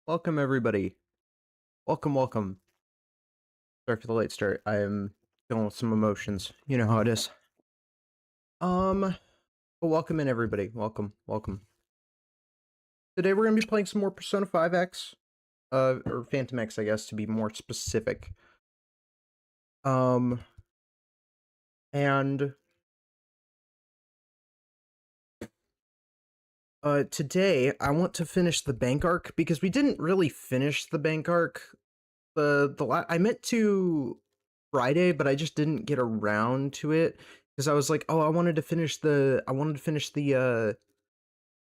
Welcome everybody. Welcome. Sorry for the late start. I am dealing with some emotions. You know how it is. But welcome in everybody. Welcome. Today we're gonna be playing some more Persona 5X. Or Phantom X, I guess, to be more specific. And today I want to finish the bank arc because we didn't really finish the bank arc. I meant to Friday, but I just didn't get around to it because I was like, oh, I wanted to finish the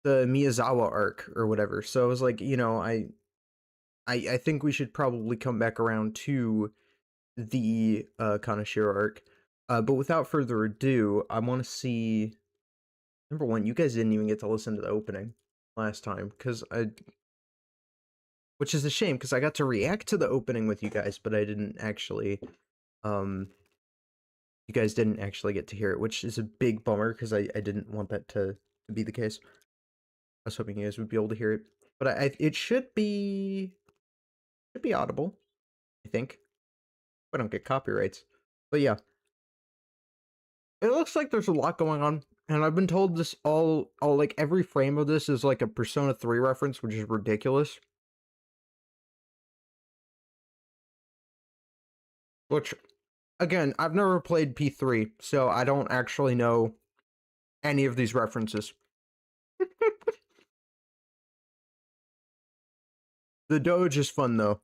Miyazawa arc or whatever. So I was like, you know, I think we should probably come back around to the Kaneshiro arc. But without further ado, I want to see. Number one, you guys didn't even get to listen to the opening last time which is a shame because I got to react to the opening with you guys, but I didn't actually. You guys didn't actually get to hear it, which is a big bummer because I didn't want that to be the case. I was hoping you guys would be able to hear it, but it should be audible, I think. If I don't get copyrights, but yeah, it looks like there's a lot going on, and I've been told this all like every frame of this is like a Persona 3 reference, which is ridiculous. Which, again, I've never played P3, so I don't actually know any of these references. The Doge is fun though.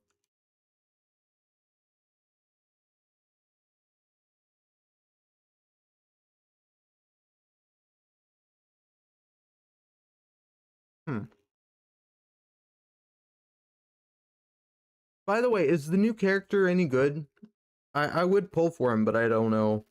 By the way, is the new character any good? I would pull for him, but I don't know.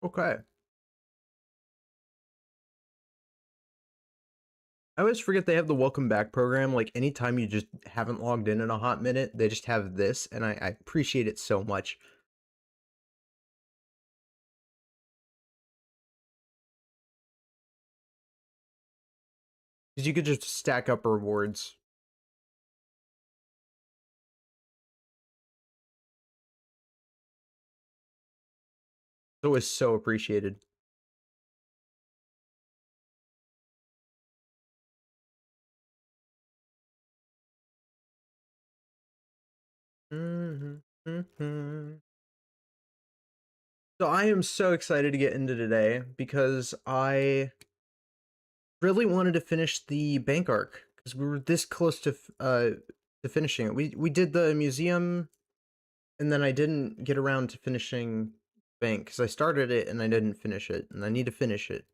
Okay. I always forget they have the welcome back program. Like anytime you just haven't logged in a hot minute, they just have this, and I appreciate it so much. Because you could just stack up rewards. It was so appreciated. So I am so excited to get into today because I really wanted to finish the bank arc because we were this close to finishing it. We did the museum, and then I didn't get around to finishing bank because I started it and I didn't finish it, and I need to finish it.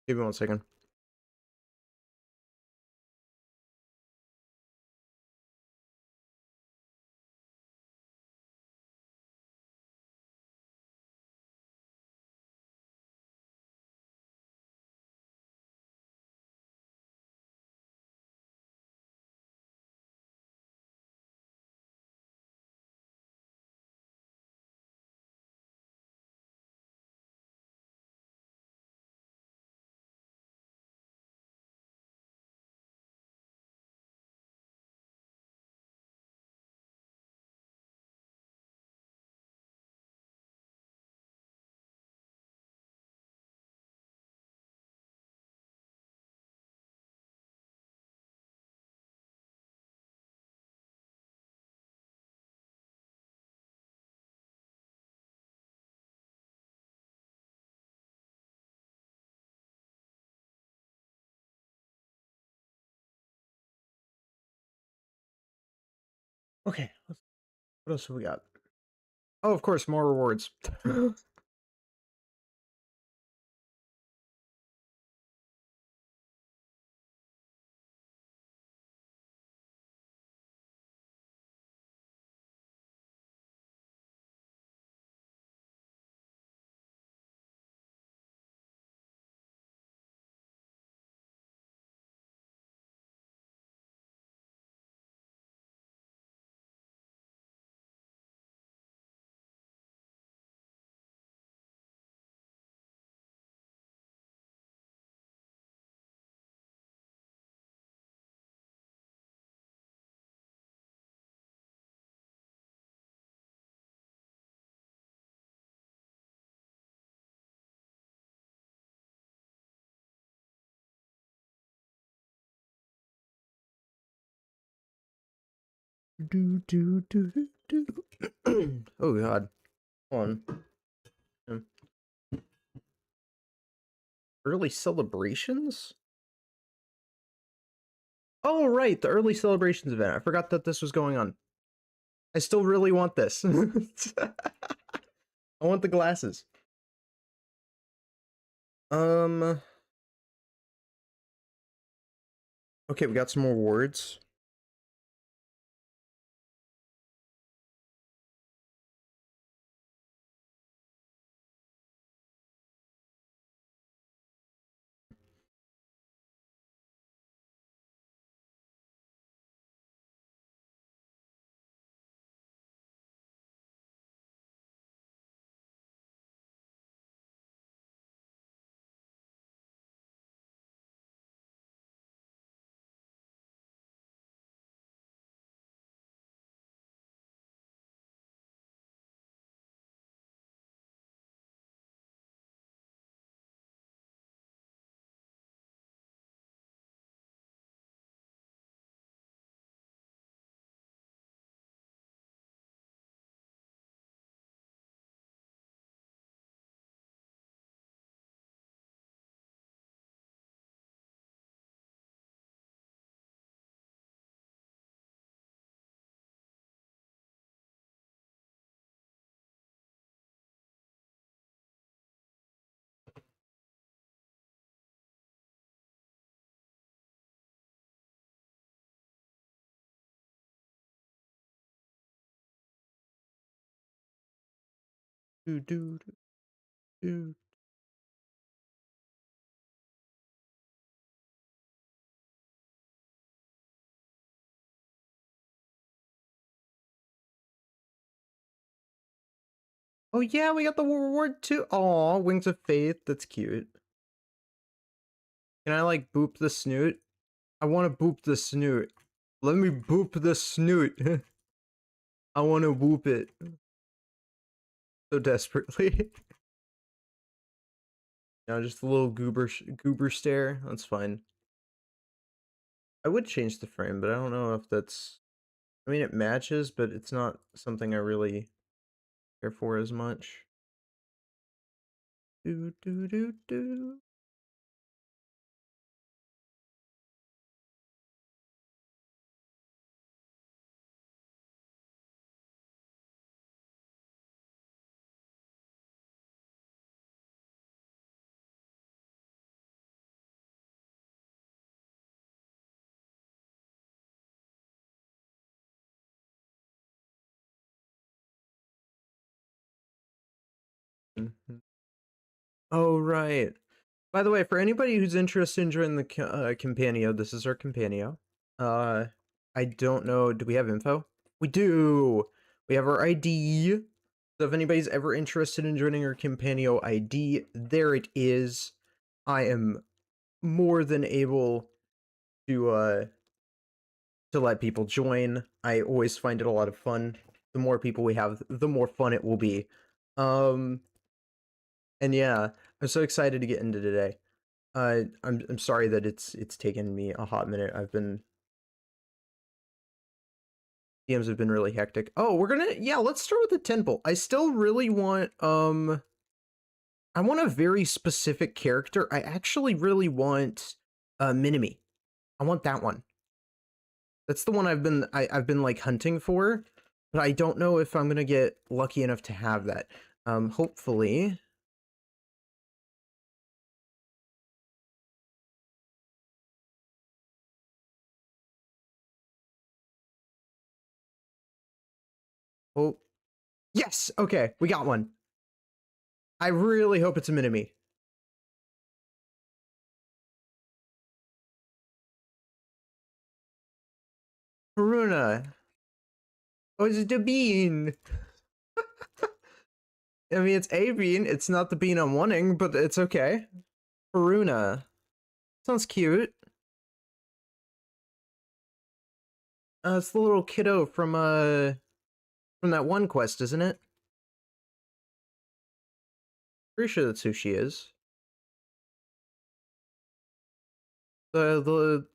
Give me 1 second. Okay, what else have we got? Oh, of course, more rewards. do do do do. Oh god. Hold on. Um, Early celebrations? Oh right, the early celebrations event. I forgot that this was going on. I still really want this. I want the glasses. Um okay, we got some more words. Do, do, do, do. Oh yeah, we got the reward too. Aw, Wings of Faith. That's cute. Can I like boop the snoot? I want to boop the snoot. Let me boop the snoot. I want to boop it so desperately. No, just a little goober stare. That's fine. I would change the frame, but I don't know if that's. I mean, it matches, but it's not something I really care for as much. Do do do do. Mhm. Oh right. By the way, for anybody who's interested in joining the Campanio, this is our Campanio. I don't know. Do we have info? We do. We have our ID. So if anybody's ever interested in joining our Campanio ID, there it is. I am more than able to let people join. I always find it a lot of fun. The more people we have, the more fun it will be. And yeah, I'm so excited to get into today. I'm sorry that it's taken me a hot minute. DMs have been really hectic. Oh, let's start with the temple. I still really want I want a very specific character. I actually really want Minimi. I want that one. That's the one I've been like hunting for, but I don't know if I'm gonna get lucky enough to have that. Hopefully. Oh, yes. Okay, we got one. I really hope it's a Minimi. Haruna. Oh, it's the bean. I mean, it's a bean. It's not the bean I'm wanting, but it's okay. Haruna. Sounds cute. It's the little kiddo from that one quest, isn't it? Pretty sure that's who she is. The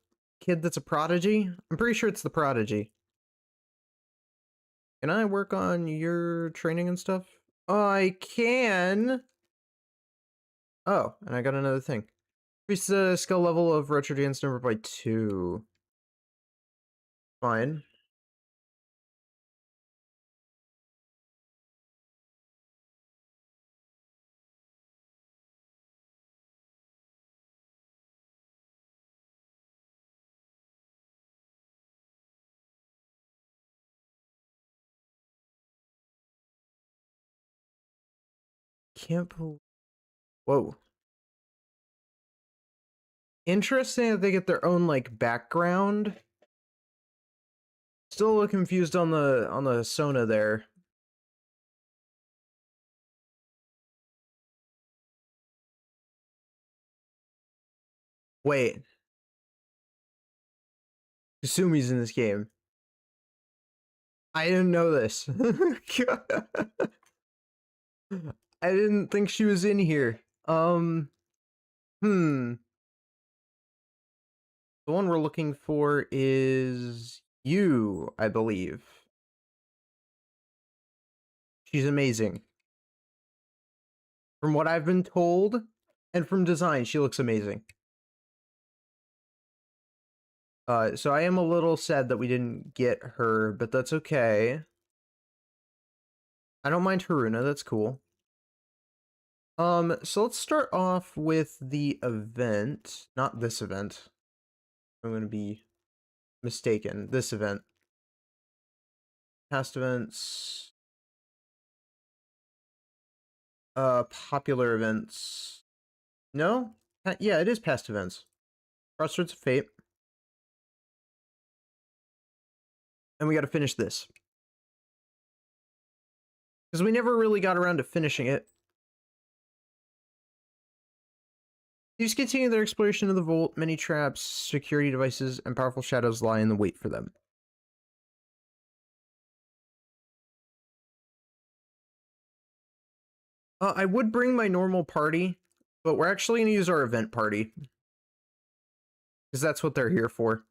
kid that's a prodigy? I'm pretty sure it's the prodigy. Can I work on your training and stuff? I can. Oh, and I got another thing. Increase the skill level of retro dance number by 2. Fine. Can't believe. Whoa. Interesting that they get their own like background. Still a little confused on the Sona there. Wait, Kasumi's in this game. I didn't know this. I didn't think she was in here. Hmm. The one we're looking for is you, I believe. She's amazing. From what I've been told, and from design, she looks amazing. So I am a little sad that we didn't get her, but that's okay. I don't mind Haruna, that's cool. So let's start off with the event. Not this event. I'm gonna be mistaken. This event. Past events. Popular events. No? Yeah, it is past events. Crossroads of Fate. And we gotta finish this. Because we never really got around to finishing it. Thieves continue their exploration of the vault. Many traps, security devices, and powerful shadows lie in the wait for them. I would bring my normal party, but we're actually going to use our event party. Because that's what they're here for.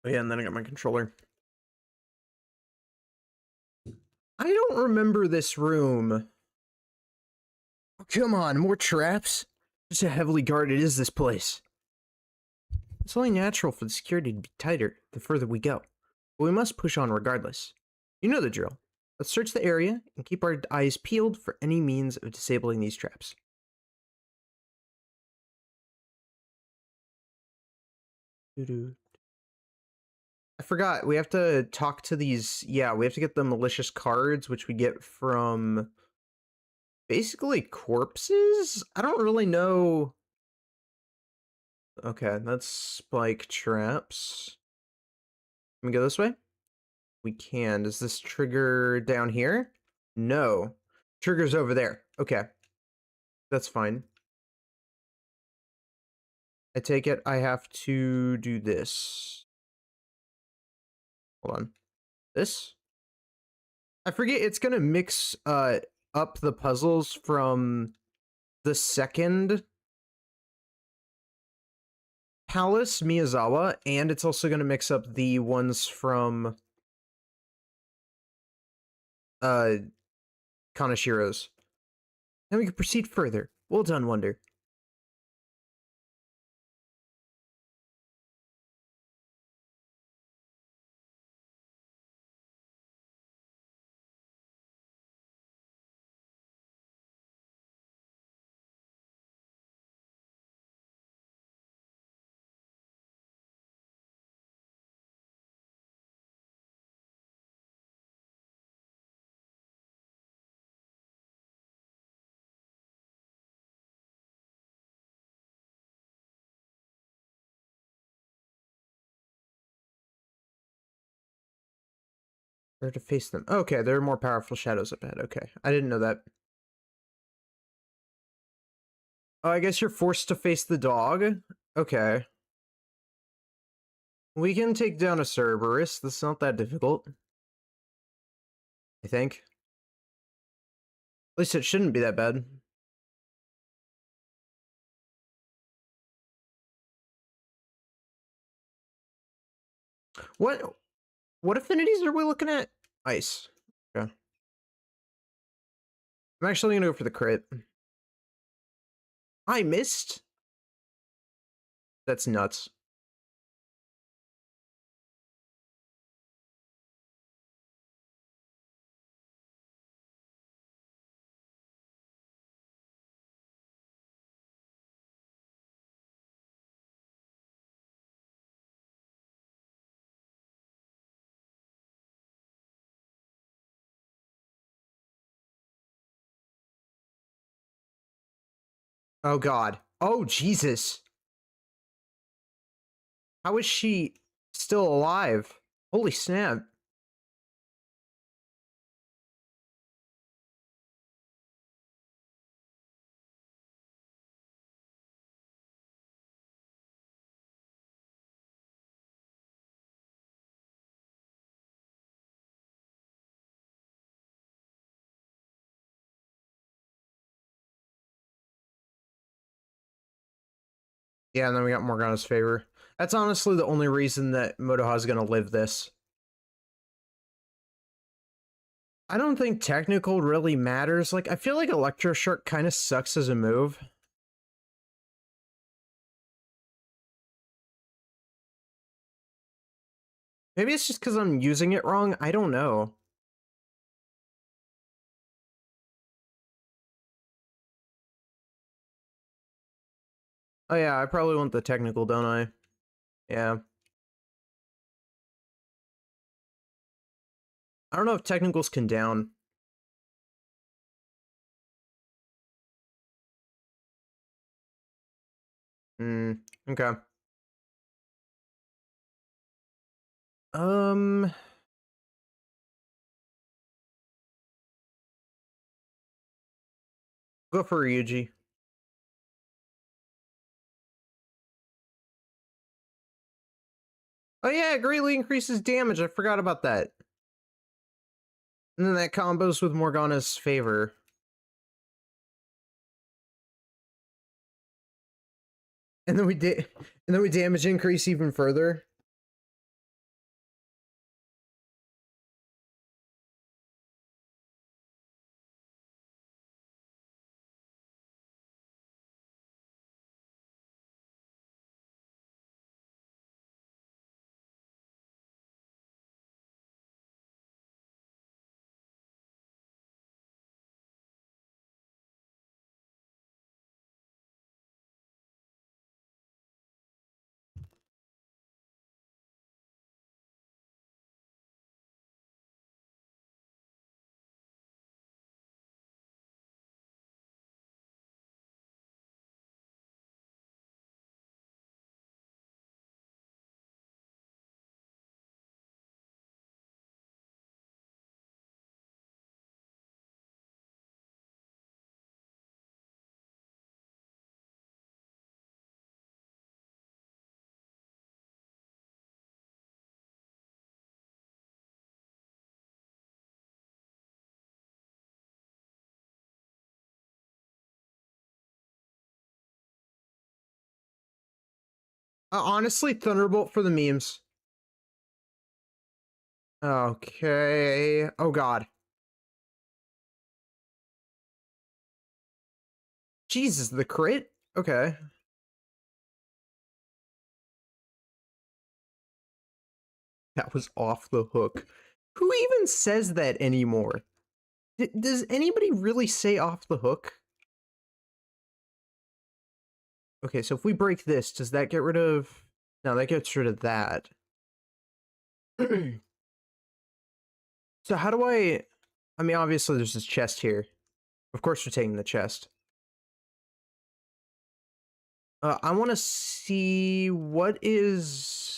Oh, yeah, and then I got my controller. I don't remember this room. Oh, come on, more traps? Just how heavily guarded is this place? It's only natural for the security to be tighter the further we go. But we must push on regardless. You know the drill. Let's search the area and keep our eyes peeled for any means of disabling these traps. Doo-doo. I forgot, we have to talk to these, yeah, we have to get the malicious cards, which we get from basically corpses? I don't really know. Okay, that's spike traps. Can we go this way? We can. Does this trigger down here? No. Trigger's over there. Okay. That's fine. I take it I have to do this. Hold on. This? I forget, it's gonna mix up the puzzles from the second Palace Miyazawa, and it's also gonna mix up the ones from Kanashiro's. Then we can proceed further. Well done, Wonder. Where to face them? Okay, there are more powerful shadows up ahead. Okay, I didn't know that. Oh, I guess you're forced to face the dog? Okay. We can take down a Cerberus. That's not that difficult. I think. At least it shouldn't be that bad. What affinities are we looking at? Ice. Okay. I'm actually gonna go for the crit. I missed? That's nuts. Oh god. Oh Jesus. How is she still alive? Holy snap. Yeah, and then we got Morgana's favor. That's honestly the only reason that Motoha's gonna live this. I don't think technical really matters. Like, I feel like Electroshock kind of sucks as a move. Maybe it's just because I'm using it wrong. I don't know. Oh yeah, I probably want the technical, don't I? Yeah. I don't know if technicals can down. Hmm. Okay. Um. Go for Ryuji. Oh yeah, it greatly increases damage. I forgot about that. And then that combos with Morgana's favor. And then we did, and then we damage increase even further. Honestly, Thunderbolt for the memes. Okay. Oh god. Jesus, the crit? Okay. That was off the hook. Who even says that anymore? Does anybody really say off the hook? Okay, so if we break this, does that get rid of... No, that gets rid of that. So how do I... I mean, obviously there's this chest here. Of course we're taking the chest. I want to see what is...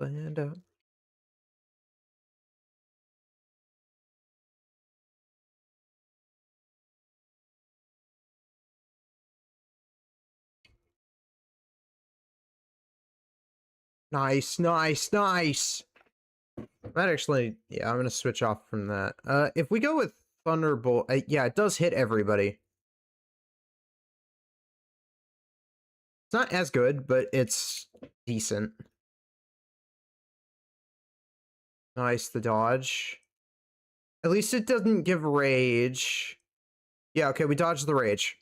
Land out. Nice, nice, nice. That actually, yeah, I'm gonna switch off from that. If we go with Thunderbolt, yeah, it does hit everybody. It's not as good, but it's decent. Nice, the dodge. At least it doesn't give rage. Yeah, okay, we dodged the rage.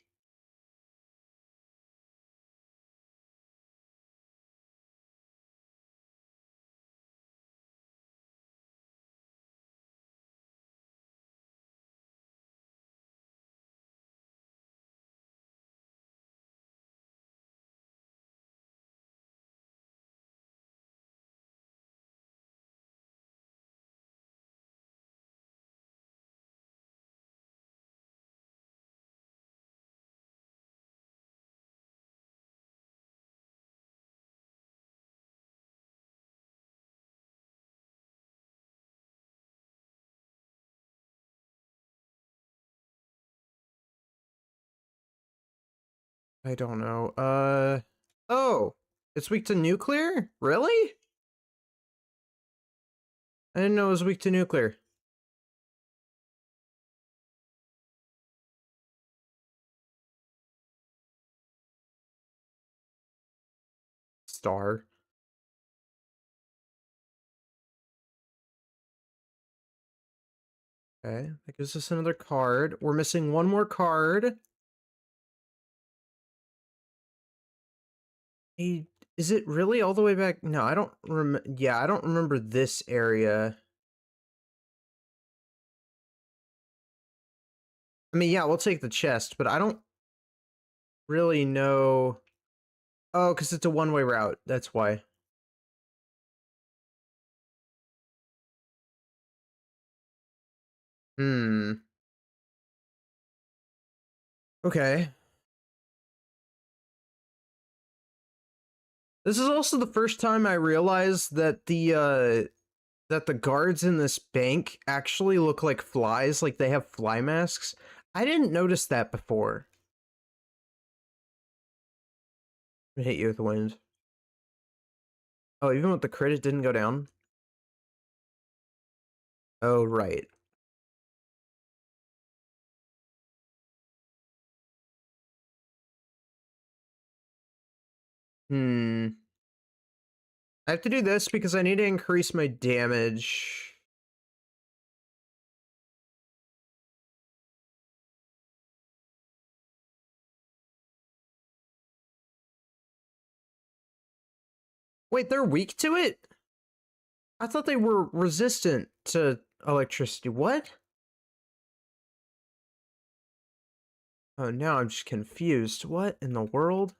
I don't know. Oh, it's weak to nuclear? Really? I didn't know it was weak to nuclear. Star. Okay, that gives us another card. We're missing one more card. Is it really all the way back? No, I don't yeah, I don't remember this area. I mean, yeah, we'll take the chest, but I don't really know. Oh, because it's a one-way route. That's why. Hmm. Okay. This is also the first time I realized that the guards in this bank actually look like flies, like they have fly masks. I didn't notice that before. I hit you with the wind. Oh, even with the crit, it didn't go down? Oh, right. Hmm. I have to do this because I need to increase my damage. Wait, they're weak to it? I thought they were resistant to electricity. What? Oh, now I'm just confused. What in the world?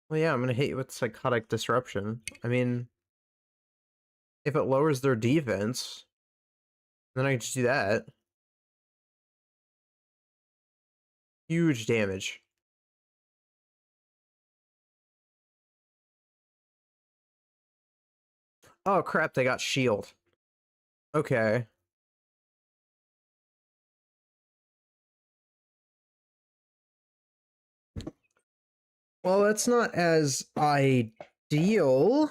Well, yeah, I'm gonna hit you with Psychotic Disruption. I mean, if it lowers their defense, then I can just do that. Huge damage. Oh crap, they got shield. Okay. Well, that's not as ideal.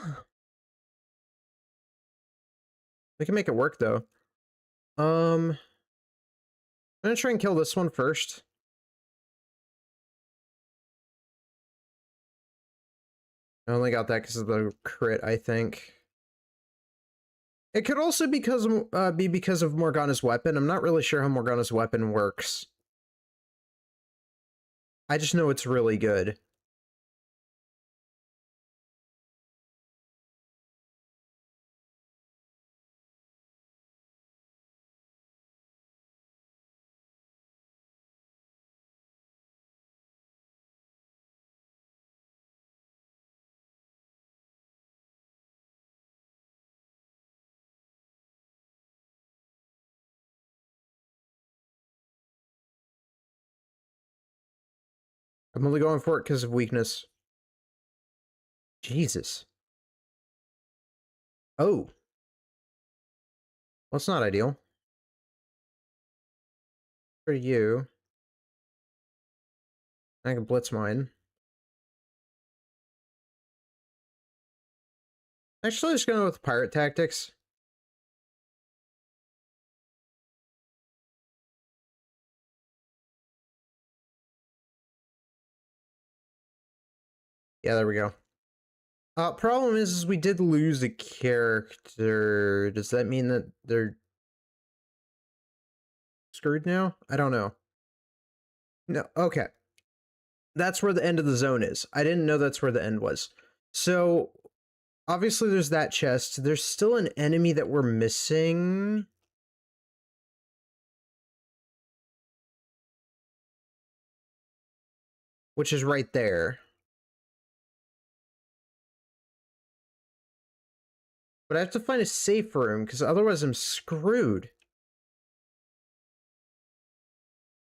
We can make it work though. I'm gonna try and kill this one first. I only got that because of the crit, I think. It could also be because of Morgana's weapon. I'm not really sure how Morgana's weapon works. I just know it's really good. I'm only going for it because of weakness. Jesus. Oh. Well, it's not ideal. For you. I can blitz mine. Actually, just going with pirate tactics. Yeah, there we go. Problem is we did lose a character. Does that mean that they're screwed now? I don't know. No, okay. That's where the end of the zone is. I didn't know that's where the end was. So, obviously there's that chest. There's still an enemy that we're missing. Which is right there. But I have to find a safe room, because otherwise I'm screwed.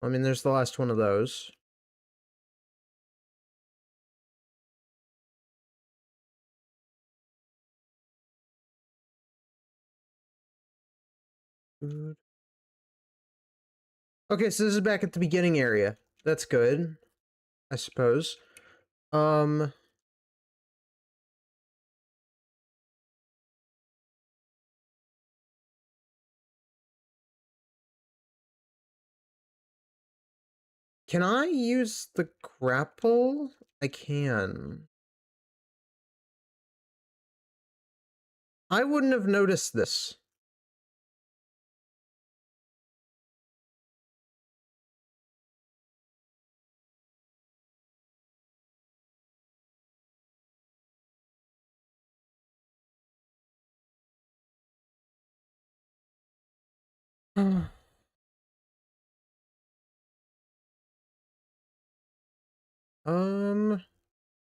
I mean, there's the last one of those. Okay, so this is back at the beginning area. That's good, I suppose. Um... Can I use the grapple? I can. I wouldn't have noticed this.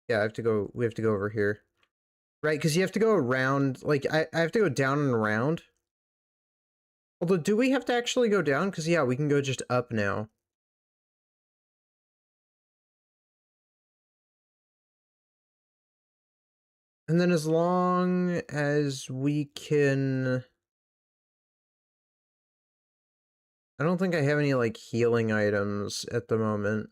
Yeah, I have to go. We have to go over here, right? Because you have to go around. Like, I have to go down and around. Although, do we have to actually go down? Because yeah, we can go just up now. And then as long as we can... I don't think I have any, like, healing items at the moment.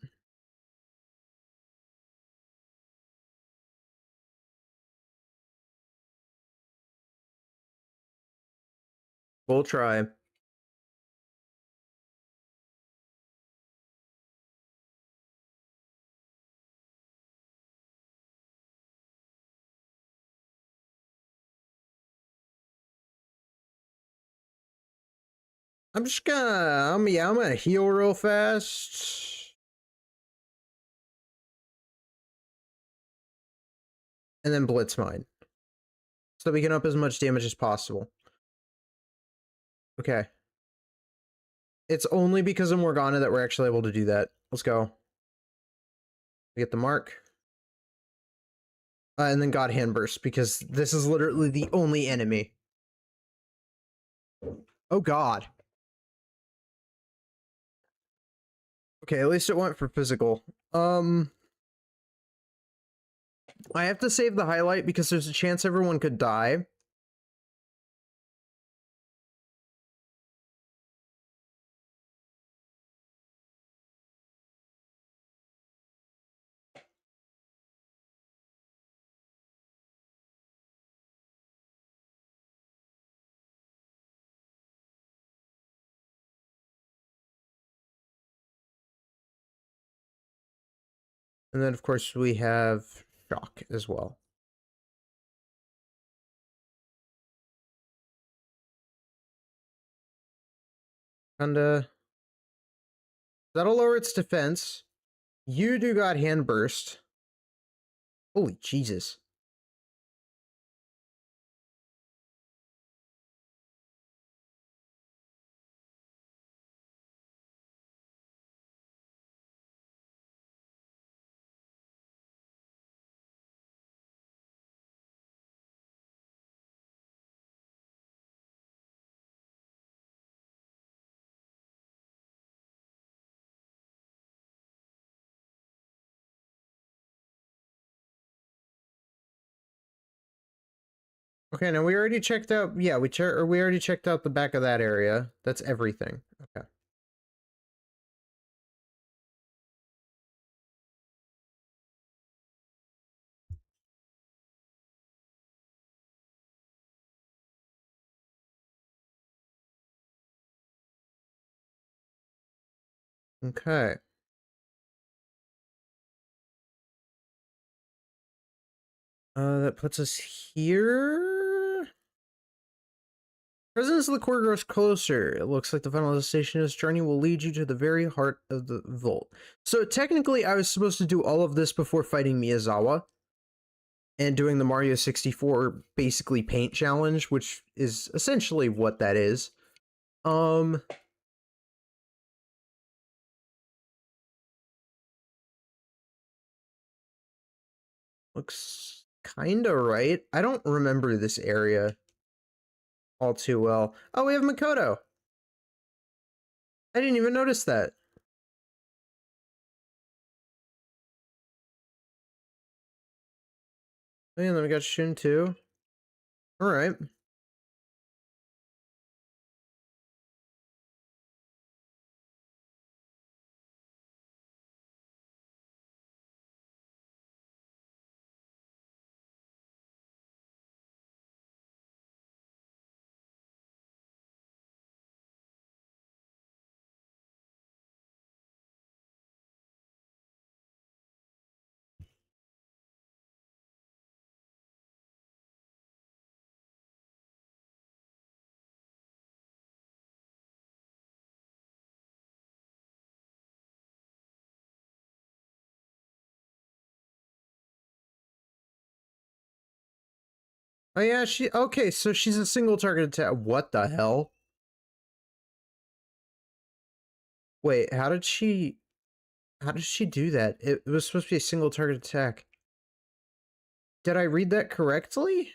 We'll try. I'm just gonna... yeah, I'm gonna heal real fast. And then blitz mine. So we can up as much damage as possible. Okay. It's only because of Morgana that we're actually able to do that. Let's go. We get the mark. And then God Hand Burst, because this is literally the only enemy. Oh god. Okay, at least it went for physical. I have to save the highlight because there's a chance everyone could die. And then, of course, we have Shock as well. And, that'll lower its defense. You do got Hand Burst. Holy Jesus. Okay, now we already checked out, yeah, we already checked out the back of that area. That's everything. Okay. Okay. That puts us here. Presence of the core grows closer. It looks like the final destination of this journey will lead you to the very heart of the vault. So technically, I was supposed to do all of this before fighting Miyazawa and doing the Mario 64 basically paint challenge, which is essentially what that is. Looks kinda right. I don't remember this area all too well. Oh, we have Makoto. I didn't even notice that. Oh, yeah, and then we got Shun too. Alright. Oh yeah, okay, so she's a single target attack. What the hell? Wait, how did she do that? It was supposed to be a single target attack. Did I read that correctly?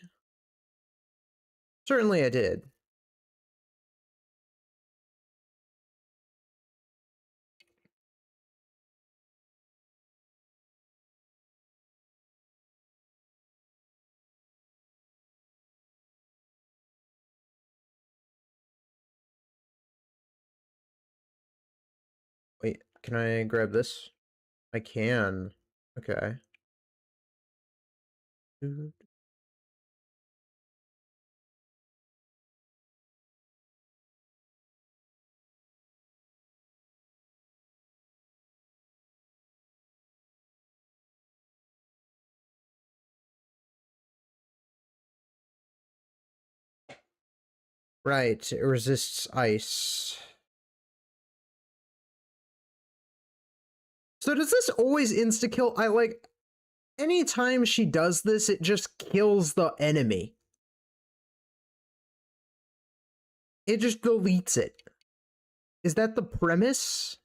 Certainly I did. Wait, can I grab this? I can. Okay. Right, it resists ice. So does this always insta-kill? I like, anytime she does this, it just kills the enemy. It just deletes it. Is that the premise?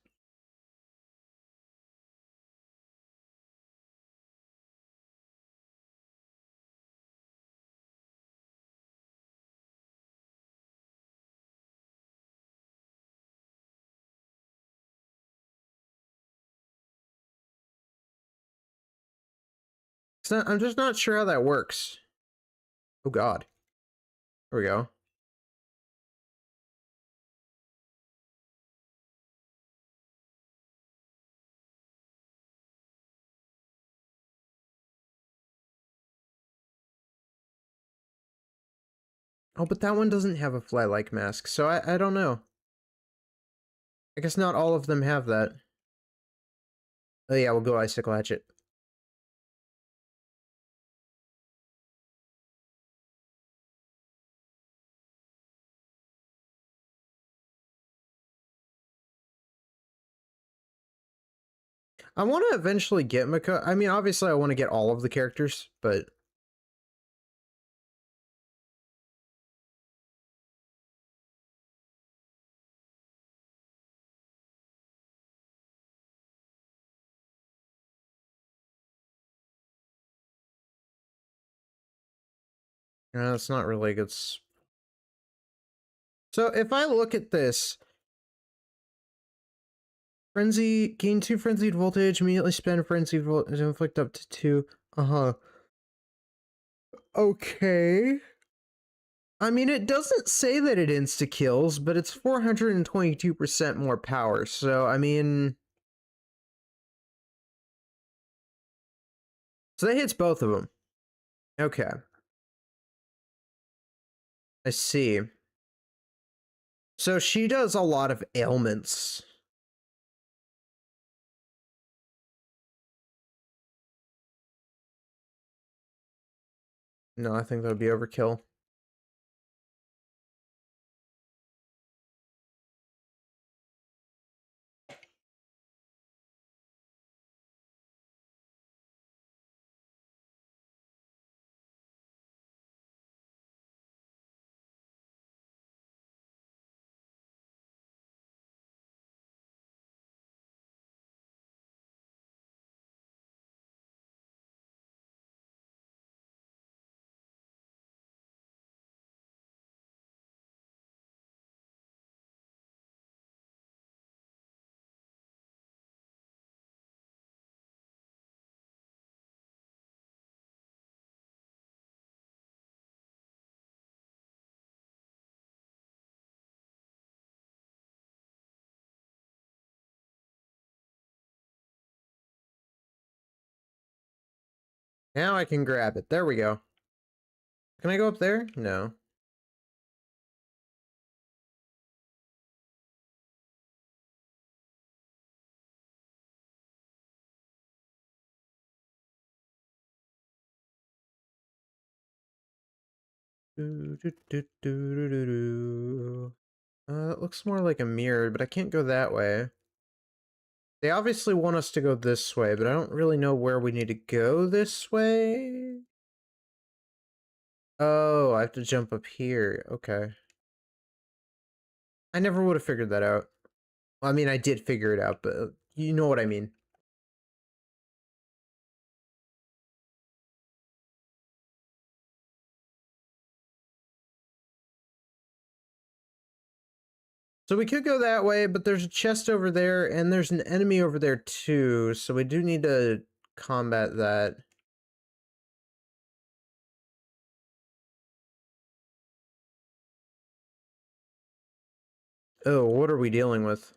I'm just not sure how that works. Oh god. There we go. Oh, but that one doesn't have a fly-like mask, so I don't know. I guess not all of them have that. Oh yeah, we'll go Icicle Hatchet. I want to eventually get Mako. I mean, obviously I want to get all of the characters, but... That's not really a good... So if I look at this... Frenzy, gain 2 frenzied voltage, immediately spend frenzied voltage, inflict up to 2. Uh-huh. Okay. I mean, it doesn't say that it insta-kills, but it's 422% more power, so, I mean... So that hits both of them. Okay. I see. So she does a lot of ailments. No, I think that would be overkill. Now I can grab it. There we go. Can I go up there? No. It looks more like a mirror, but I can't go that way. They obviously want us to go this way, but I don't really know where we need to go this way. Oh, I have to jump up here. Okay. I never would have figured that out. I mean, I did figure it out, but you know what I mean. So we could go that way, but there's a chest over there, and there's an enemy over there too, so we do need to combat that. Oh, what are we dealing with?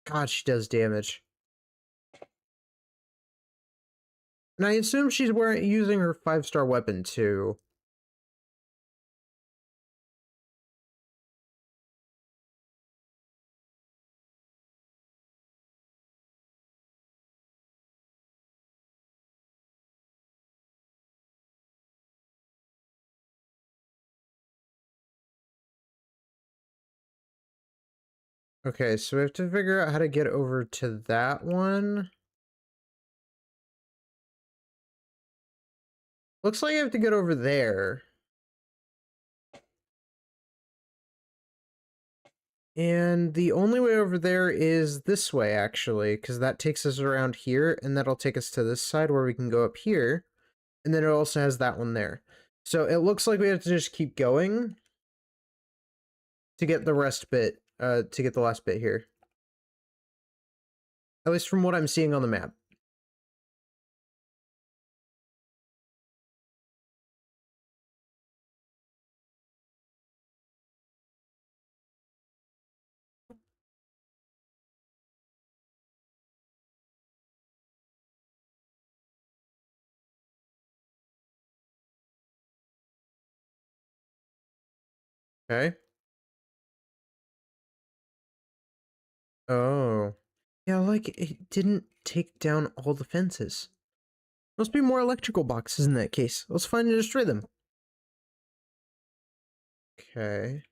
God, she does damage. And I assume she's using her 5-star weapon too. Okay, so we have to figure out how to get over to that one. Looks like I have to get over there. And the only way over there is this way, actually, because that takes us around here, and that'll take us to this side where we can go up here. And then it also has that one there. So it looks like we have to just keep going to get the rest bit, to get the last bit here. At least from what I'm seeing on the map. Okay. Oh. Yeah, like, it didn't take down all the fences. Must be more electrical boxes in that case. Let's find and destroy them. Okay.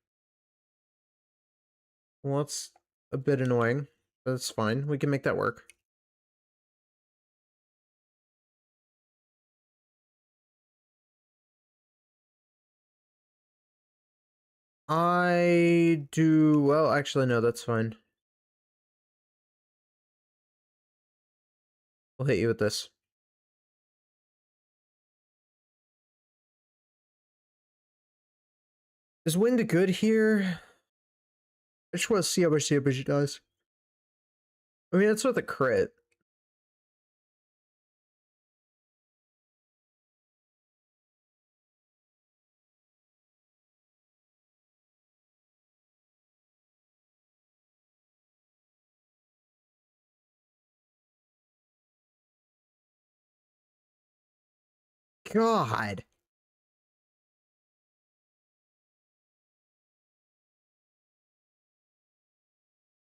Well, that's a bit annoying. But that's fine. We can make that work. I do... Well, actually, no, that's fine. We'll hit you with this. Is wind good here? I just want to see how much damage it does. I mean, it's with a crit. God.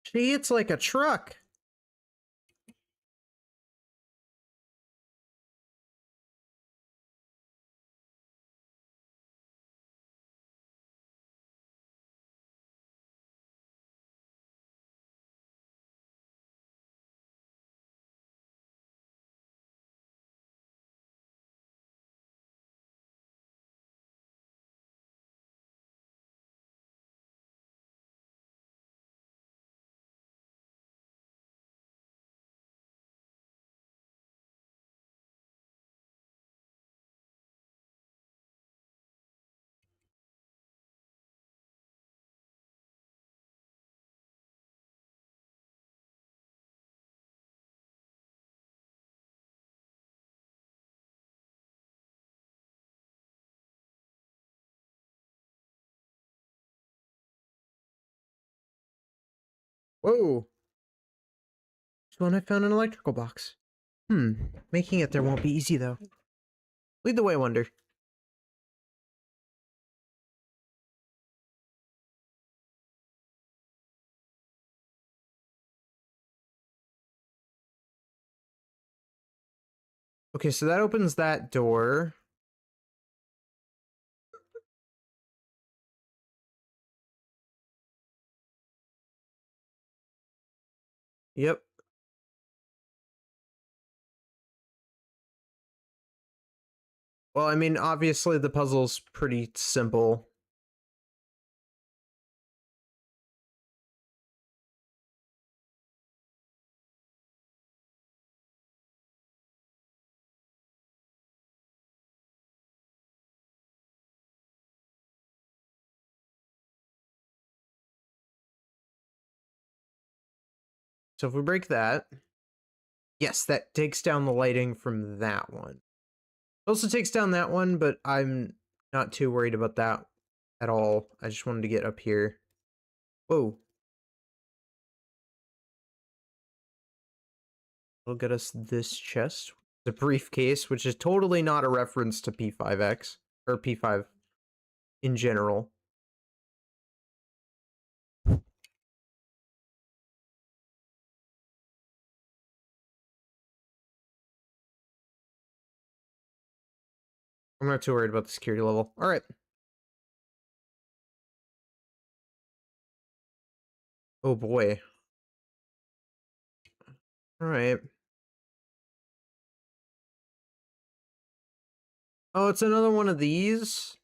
She hits like a truck. Whoa. So when I found an electrical box. Making it there won't be easy, though. Lead the way, Wonder. Okay, so that opens that door. Yep. Well, I mean, obviously the puzzle's pretty simple. So if we break that, yes, that takes down the lighting from that one. It also takes down that one, but I'm not too worried about that at all. I just wanted to get up here. Whoa. It'll get us this chest. The briefcase, which is totally not a reference to P5X, or P5 in general. I'm not too worried about the security level. Alright. Oh boy. Alright. Oh, it's another one of these?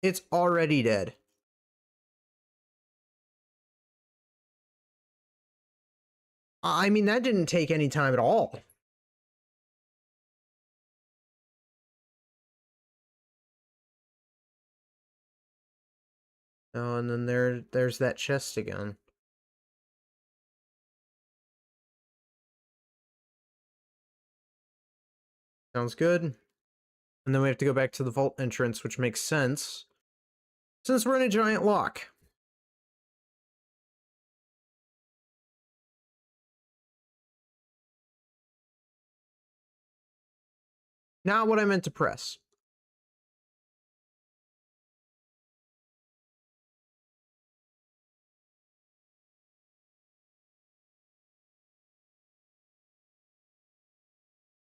It's already dead. I mean, that didn't take any time at all. Oh, and then there's that chest again. Sounds good. And then we have to go back to the vault entrance, which makes sense, since we're in a giant lock. Not what I meant to press.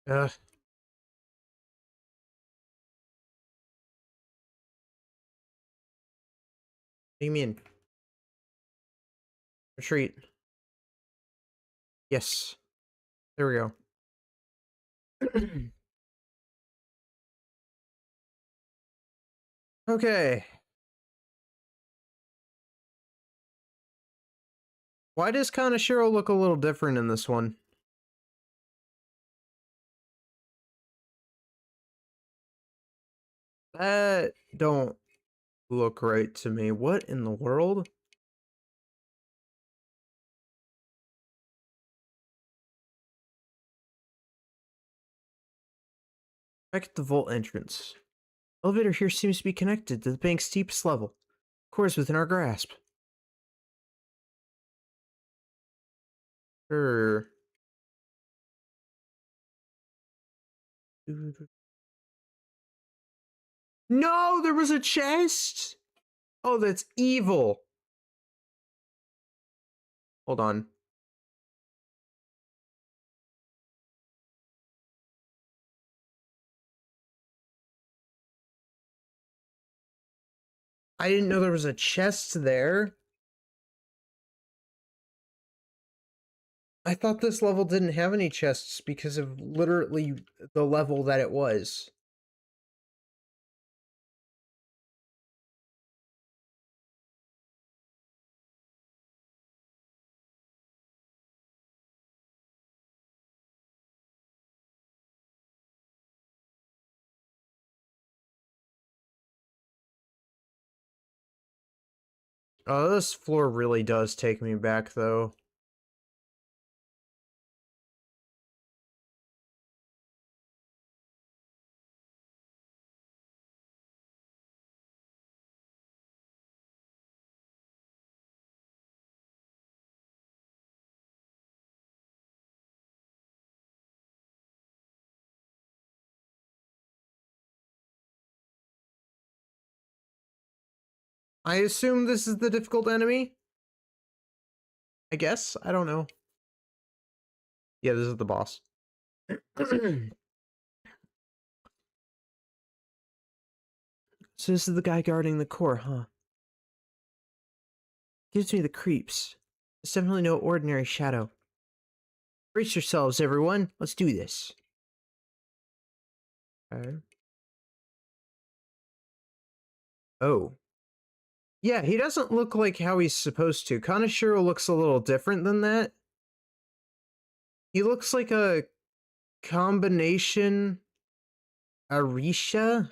Ugh. What do you mean? Retreat. Yes. There we go. Okay. Why does Kanashiro look a little different in this one? That don't look right to me. What in the world? Back at the vault entrance. Elevator here seems to be connected to the bank's steepest level. Of course, within our grasp. Sure. No, there was a chest! Oh, that's evil. Hold on. I didn't know there was a chest there. I thought this level didn't have any chests because of literally the level that it was. Oh, this floor really does take me back, though. I assume this is the difficult enemy. I guess. I don't know. Yeah, this is the boss. So this is the guy guarding the core, huh? Gives me the creeps. It's definitely no ordinary shadow. Brace yourselves, everyone. Let's do this. Okay. Oh. Yeah, he doesn't look like how he's supposed to. Kanashiro looks a little different than that. He looks like a combination Arisha?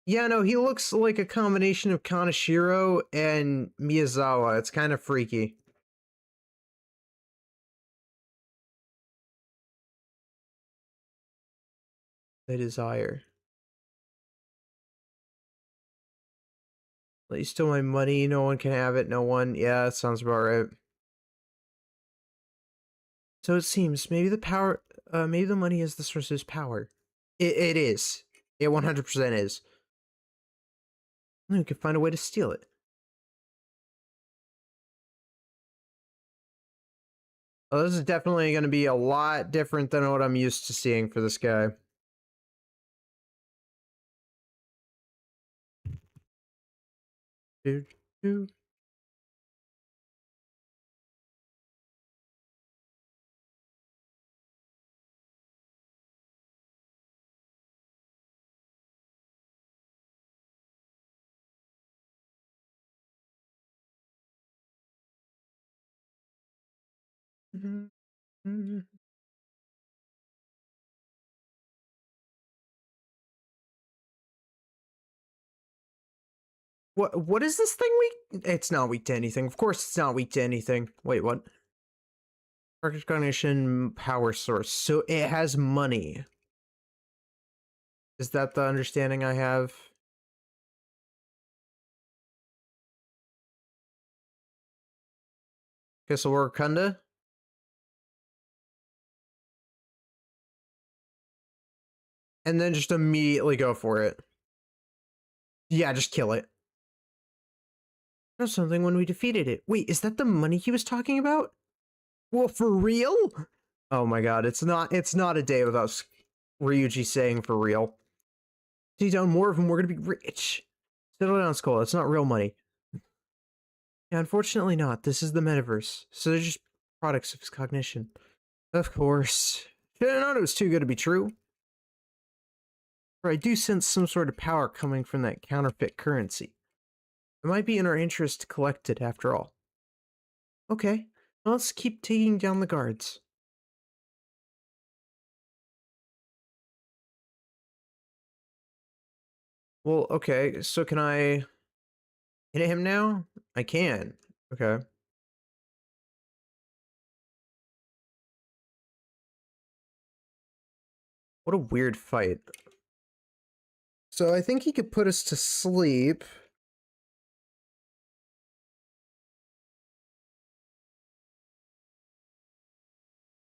Yeah, no, he looks like a combination of Kanashiro and Miyazawa. It's kind of freaky. The desire. You stole my money, no one can have it, no one. Yeah, that sounds about right. So it seems maybe the power, maybe the money is the source of his power. It is. It 100% is. We can find a way to steal it. Oh, this is definitely going to be a lot different than what I'm used to seeing for this guy. Dude, dude. What is this thing weak? It's not weak to anything. Of course it's not weak to anything. Wait, what? Recognition power source. So it has money. Is that the understanding I have? Okay, so we're Kunda. And then just immediately go for it. Yeah, just kill it. There's something when we defeated it. Wait, is that the money he was talking about? Well, for real? Oh my god, it's not a day without Ryuji saying for real. Take down more of them, we're gonna be rich. Settle down, Skull, it's not real money. Yeah, unfortunately not. This is the metaverse, so they're just products of his cognition. Of course. Should have known it was too good to be true. For I do sense some sort of power coming from that counterfeit currency. It might be in our interest to collect it after all. Okay, well, let's keep taking down the guards. Well, okay, so can I hit him now? I can. Okay. What a weird fight. So I think he could put us to sleep.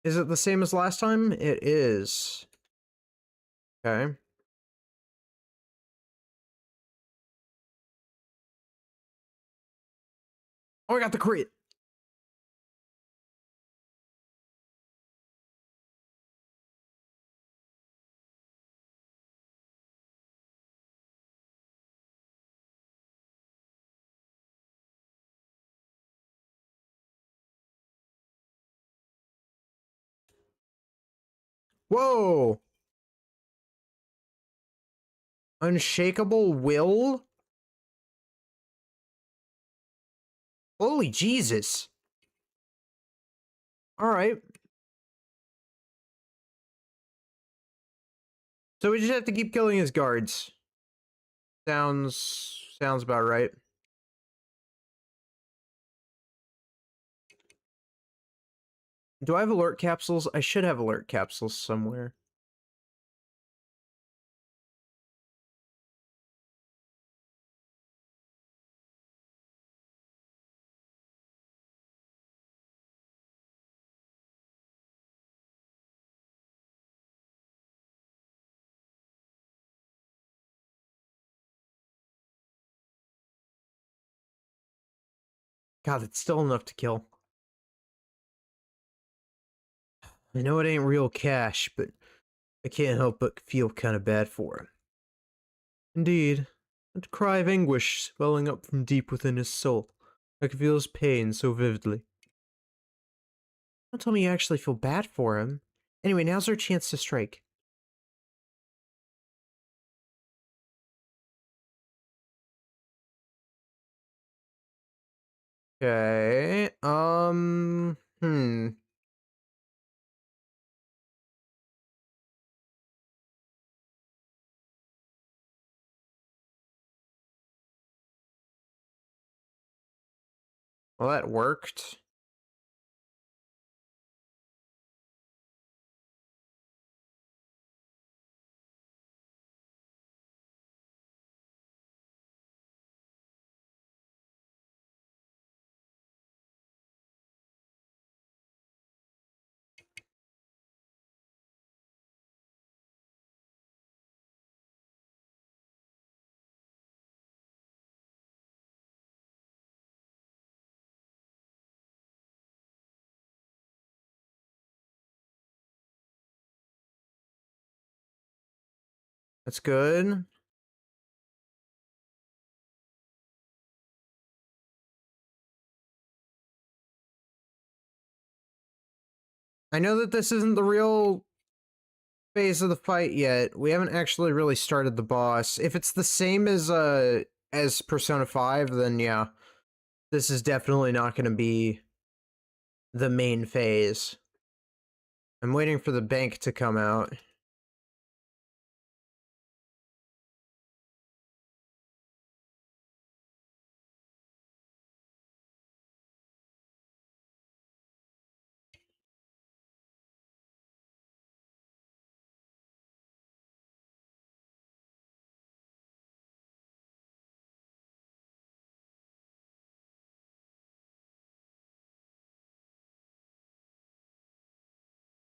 Is it the same as last time? It is. Okay. Oh, I got the crit. Whoa. Unshakable will? Holy Jesus. Alright. So we just have to keep killing his guards. Sounds about right. Do I have alert capsules? I should have alert capsules somewhere. God, it's still enough to kill. I know it ain't real cash, but I can't help but feel kind of bad for him. Indeed, a cry of anguish welling up from deep within his soul. I could feel his pain so vividly. Don't tell me you actually feel bad for him. Anyway, now's our chance to strike. Okay, Well, that worked. That's good. I know that this isn't the real phase of the fight yet. We haven't actually really started the boss. If it's the same as Persona 5, then yeah. This is definitely not going to be the main phase. I'm waiting for the bank to come out.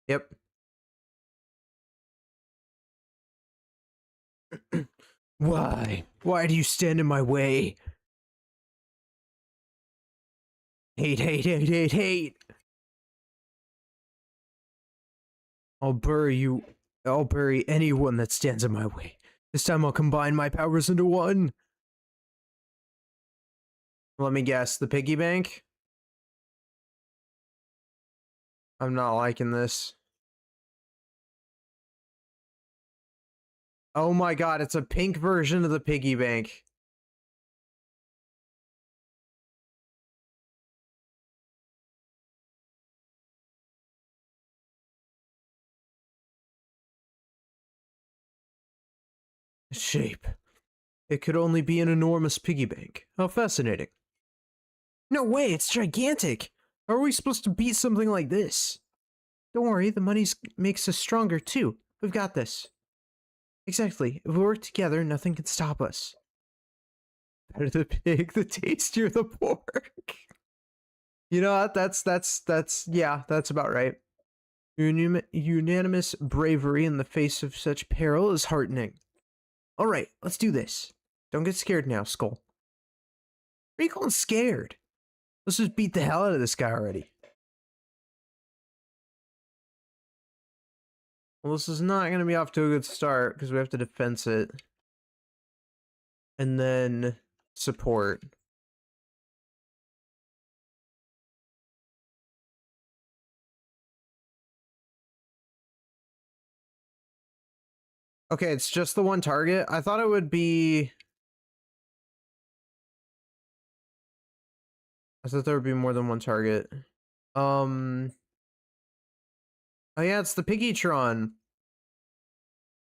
Yep. Why? Why do you stand in my way? Hate, hate, hate, hate, hate! I'll bury you. I'll bury anyone that stands in my way. This time I'll combine my powers into one. Let me guess, the piggy bank? I'm not liking this. Oh my god, it's a pink version of the piggy bank. Shape. It could only be an enormous piggy bank. How fascinating. No way, it's gigantic! How are we supposed to beat something like this? Don't worry, the money makes us stronger too. We've got this. Exactly. If we work together, nothing can stop us. Better the pig, the tastier the pork. You know what? Yeah, that's about right. Unanimous bravery in the face of such peril is heartening. All right, let's do this. Don't get scared now, Skull. What are you calling scared? Let's just beat the hell out of this guy already. Well, this is not going to be off to a good start because we have to defense it. And then support. Okay, it's just the one target. I thought it would be... I thought there would be more than one target. Oh yeah, it's the Piggytron.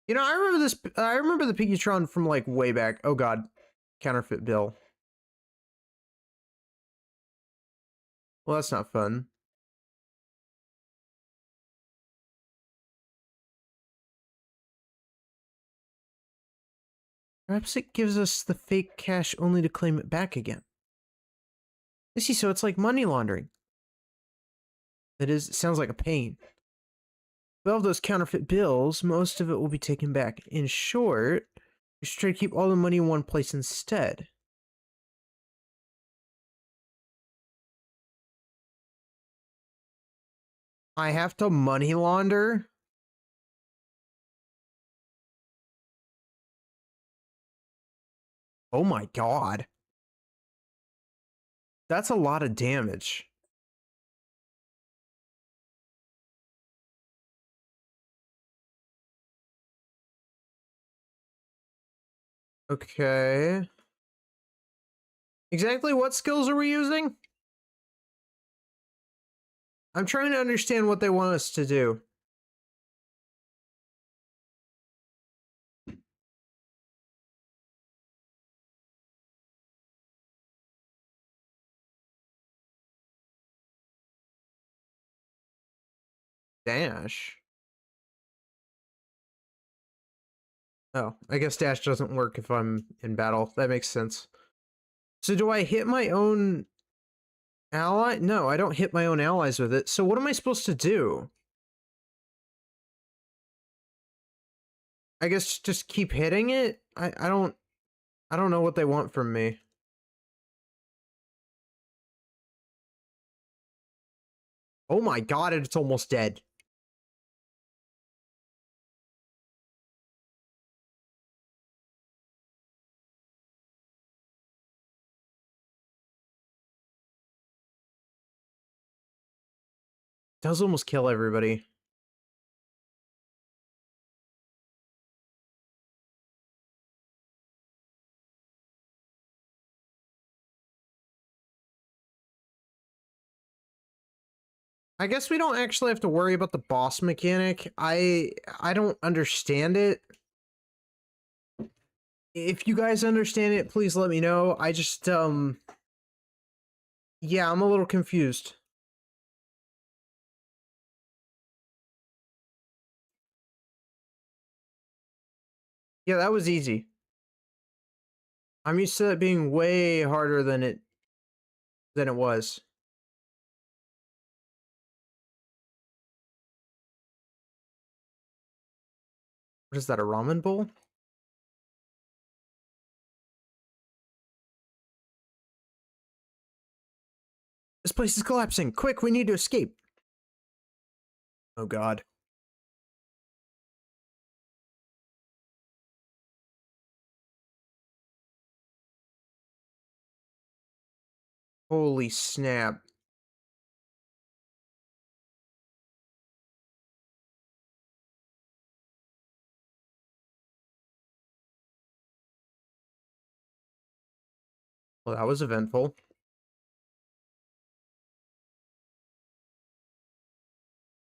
You know, I remember this. I remember the Piggytron from like way back. Oh god, counterfeit bill. Well, that's not fun. Perhaps it gives us the fake cash only to claim it back again. I see, so it's like money laundering. That is, it sounds like a pain. With all of those counterfeit bills, most of it will be taken back. In short, we should try to keep all the money in one place instead. I have to money launder? Oh my god. That's a lot of damage. Okay. Exactly what skills are we using? I'm trying to understand what they want us to do. Dash. Oh, I guess dash doesn't work if I'm in battle. That makes sense. So do I hit my own ally? No, I don't hit my own allies with it. So what am I supposed to do? I guess just keep hitting it? I don't know what they want from me. Oh my god, it's almost dead. Does almost kill everybody. I guess we don't actually have to worry about the boss mechanic. I don't understand it. If you guys understand it, please let me know. I just yeah, I'm a little confused. Yeah, that was easy. I'm used to it being way harder than it was. What is that, a ramen bowl? This place is collapsing. Quick, we need to escape. Oh god. Holy snap. Well, that was eventful.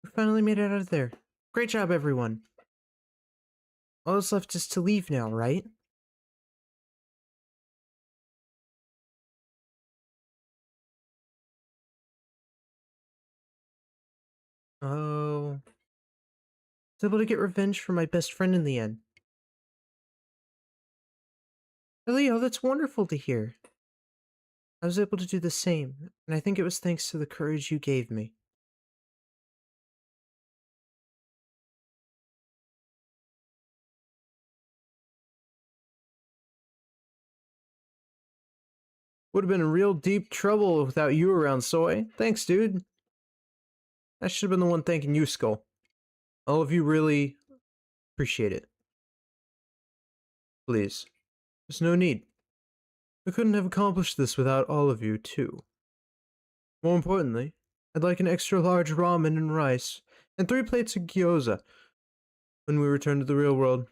We finally made it out of there. Great job, everyone. All that's left is to leave now, right? Oh. I was able to get revenge for my best friend in the end. Leo, that's wonderful to hear. I was able to do the same, and I think it was thanks to the courage you gave me. Would have been in real deep trouble without you around, Soy. Thanks, dude. I should have been the one thanking you, Skull. All of you really appreciate it. Please. There's no need. I couldn't have accomplished this without all of you, too. More importantly, I'd like an extra large ramen and rice, and 3 plates of gyoza when we return to the real world.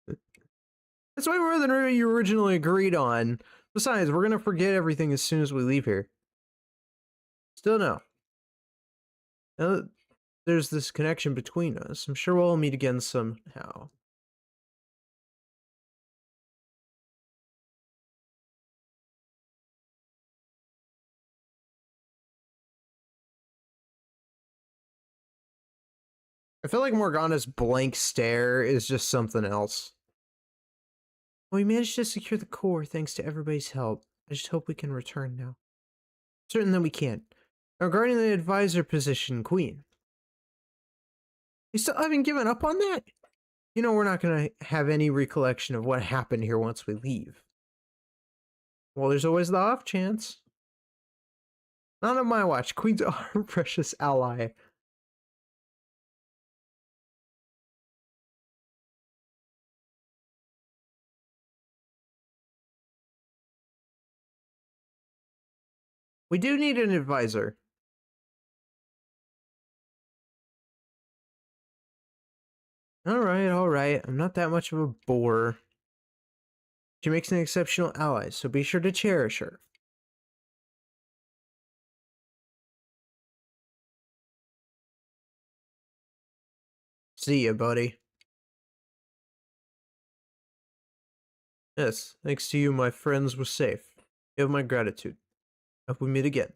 That's way more than you originally agreed on. Besides, we're gonna forget everything as soon as we leave here. Still no. Now that there's this connection between us, I'm sure we'll all meet again somehow. I feel like Morgana's blank stare is just something else. Well, we managed to secure the core thanks to everybody's help. I just hope we can return now. Certain that we can. Now, regarding the advisor position, Queen. You still haven't given up on that? You know we're not going to have any recollection of what happened here once we leave. Well, there's always the off chance. Not on my watch. Queens are a precious ally. We do need an advisor. Alright. I'm not that much of a bore. She makes an exceptional ally, so be sure to cherish her. See ya, buddy. Yes, thanks to you, my friends were safe. You have my gratitude. Hope we meet again.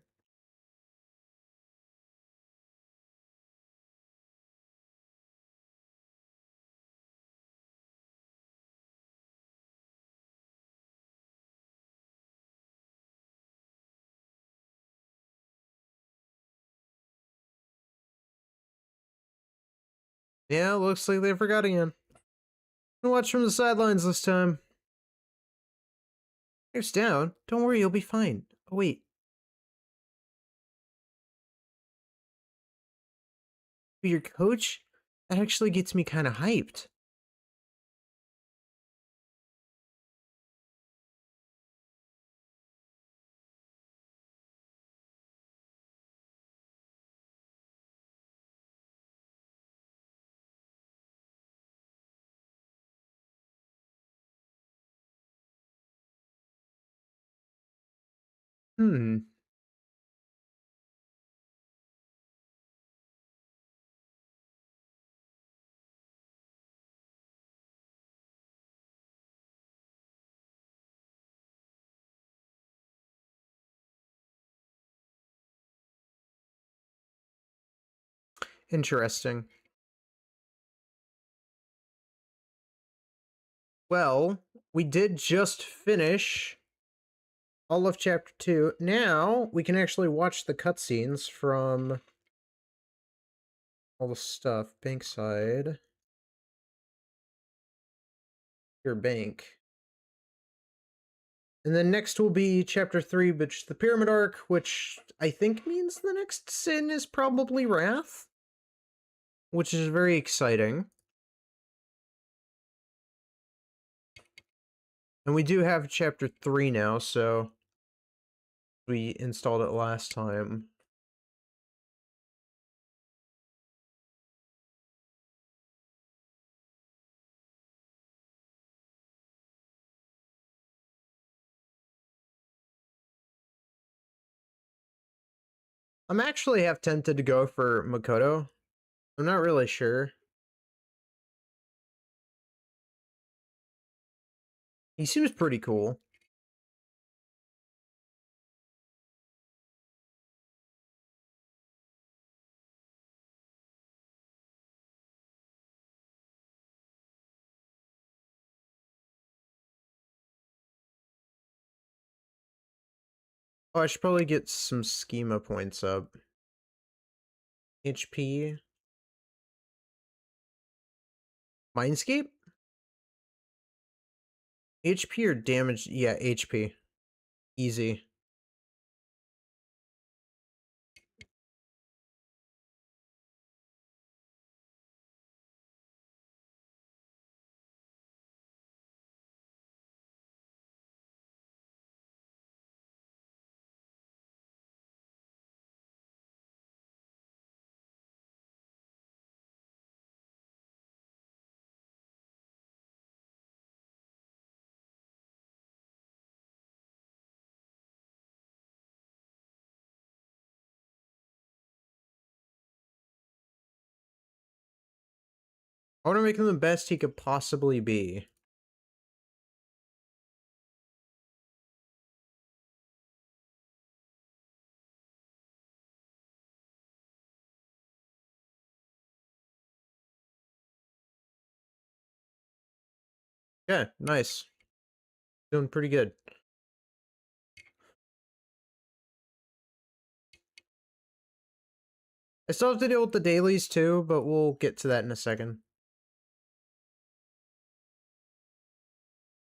Yeah, looks like they forgot again. Watch from the sidelines this time. Hair's down. Don't worry, you'll be fine. Oh, wait. Be your coach? That actually gets me kind of hyped. Hmm. Interesting. Well, we did just finish all of chapter 2. Now we can actually watch the cutscenes from all the stuff. Bankside. Your bank. And then next will be chapter 3, which is the Pyramid Arc, which I think means the next sin is probably Wrath, which is very exciting. And we do have chapter 3 now, so we installed it last time. I'm actually half tempted to go for Makoto. I'm not really sure. He seems pretty cool. Oh, I should probably get some schema points up. HP. Mindscape? HP or damage? Yeah, HP. Easy. I want to make him the best he could possibly be. Yeah, nice. Doing pretty good. I still have to deal with the dailies too, but we'll get to that in a second.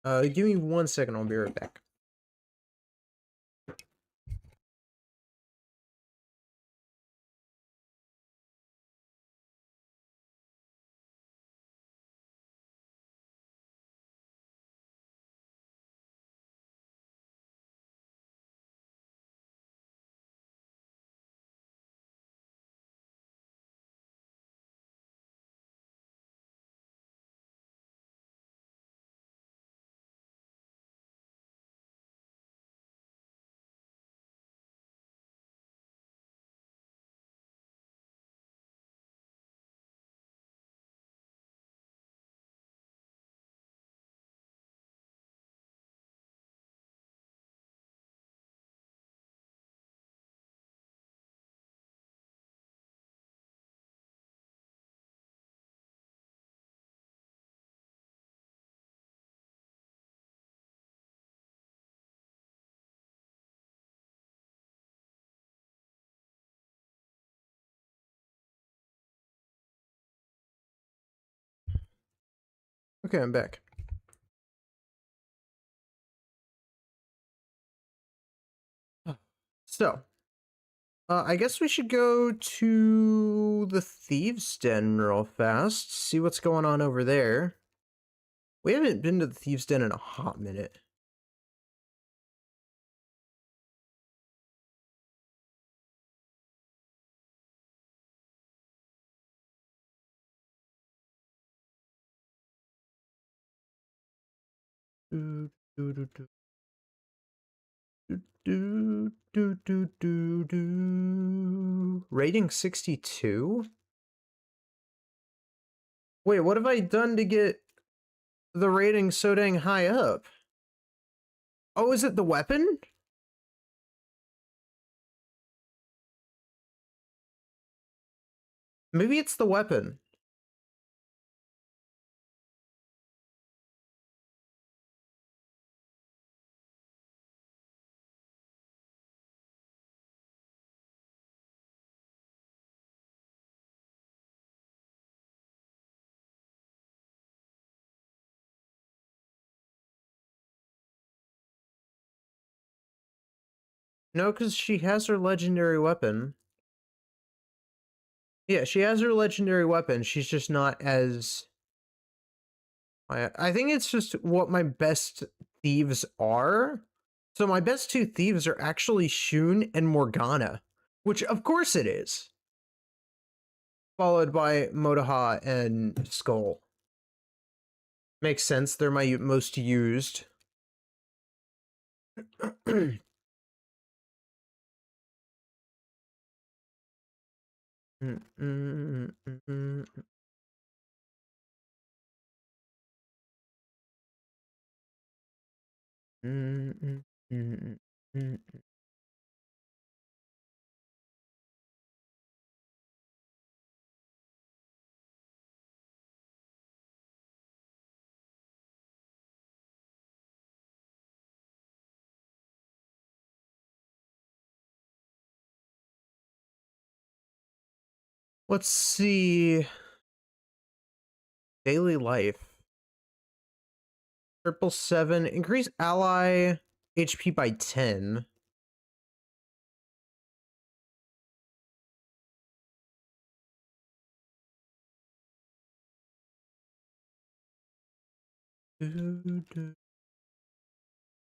Give me 1 second, I'll be right back. Okay, I'm back. So, I guess we should go to the Thieves' Den real fast, see what's going on over there. We haven't been to the Thieves' Den in a hot minute. Do, do, do, do. Do, do, do, do, do. Rating 62? Wait, what have I done to get the rating so dang high up? Oh, is it the weapon? Maybe it's the weapon. No, because she has her legendary weapon. Yeah, she has her legendary weapon. She's just not as... I think it's just what my best thieves are. So my best two thieves are actually Shun and Morgana, which of course it is. Followed by Motaha and Skull. Makes sense, they're my most used. Let's see. Daily life. 777. Increase ally HP by 10.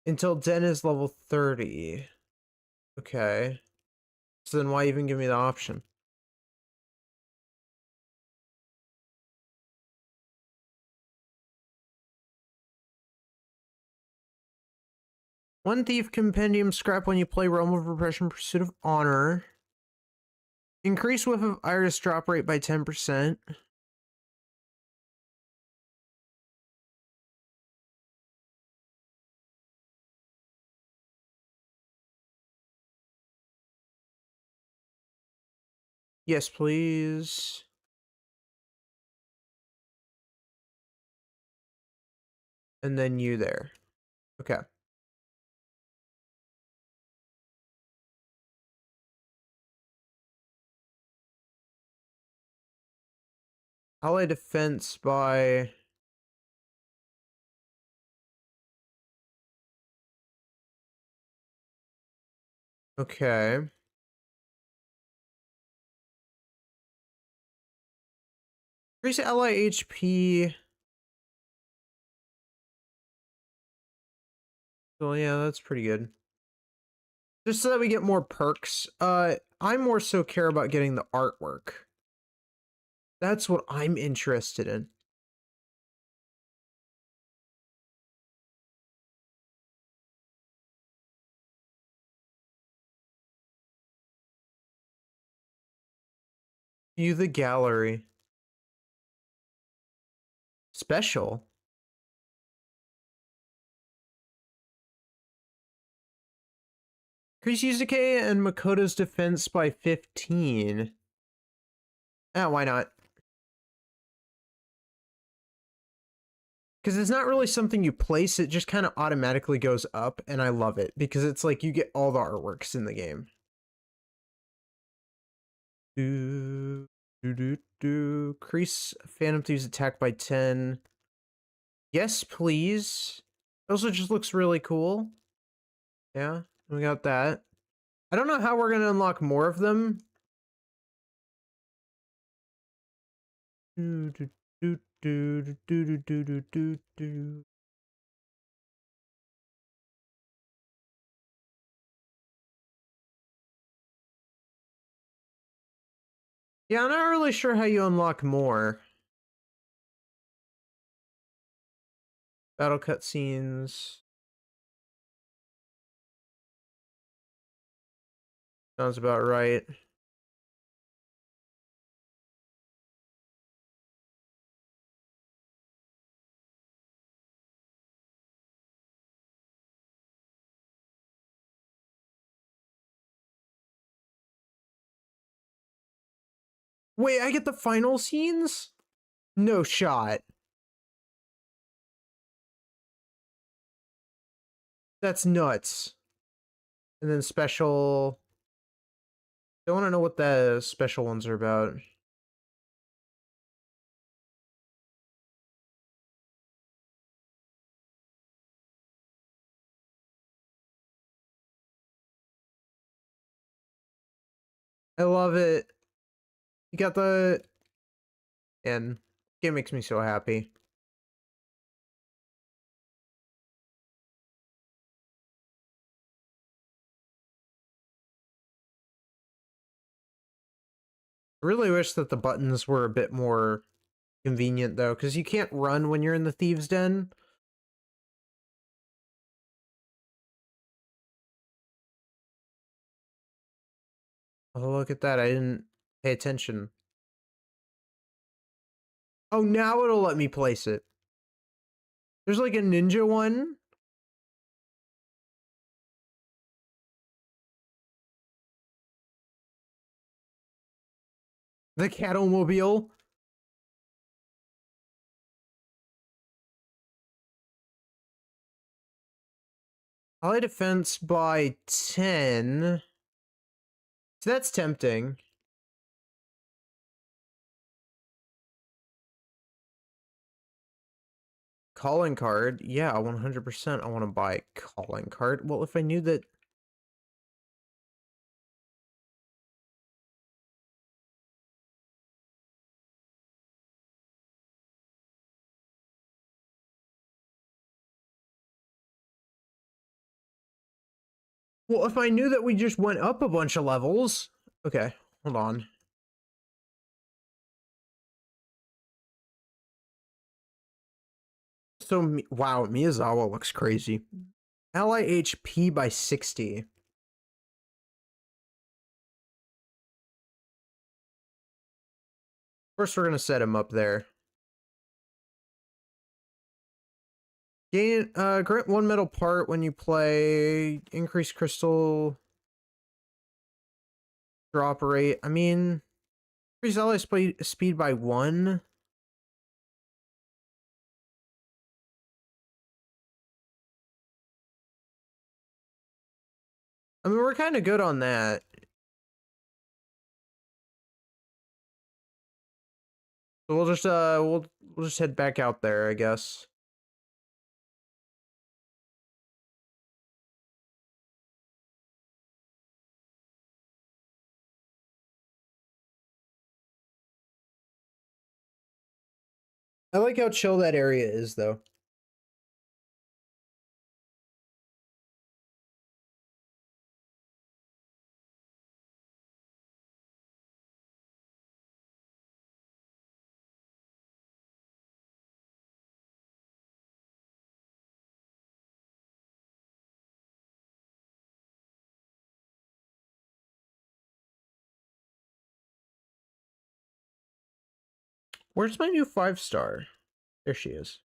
Until Den is level 30. Okay. So then why even give me the option? One Thief Compendium scrap when you play Realm of Repression Pursuit of Honor. Increase whiff of Iris drop rate by 10%. Yes, please. And then you there. Okay. Ally defense by... Okay. Increase ally HP. So yeah, that's pretty good. Just so that we get more perks. I more so care about getting the artwork. That's what I'm interested in. View the gallery. Special. Increase Yuzuke and Makoto's defense by 15. Why not? Because it's not really something you place, it just kind of automatically goes up, and I love it, because it's like you get all the artworks in the game. Increase Phantom Thieves attack by 10. Yes, please. It also just looks really cool. Yeah, we got that. I don't know how we're gonna unlock more of them. Do, do, do, do, do, do, do, do, do. Yeah, I'm not really sure how you unlock more. Battle cutscenes. Sounds about right. Wait, I get the final scenes? No shot. That's nuts. And then special. I want to know what the special ones are about. I love it. You got the. And it makes me so happy. I really wish that the buttons were a bit more convenient though, because you can't run when you're in the Thieves' Den. Oh, look at that. I didn't pay attention. Oh, now it'll let me place it. There's like a ninja one. The Cattlemobile. Ally defense by 10. So that's tempting. Calling card. Yeah, 100% I want to buy a calling card. Well, if I knew that... Well, if I knew that we just went up a bunch of levels... Okay, hold on. So, wow, Miyazawa looks crazy. Ally HP by 60. First, we're gonna set him up there. Gain, grant 1 metal part when you play. Increase crystal drop rate. I mean, increase ally speed by 1. I mean, we're kind of good on that. So we'll just head back out there, I guess. I like how chill that area is, though. Where's my new 5-star? There she is.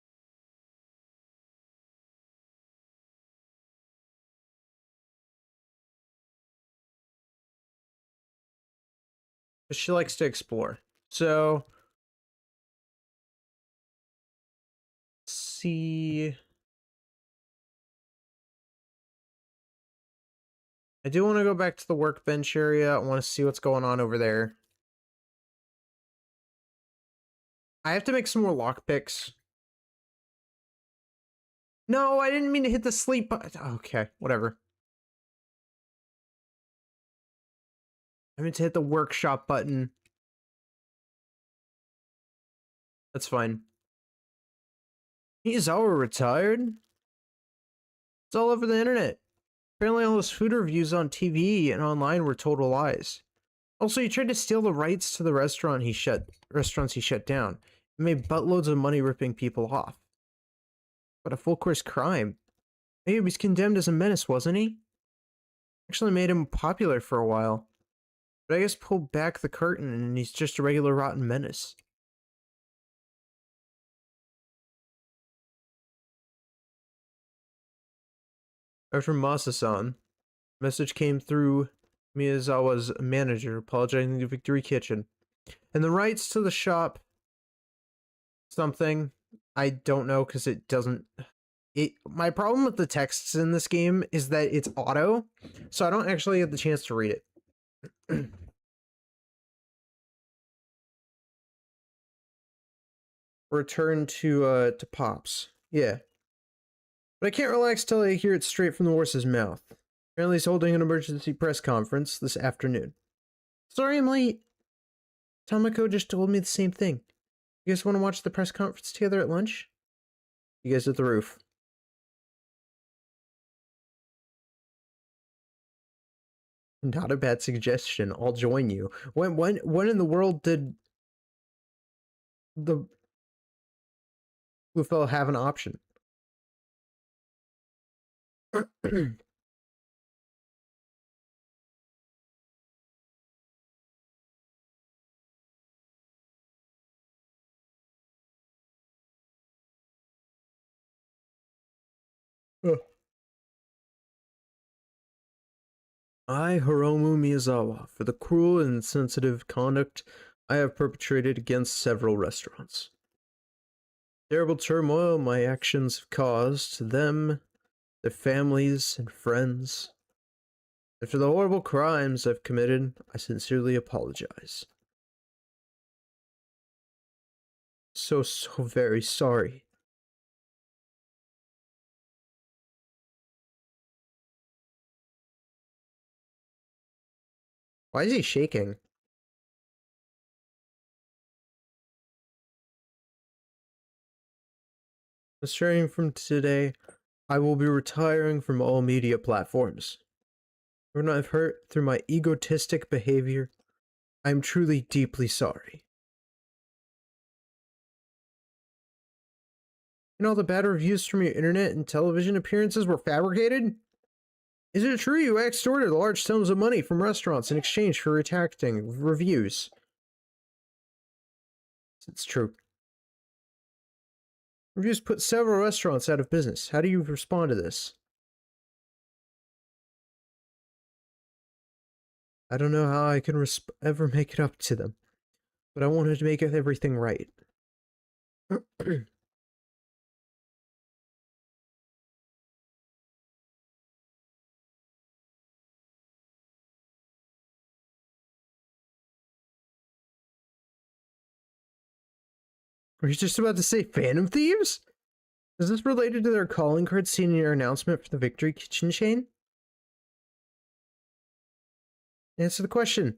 She likes to explore. So, let's see. I do want to go back to the workbench area. I want to see what's going on over there. I have to make some more lockpicks. No, I didn't mean to hit the sleep button. Okay, whatever. I meant to hit the workshop button. That's fine. He's all retired? It's all over the internet. Apparently all those food reviews on TV and online were total lies. Also, he tried to steal the rights to the restaurants he shut down. He made buttloads of money ripping people off. But a full course crime. Maybe he was condemned as a menace, wasn't he? Actually made him popular for a while. But I guess pulled back the curtain and he's just a regular rotten menace. After Masa-san, message came through Miyazawa's manager apologizing to Victory Kitchen. And the rights to the shop something I don't know because it doesn't my problem with the texts in this game is that it's auto, so I don't actually get the chance to read it. Return to Pops. Yeah. But I can't relax till I hear it straight from the horse's mouth. Apparently he's holding an emergency press conference this afternoon. Sorry I'm late. Tomoko just told me the same thing. You guys want to watch the press conference together at lunch? You guys at the roof. Not a bad suggestion. I'll join you. When in the world did the blue fellow have an option? I, Hiromu Miyazawa, for the cruel and insensitive conduct I have perpetrated against several restaurants. Terrible turmoil my actions have caused to them, their families, and friends. And for the horrible crimes I've committed, I sincerely apologize. So very sorry. Why is he shaking? Starting from today, I will be retiring from all media platforms. When I've hurt through my egotistic behavior, I am truly deeply sorry. And all the bad reviews from your internet and television appearances were fabricated? Is it true you extorted large sums of money from restaurants in exchange for retracting reviews? It's true. Reviews put several restaurants out of business. How do you respond to this? I don't know how I can ever make it up to them, but I wanted to make everything right. Were you just about to say Phantom Thieves? Is this related to their calling card seen in your announcement for the Victory Kitchen chain? Answer the question.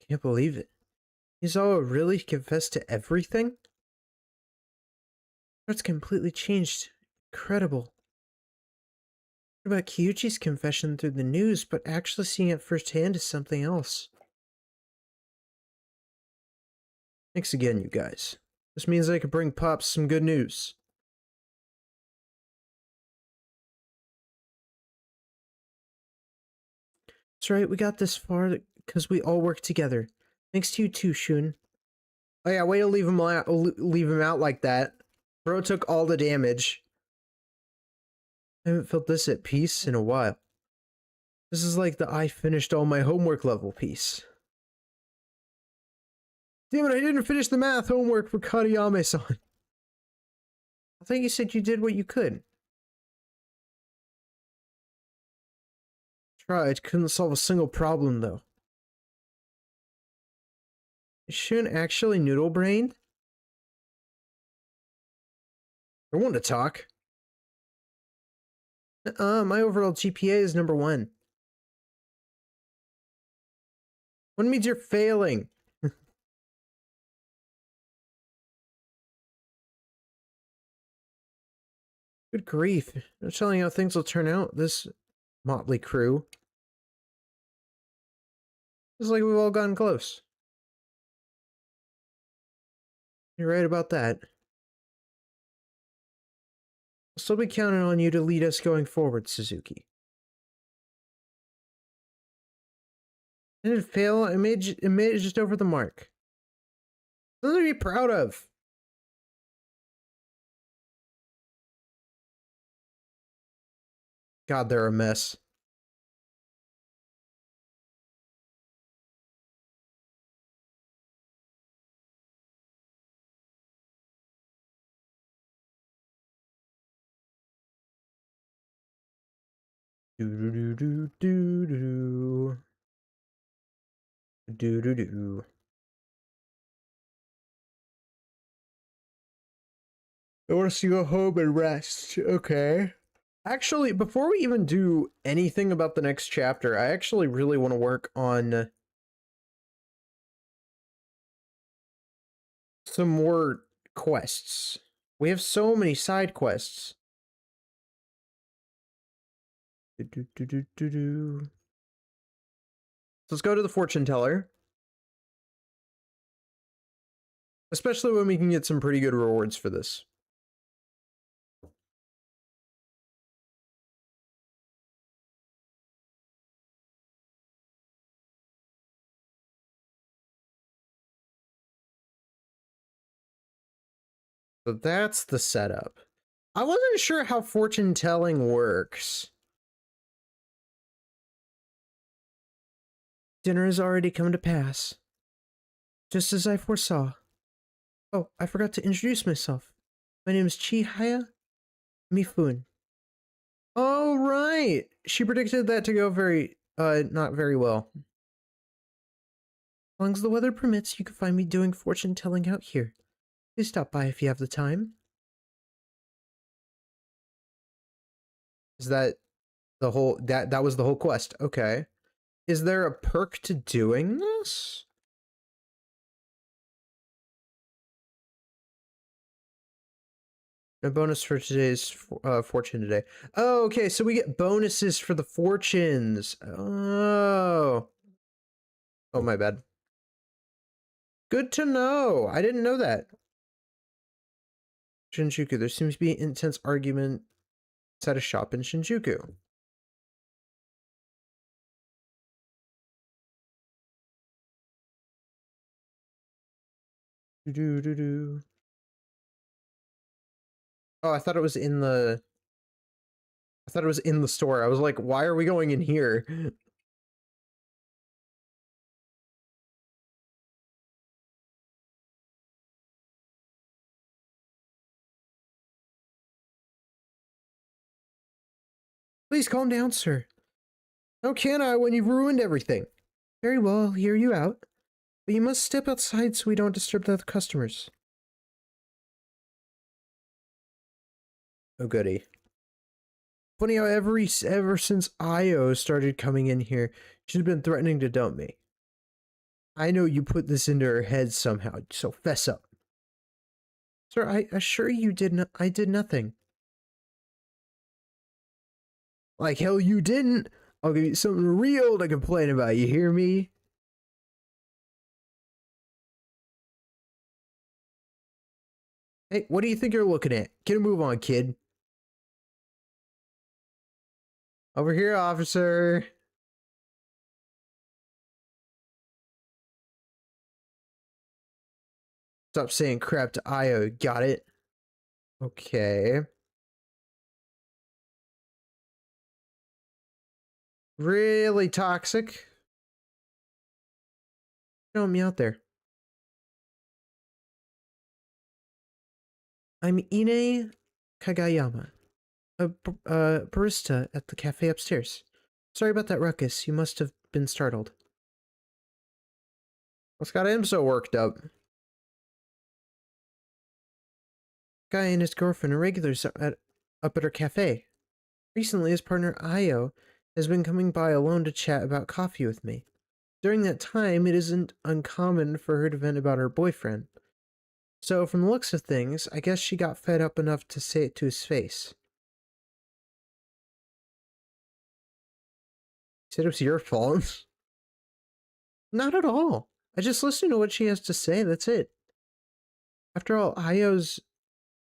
Can't believe it. He's all really confessed to everything? That's completely changed. Incredible. What about Kyuchi's confession through the news, but actually seeing it firsthand is something else. Thanks again, you guys. This means I could bring Pops some good news. That's right, we got this far because we all work together. Thanks to you too, Shun. Oh yeah, way to leave him out like that. Bro took all the damage. I haven't felt this at peace in a while. This is like the I finished all my homework level piece. Damn it, I didn't finish the math homework for Kariyame-san. I thought you said you did what you could. Tried, couldn't solve a single problem though. Is Shun actually noodle brained? I want to talk. My overall GPA is number 1. What means you're failing? Good grief. No telling how things will turn out, this motley crew. It's like we've all gotten close. You're right about that. I'll still be counting on you to lead us going forward, Suzuki. I didn't fail. I made it just over the mark. Something to be proud of. God, they're a mess. Do do do do do do do do. I want to go home and rest. Okay. Actually, before we even do anything about the next chapter, I actually really want to work on some more quests. We have so many side quests. Let's go to the fortune teller. Especially when we can get some pretty good rewards for this. So that's the setup. I wasn't sure how fortune telling works. Dinner has already come to pass. Just as I foresaw. Oh, I forgot to introduce myself. My name is Chihaya Mifune. Oh, right. She predicted that to go not very well. As long as the weather permits, you can find me doing fortune telling out here. Please stop by if you have the time. Is that the whole, that was the whole quest? Okay. Is there a perk to doing this? No bonus for today's fortune today. Oh, okay, so we get bonuses for the fortunes. Oh. Oh, my bad. Good to know. I didn't know that. Shinjuku. There seems to be an intense argument at a shop in Shinjuku. Do. Oh, I thought it was in the... I thought it was in the store. I was like, why are we going in here? Please calm down, sir. How can I when you've ruined everything? Very well, I'll hear you out. But you must step outside so we don't disturb the other customers. Oh, goody. Funny how ever since Io started coming in here, she's been threatening to dump me. I know you put this into her head somehow, so fess up. Sir, I assure you I did nothing. Like hell you didn't. I'll give you something real to complain about, you hear me? Hey, what do you think you're looking at? Get a move on, kid. Over here, officer. Stop saying crap to Io, got it? Okay. Really toxic. Throw me out there. I'm Ine Kagayama, a barista at the cafe upstairs. Sorry about that ruckus. You must have been startled. What's got him so worked up? Guy and his girlfriend are regulars up at our cafe. Recently, his partner Io has been coming by alone to chat about coffee with me. During that time, it isn't uncommon for her to vent about her boyfriend. So, from the looks of things, I guess she got fed up enough to say it to his face. He said it was your fault. Not at all. I just listen to what she has to say, that's it. After all, Io's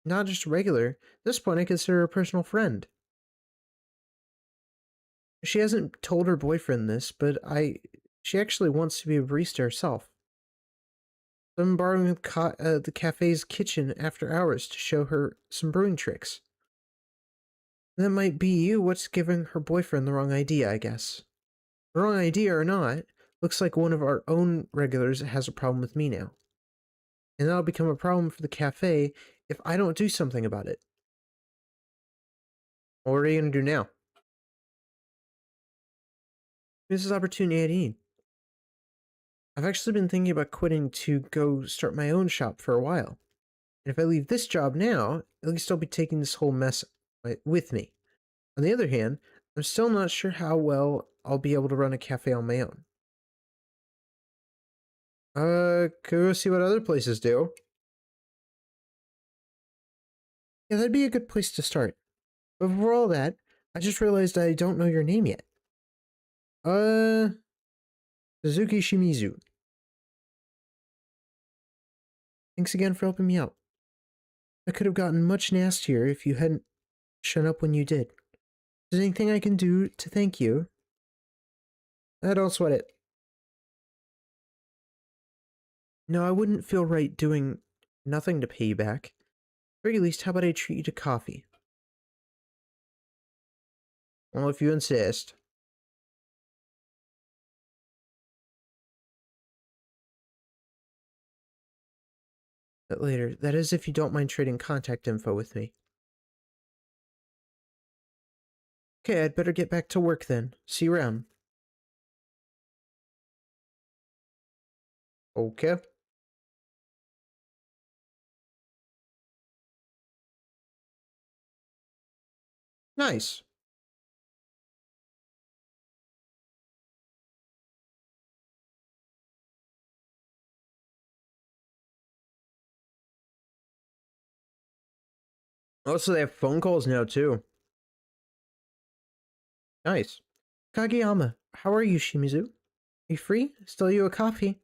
not just regular. At this point, I consider her a personal friend. She hasn't told her boyfriend this, but she actually wants to be a barista herself. So I'm borrowing the cafe's kitchen after hours to show her some brewing tricks. That might be what's giving her boyfriend the wrong idea, I guess. The wrong idea or not, looks like one of our own regulars has a problem with me now. And that'll become a problem for the cafe if I don't do something about it. What are you going to do now? This is opportunity I need. I've actually been thinking about quitting to go start my own shop for a while. And if I leave this job now, at least I'll be taking this whole mess with me. On the other hand, I'm still not sure how well I'll be able to run a cafe on my own. Go see what other places do. Yeah, that'd be a good place to start. But before all that, I just realized I don't know your name yet. Suzuki Shimizu. Thanks again for helping me out. I could have gotten much nastier if you hadn't shown up when you did. Is there anything I can do to thank you? Don't sweat it. No, I wouldn't feel right doing nothing to pay you back. At the very least, how about I treat you to coffee? Well, if you insist. But later, that is if you don't mind trading contact info with me. Okay, I'd better get back to work then. See you around. Okay. Nice. Oh, so they have phone calls now, too. Nice. Kageyama, how are you, Shimizu? Are you free? Still you a coffee?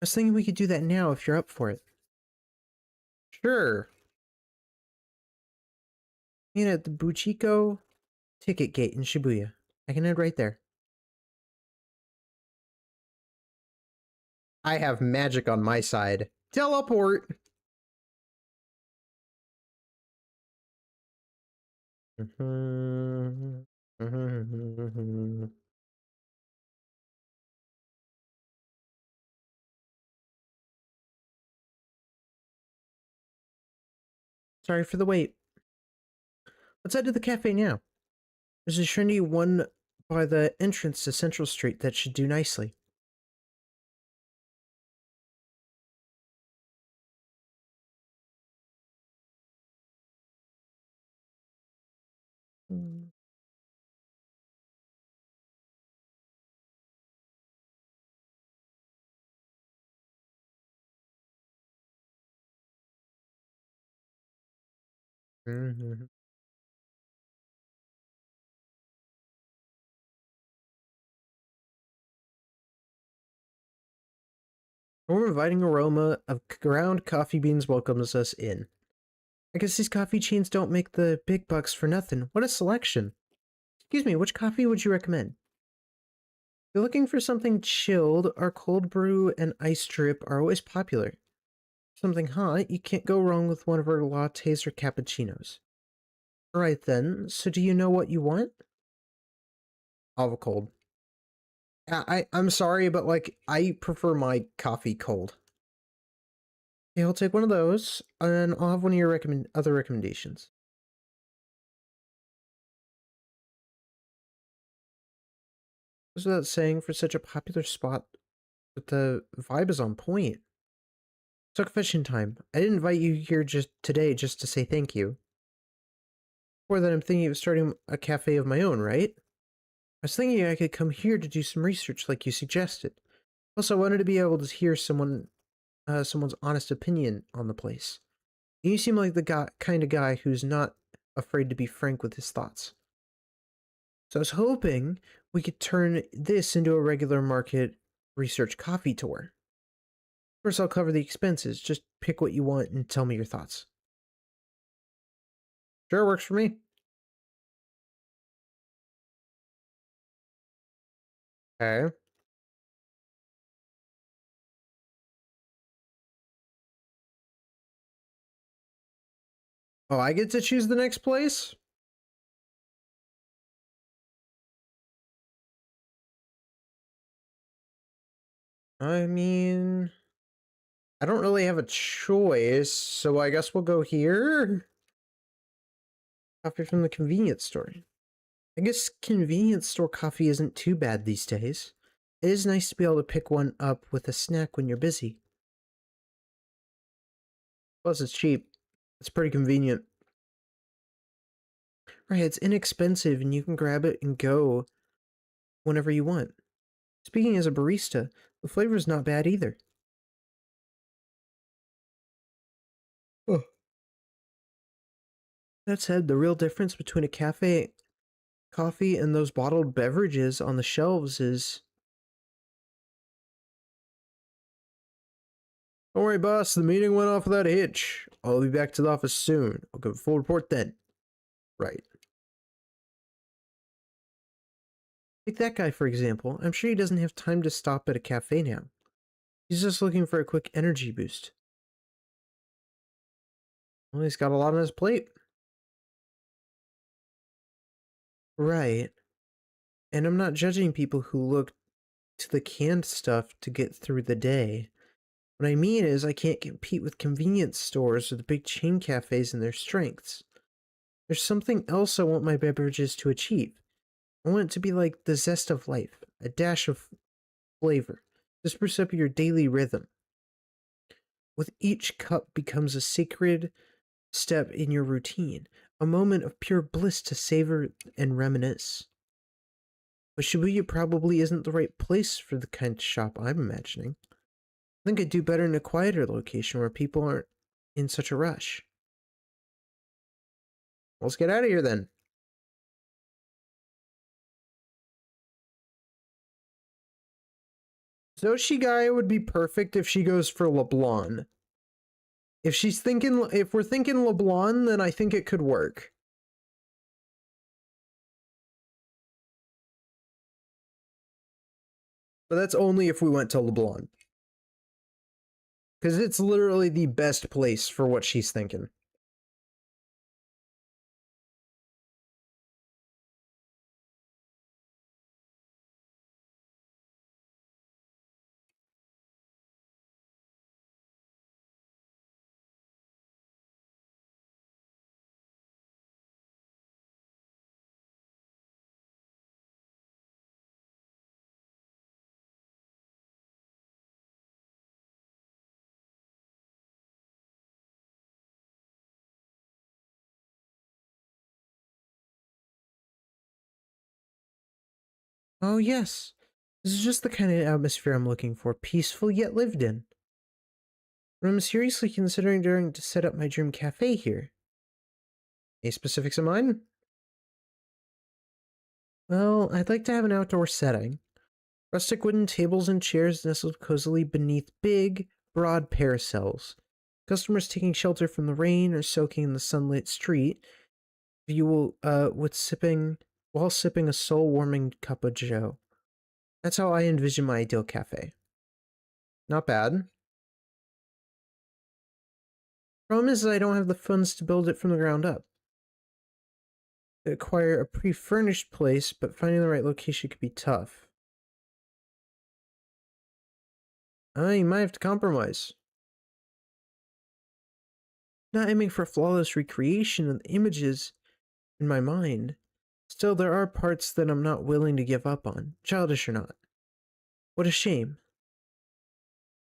I was thinking we could do that now if you're up for it. Sure. Meet at the Buchiko ticket gate in Shibuya. I can head right there. I have magic on my side. Teleport! Sorry for the wait. Let's head to the cafe now. There's a trendy one by the entrance to Central Street that should do nicely. A warm, inviting aroma of ground coffee beans welcomes us in. I guess these coffee chains don't make the big bucks for nothing. What a selection. Excuse me, which coffee would you recommend? If you're looking for something chilled, our cold brew and ice drip are always popular. Something hot, you can't go wrong with one of our lattes or cappuccinos. Alright then, so do you know what you want? I'll have a cold. I'm sorry, but like, I prefer my coffee cold. Okay, I'll take one of those, and I'll have one of your other recommendations. Goes without saying, for such a popular spot, but the vibe is on point. So confession time. I didn't invite you here just today just to say thank you. Or that I'm thinking of starting a cafe of my own, right? I was thinking I could come here to do some research like you suggested. Also, I wanted to be able to hear someone's honest opinion on the place. You seem like the kind of guy who's not afraid to be frank with his thoughts. So I was hoping we could turn this into a regular market research coffee tour. First, I'll cover the expenses. Just pick what you want and tell me your thoughts. Sure, works for me. Okay. Oh, I get to choose the next place? I mean, I don't really have a choice, so I guess we'll go here. Coffee from the convenience store. I guess convenience store coffee isn't too bad these days. It is nice to be able to pick one up with a snack when you're busy. Plus, it's cheap. It's pretty convenient. Right, it's inexpensive and you can grab it and go whenever you want. Speaking as a barista, the flavor's not bad either. Oh. That said, the real difference between a cafe coffee and those bottled beverages on the shelves is... Don't worry, boss, the meeting went off without a hitch. I'll be back to the office soon. I'll give a full report then. Right. Take that guy, for example. I'm sure he doesn't have time to stop at a cafe now. He's just looking for a quick energy boost. Well, he's got a lot on his plate. Right. And I'm not judging people who look to the canned stuff to get through the day. What I mean is, I can't compete with convenience stores or the big chain cafes and their strengths. There's something else I want my beverages to achieve. I want it to be like the zest of life, a dash of flavor, to spruce up your daily rhythm. With each cup becomes a sacred step in your routine, a moment of pure bliss to savor and reminisce. But Shibuya probably isn't the right place for the kind of shop I'm imagining. I think I'd do better in a quieter location where people aren't in such a rush. Let's get out of here then. Zoshi Gaia would be perfect if she goes for LeBlanc. If we're thinking LeBlanc, then I think it could work. But that's only if we went to LeBlanc. Because it's literally the best place for what she's thinking. Oh, yes. This is just the kind of atmosphere I'm looking for, peaceful yet lived in. I'm seriously considering to set up my dream cafe here. Any specifics in mind? Well, I'd like to have an outdoor setting. Rustic wooden tables and chairs nestled cozily beneath big, broad parasols. Customers taking shelter from the rain or soaking in the sunlit street, while sipping a soul-warming cup of joe. That's how I envision my ideal cafe. Not bad. Problem is that I don't have the funds to build it from the ground up. I acquire a pre-furnished place, but finding the right location could be tough. You might have to compromise. Not aiming for flawless recreation of the images in my mind. Still, there are parts that I'm not willing to give up on, childish or not. What a shame.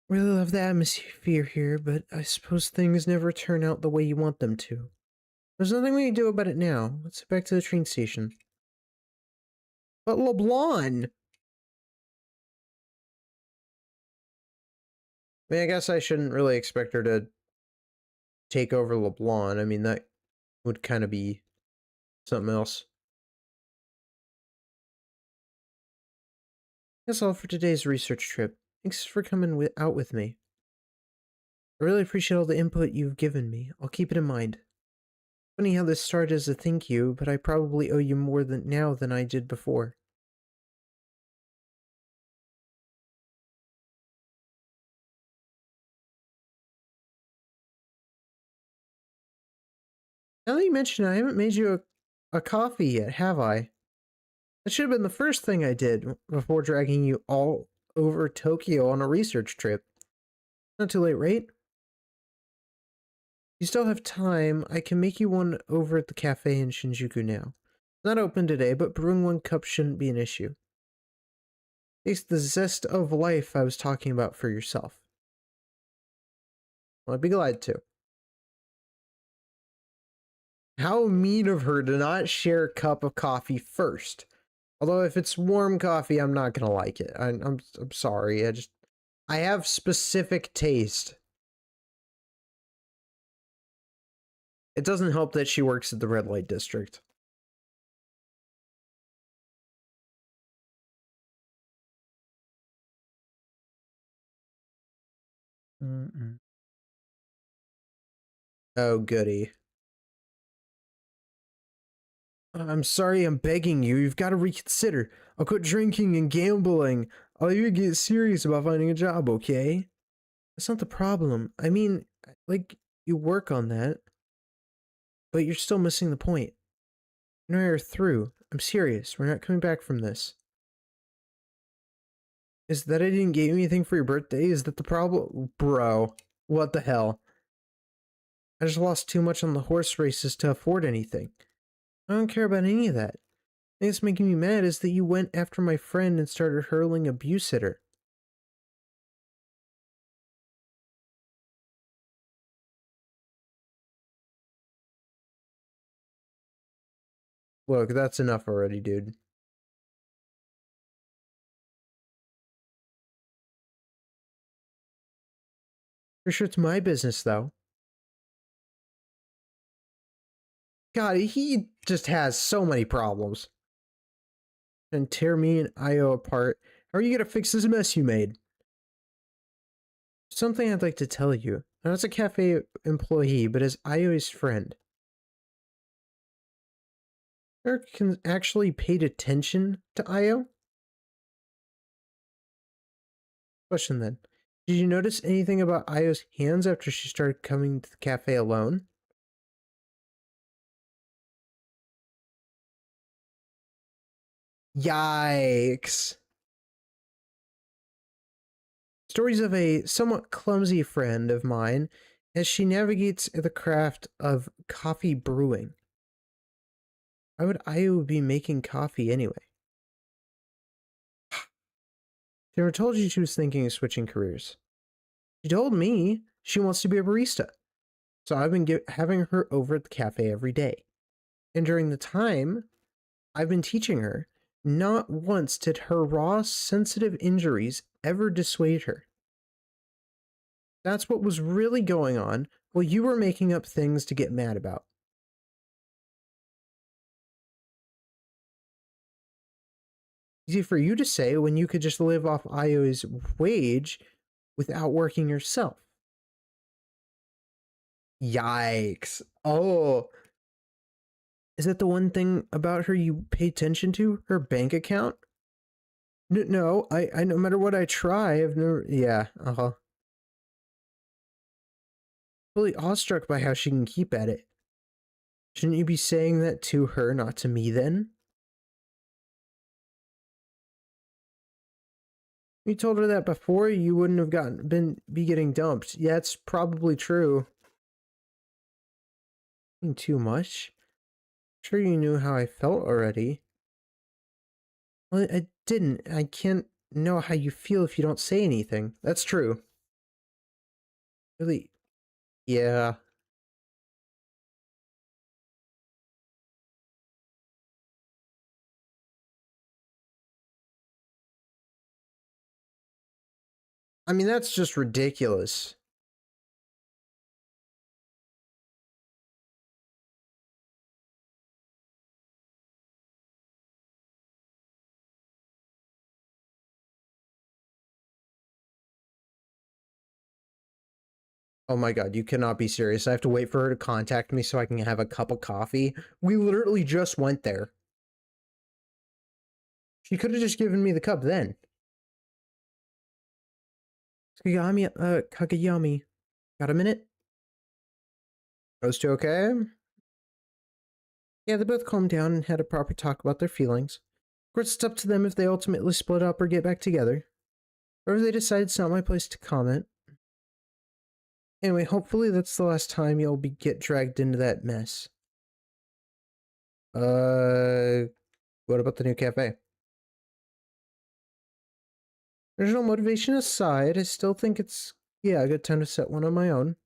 Really love the atmosphere here, but I suppose things never turn out the way you want them to. There's nothing we can do about it now. Let's head back to the train station. But LeBlanc! I mean, I guess I shouldn't really expect her to take over LeBlanc. I mean, that would kind of be something else. That's all for today's research trip. Thanks for coming out with me. I really appreciate all the input you've given me. I'll keep it in mind. Funny how this started as a thank you, but I probably owe you more now than I did before. Now that you mention it, I haven't made you a coffee yet, have I? That should have been the first thing I did before dragging you all over Tokyo on a research trip. Not too late, right? You still have time. I can make you one over at the cafe in Shinjuku now. Not open today, but brewing one cup shouldn't be an issue. Taste the zest of life I was talking about for yourself. Well, I'd be glad to. How mean of her to not share a cup of coffee first. Although if it's warm coffee, I'm not gonna like it. I'm sorry. I have specific taste. It doesn't help that she works at the red light district. Oh, goody. I'm sorry I'm begging you. You've got to reconsider. I'll quit drinking and gambling. I'll even get serious about finding a job, okay? That's not the problem. I mean, like, you work on that, but you're still missing the point. You and I are through. I'm serious. We're not coming back from this. Is that I didn't get you anything for your birthday? Is that the problem? Bro, what the hell? I just lost too much on the horse races to afford anything. I don't care about any of that. The thing that's making me mad is that you went after my friend and started hurling abuse at her. Look, that's enough already, dude. For sure it's my business, though. God, he just has so many problems. And tear me and Io apart. How are you gonna fix this mess you made? Something I'd like to tell you. Not as a cafe employee, but as Io's friend. Eric actually paid attention to Io? Question then. Did you notice anything about Io's hands after she started coming to the cafe alone? Yikes. Stories of a somewhat clumsy friend of mine as she navigates the craft of coffee brewing. Why would Io be making coffee anyway? She never told you she was thinking of switching careers. She told me she wants to be a barista. So I've been having her over at the cafe every day. And during the time I've been teaching her, not once did her raw, sensitive injuries ever dissuade her. That's what was really going on while you were making up things to get mad about. Easy for you to say when you could just live off Io's wage without working yourself. Yikes. Oh. Is that the one thing about her you pay attention to? Her bank account? No, I no matter what I try, I've never. Yeah, Fully awestruck by how she can keep at it. Shouldn't you be saying that to her, not to me then? You told her that before, you wouldn't have be getting dumped. Yeah, it's probably true. Too much. Sure you knew how I felt already. Well, I didn't. I can't know how you feel if you don't say anything. That's true. Really? Yeah. I mean, that's just ridiculous. Oh my god, you cannot be serious. I have to wait for her to contact me so I can have a cup of coffee. We literally just went there. She could have just given me the cup then. Kageyami. Got a minute? Those two okay? Yeah, they both calmed down and had a proper talk about their feelings. Of course, it's up to them if they ultimately split up or get back together. Or if they decide it's not my place to comment. Anyway, hopefully that's the last time you'll get dragged into that mess. What about the new cafe? Original motivation aside, I still think it's, yeah, a good time to set one on my own.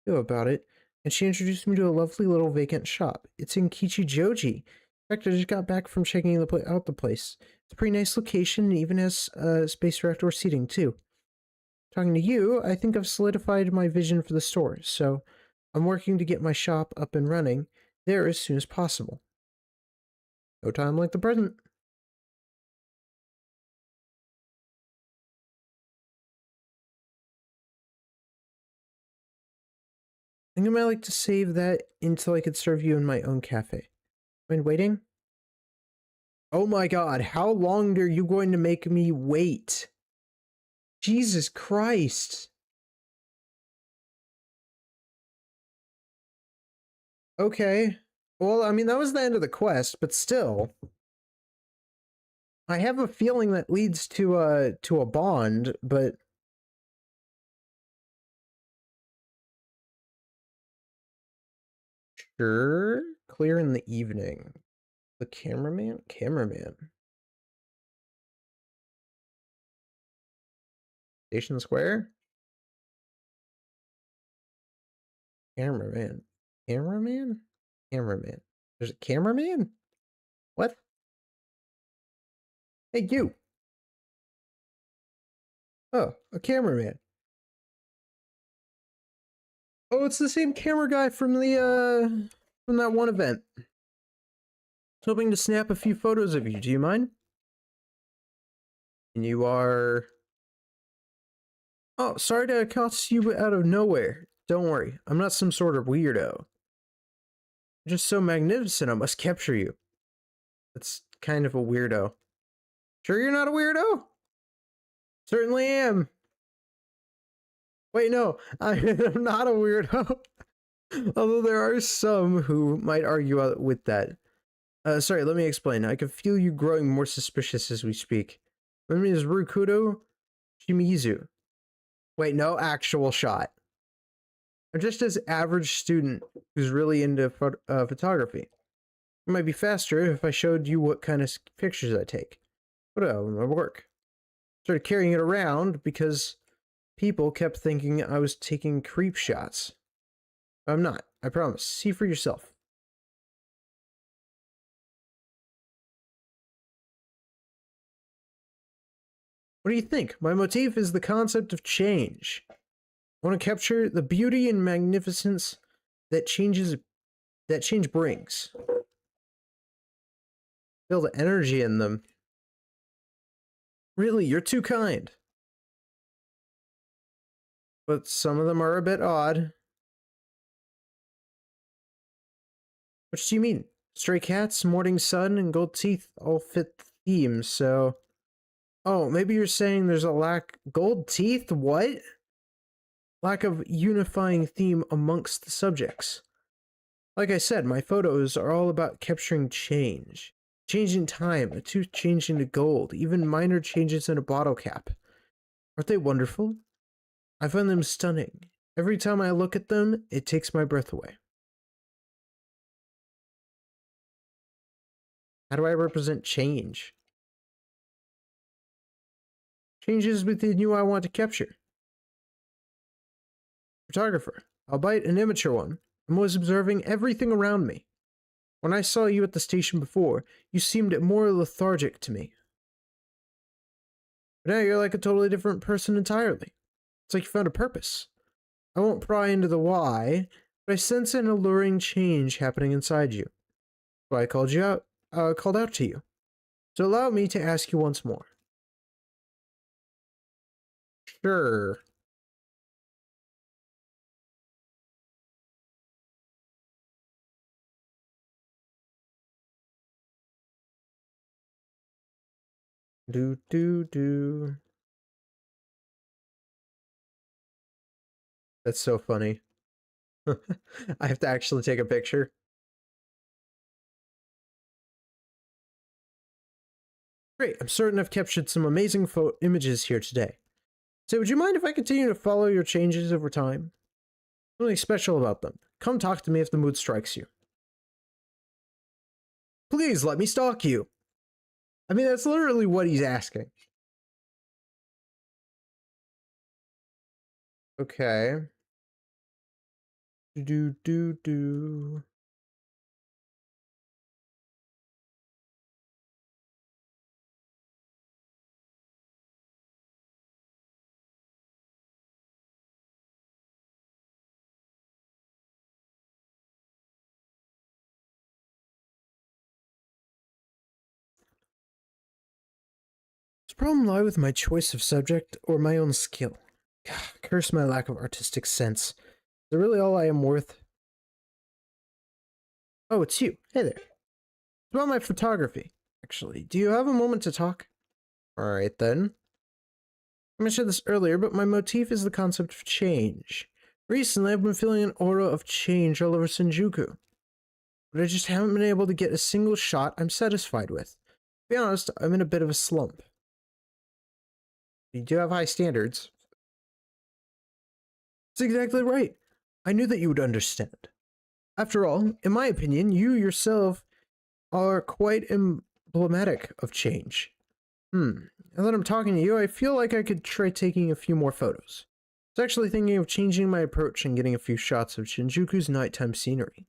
Know about it. And she introduced me to a lovely little vacant shop. It's in Kichijoji. In fact, I just got back from checking out the place. It's a pretty nice location and even has space for outdoor seating, too. Talking to you, I think I've solidified my vision for the store, so I'm working to get my shop up and running there as soon as possible. No time like the present. I think I might like to save that until I could serve you in my own cafe. Mind waiting? Oh my god, how long are you going to make me wait? Jesus Christ. Okay. Well, I mean, that was the end of the quest, but still. I have a feeling that leads to a bond, but sure. Clear in the evening. The cameraman? Cameraman. Station Square? Cameraman. Cameraman? Cameraman. There's a cameraman? What? Hey, you! Oh, a cameraman. Oh, it's the same camera guy from from that one event. Hoping to snap a few photos of you. Do you mind? And you are... Oh, sorry to accost you out of nowhere. Don't worry, I'm not some sort of weirdo. You're just so magnificent, I must capture you. That's kind of a weirdo. Sure you're not a weirdo? Certainly am. Wait, no, I'm not a weirdo. Although there are some who might argue with that. Sorry, let me explain. I can feel you growing more suspicious as we speak. My name is Rukudo Shimizu. Wait, no actual shot. I'm just an average student who's really into photography. It might be faster if I showed you what kind of pictures I take. But my work. Started carrying it around because people kept thinking I was taking creep shots. I'm not, I promise. See for yourself. What do you think? My motif is the concept of change. I want to capture the beauty and magnificence that change brings. Feel the energy in them. Really, you're too kind. But some of them are a bit odd. What do you mean? Stray cats, morning sun, and gold teeth all fit the theme, so... Oh, maybe you're saying there's a lack... Gold teeth? What? Lack of unifying theme amongst the subjects. Like I said, my photos are all about capturing change. Change in time, a tooth changing to gold, even minor changes in a bottle cap. Aren't they wonderful? I find them stunning. Every time I look at them, it takes my breath away. How do I represent change? Changes within you I want to capture. Photographer, albeit an immature one, and was observing everything around me. When I saw you at the station before, you seemed more lethargic to me. But now you're like a totally different person entirely. It's like you found a purpose. I won't pry into the why, but I sense an alluring change happening inside you. So I called out to you. So allow me to ask you once more. Sure. Do. That's so funny. I have to actually take a picture. Great, I'm certain I've captured some amazing images here today. So would you mind if I continue to follow your changes over time? Something special about them. Come talk to me if the mood strikes you. Please let me stalk you. I mean, that's literally what he's asking. Okay. Do. Does the problem lie with my choice of subject or my own skill? Curse my lack of artistic sense. Is that really all I am worth? Oh, it's you. Hey there. It's about my photography, actually. Do you have a moment to talk? Alright then. I mentioned this earlier, but my motif is the concept of change. Recently, I've been feeling an aura of change all over Shinjuku, but I just haven't been able to get a single shot I'm satisfied with. To be honest, I'm in a bit of a slump. You do have high standards. That's exactly right. I knew that you would understand. After all, in my opinion, you yourself are quite emblematic of change. Now that I'm talking to you, I feel like I could try taking a few more photos. I was actually thinking of changing my approach and getting a few shots of Shinjuku's nighttime scenery.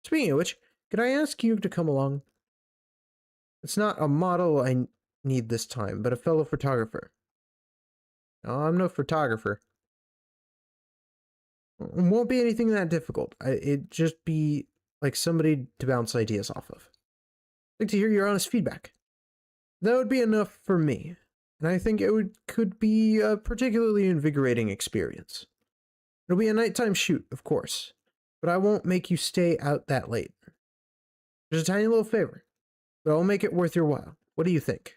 Speaking of which, could I ask you to come along? It's not a model I need this time, but a fellow photographer. No, I'm no photographer. It won't be anything that difficult. It'd just be like somebody to bounce ideas off of. I'd like to hear your honest feedback. That would be enough for me, and I think could be a particularly invigorating experience. It'll be a nighttime shoot, of course, but I won't make you stay out that late. There's a tiny little favor, but I'll make it worth your while. What do you think?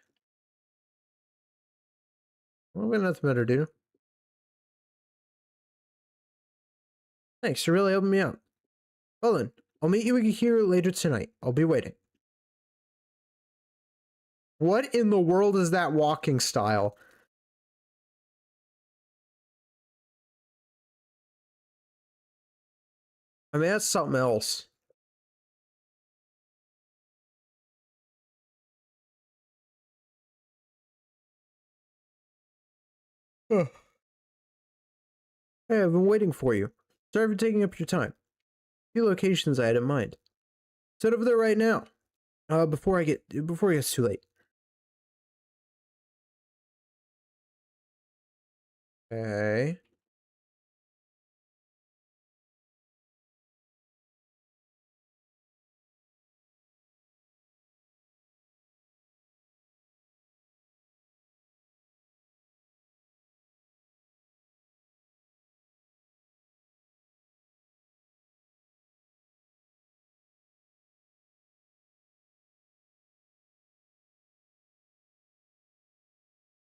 Well, we got nothing better to do. Thanks, you're really helping me out. Well then, I'll meet you here later tonight. I'll be waiting. What in the world is that walking style? I mean, that's something else. Hey, I've been waiting for you. Sorry for taking up your time. A few locations I had in mind. Set over there right now. Before it gets too late. Okay.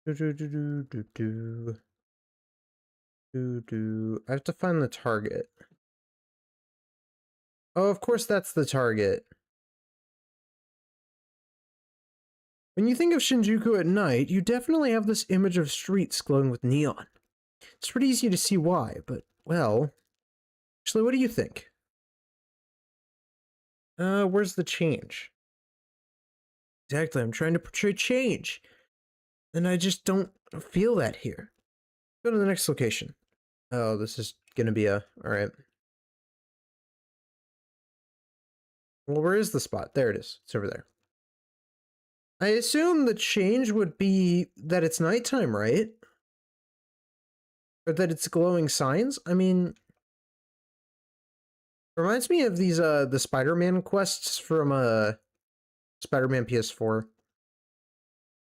I have to find the target. Oh, of course that's the target. When you think of Shinjuku at night, you definitely have this image of streets glowing with neon. It's pretty easy to see why, but, well... Actually, what do you think? Where's the change? Exactly. I'm trying to portray change. And I just don't feel that here. Go to the next location. Oh, this is gonna be a... Alright. Well, where is the spot? There it is. It's over there. I assume the change would be that it's nighttime, right? Or that it's glowing signs? I mean... Reminds me of these, the Spider-Man quests from, Spider-Man PS4.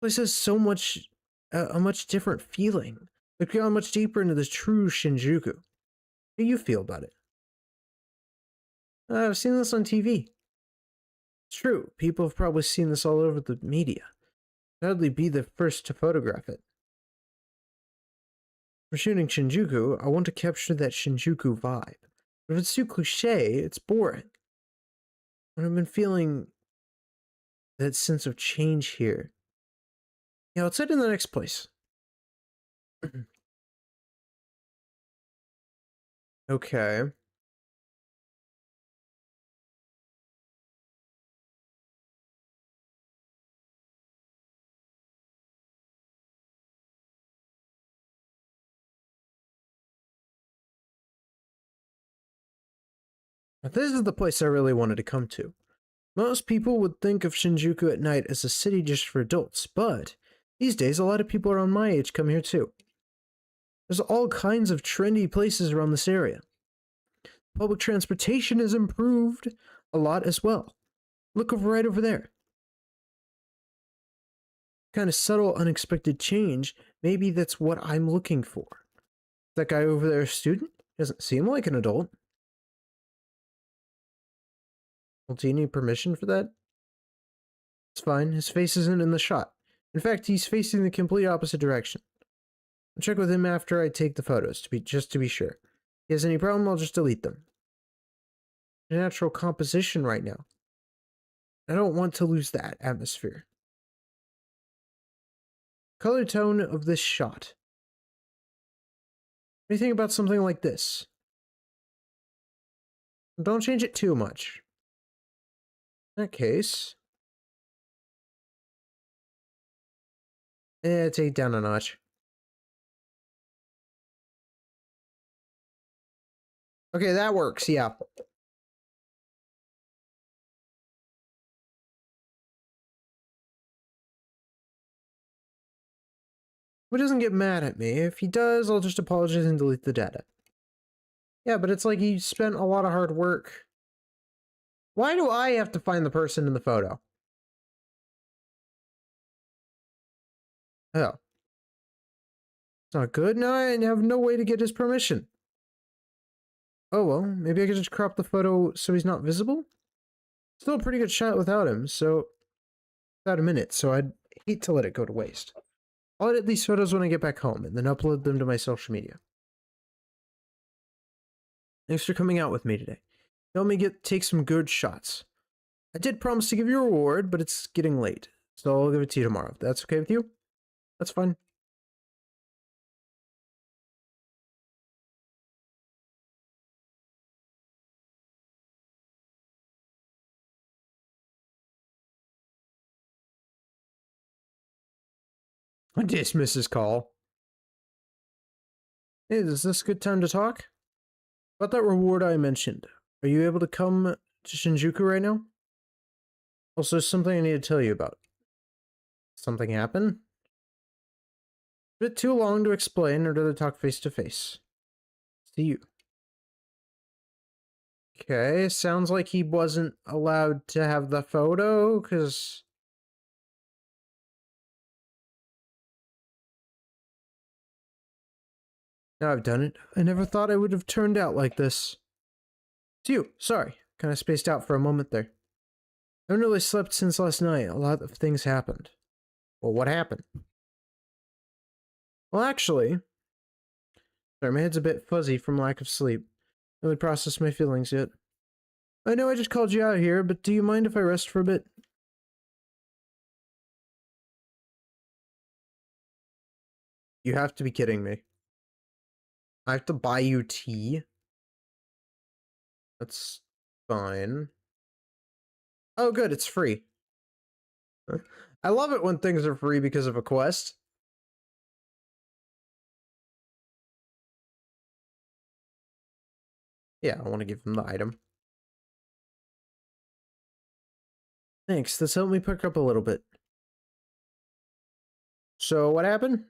This has so much... a much different feeling. We've gone much deeper into the true Shinjuku. How do you feel about it? I've seen this on TV. It's true, people have probably seen this all over the media. Sadly, be the first to photograph it. For shooting Shinjuku, I want to capture that Shinjuku vibe. But if it's too cliche, it's boring. And I've been feeling that sense of change here. Yeah, let's head to the next place. Okay. This is the place I really wanted to come to. Most people would think of Shinjuku at night as a city just for adults, but these days a lot of people around my age come here too. There's all kinds of trendy places around this area. Public transportation has improved a lot as well. Look over right over there. Kind of subtle, unexpected change. Maybe that's what I'm looking for. That guy over there, a student? Doesn't seem like an adult. Well, do you need permission for that? It's fine. His face isn't in the shot. In fact, he's facing the complete opposite direction. I'll check with him after I take the photos, just to be sure. If he has any problem, I'll just delete them. Natural composition right now. I don't want to lose that atmosphere. Color tone of this shot. What do you think about something like this? Don't change it too much. In that case... take it down a notch. Okay, that works, yeah. He doesn't get mad at me. If he does, I'll just apologize and delete the data. Yeah, but it's like he spent a lot of hard work. Why do I have to find the person in the photo? Oh. It's not good? Now I have no way to get his permission. Oh well, maybe I could just crop the photo so he's not visible? Still a pretty good shot without him, so... Without a minute, so I'd hate to let it go to waste. I'll edit these photos when I get back home, and then upload them to my social media. Thanks for coming out with me today. Help me take some good shots. I did promise to give you a reward, but it's getting late, so I'll give it to you tomorrow. If that's okay with you? That's fine. I dismiss his call. Hey, is this a good time to talk? About that reward I mentioned. Are you able to come to Shinjuku right now? Also, there's something I need to tell you about. Something happened? A bit too long to explain or to talk face to face. See you. Okay, sounds like he wasn't allowed to have the photo, because... Now I've done it. I never thought I would have turned out like this. It's you. Sorry. Kind of spaced out for a moment there. I haven't really slept since last night. A lot of things happened. Well, what happened? Well, actually... Sorry, my head's a bit fuzzy from lack of sleep. I haven't processed my feelings yet. I know I just called you out here, but do you mind if I rest for a bit? You have to be kidding me. I have to buy you tea? That's fine. Oh, good, it's free. I love it when things are free because of a quest. Yeah, I want to give him the item. Thanks, this helped me pick up a little bit. So, what happened?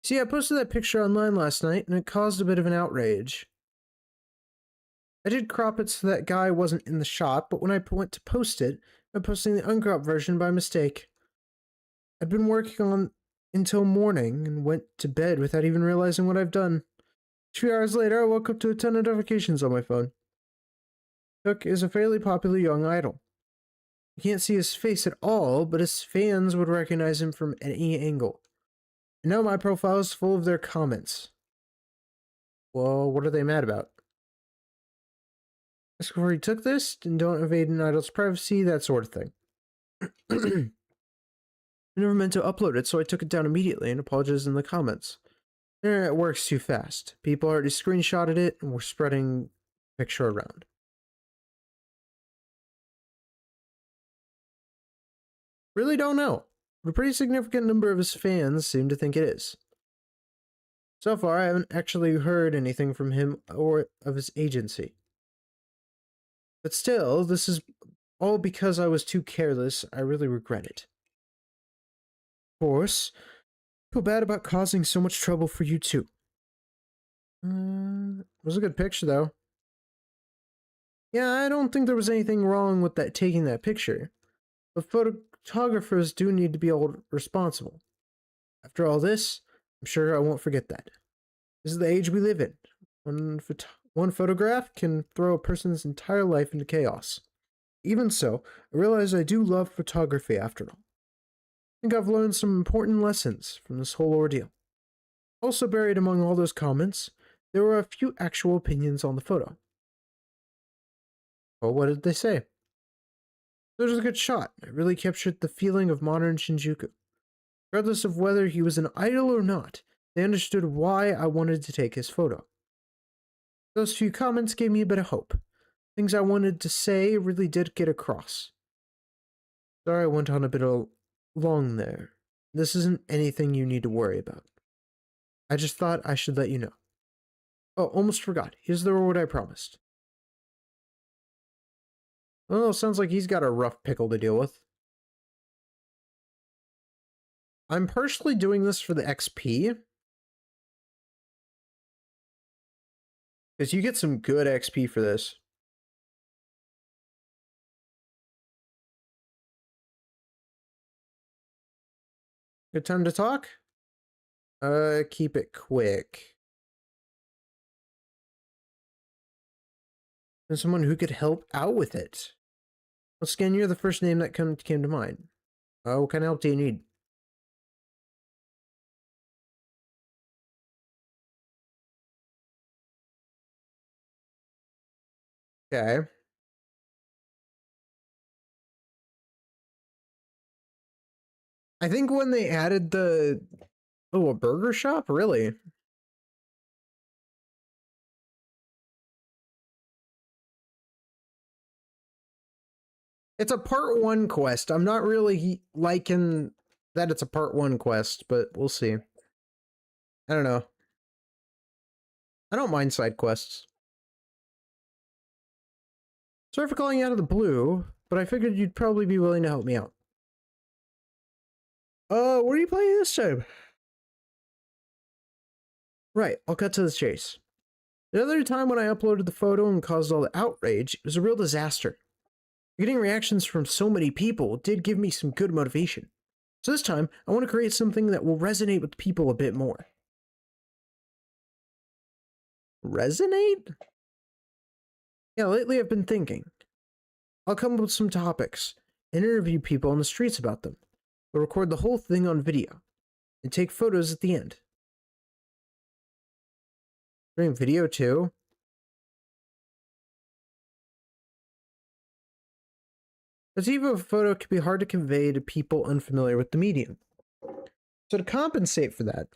See, I posted that picture online last night, and it caused a bit of an outrage. I did crop it so that guy wasn't in the shot, but when I went to post it, I'm posting the uncropped version by mistake. I'd been working on until morning and went to bed without even realizing what I've done. A few hours later, I woke up to a ton of notifications on my phone. Cook is a fairly popular young idol. You can't see his face at all, but his fans would recognize him from any angle. And now my profile is full of their comments. Well, what are they mad about? Ask where he took this, and don't invade an idol's privacy, that sort of thing. I never meant to upload it, so I took it down immediately and apologized in the comments. The internet works too fast. People already screenshotted it and were spreading the picture around. Really don't know, but a pretty significant number of his fans seem to think it is. So far, I haven't actually heard anything from him or of his agency. But still, this is all because I was too careless. I really regret it. Of course, I feel bad about causing so much trouble for you too. It was a good picture, though. Yeah, I don't think there was anything wrong with taking that picture. But photographers do need to be held responsible. After all this, I'm sure I won't forget that. This is the age we live in. One photograph can throw a person's entire life into chaos. Even so, I realize I do love photography after all. I think I've learned some important lessons from this whole ordeal. Also buried among all those comments, there were a few actual opinions on the photo. Well, what did they say? It was a good shot. It really captured the feeling of modern Shinjuku. Regardless of whether he was an idol or not, they understood why I wanted to take his photo. Those few comments gave me a bit of hope. Things I wanted to say really did get across. Sorry I went on a bit long there. This isn't anything you need to worry about. I just thought I should let you know. Oh, almost forgot. Here's the reward I promised. Oh, sounds like he's got a rough pickle to deal with. I'm partially doing this for the XP. Because you get some good XP for this. Good time to talk? Keep it quick. There's someone who could help out with it. Once again, you're the first name that came to mind. What kind of help do you need? Okay. I think when they added the... Oh, a burger shop? Really? It's a part 1 quest. I'm not really liking that it's a part 1 quest, but we'll see. I don't know. I don't mind side quests. Sorry for calling you out of the blue, but I figured you'd probably be willing to help me out. What are you playing this time? Right, I'll cut to the chase. The other time when I uploaded the photo and caused all the outrage, it was a real disaster. Getting reactions from so many people did give me some good motivation. So this time, I want to create something that will resonate with people a bit more. Resonate? Yeah, lately I've been thinking. I'll come up with some topics and interview people on the streets about them. We'll record the whole thing on video and take photos at the end. Doing video too? The type of photo can be hard to convey to people unfamiliar with the medium. So to compensate for that,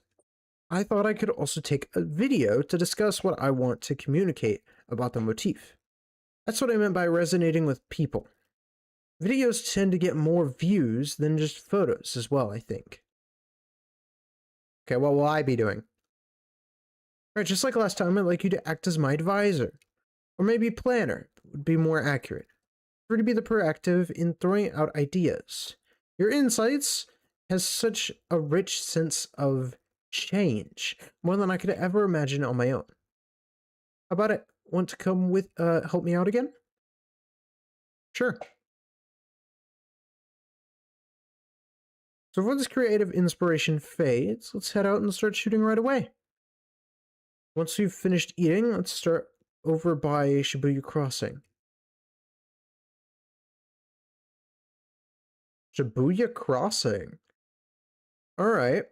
I thought I could also take a video to discuss what I want to communicate about the motif. That's what I meant by resonating with people. videos tend to get more views than just photos as well, I think. Okay, what will I be doing? Alright, just like last time, I'd like you to act as my advisor. Or maybe planner would be more accurate. For to be the proactive in throwing out ideas. Your insights has such a rich sense of change, more than I could ever imagine on my own. How about it? Want to come with, help me out again? Sure. So before this creative inspiration fades, let's head out and start shooting right away. Once we've finished eating, let's start over by Shibuya Crossing. Shibuya Crossing? Alright.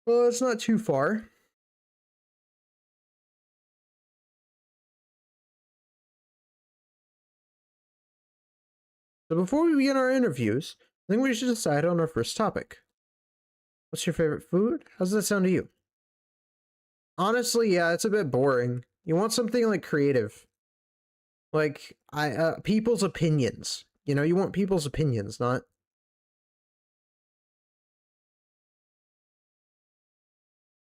Well, it's not too far. So before we begin our interviews, I think we should decide on our first topic. What's your favorite food? How does that sound to you? Honestly, yeah, it's a bit boring. You want something like creative. Like people's opinions. You know, you want people's opinions, not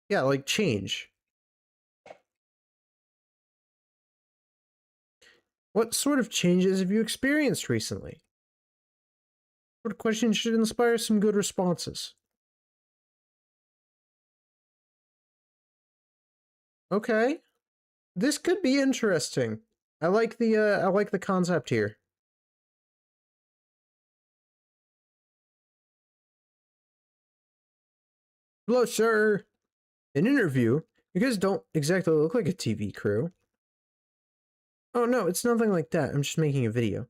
yeah, like change. What sort of changes have you experienced recently? What questions should inspire some good responses? Okay. This could be interesting. I like the concept here. Hello, sir. An interview? You guys don't exactly look like a TV crew. Oh no, it's nothing like that. I'm just making a video.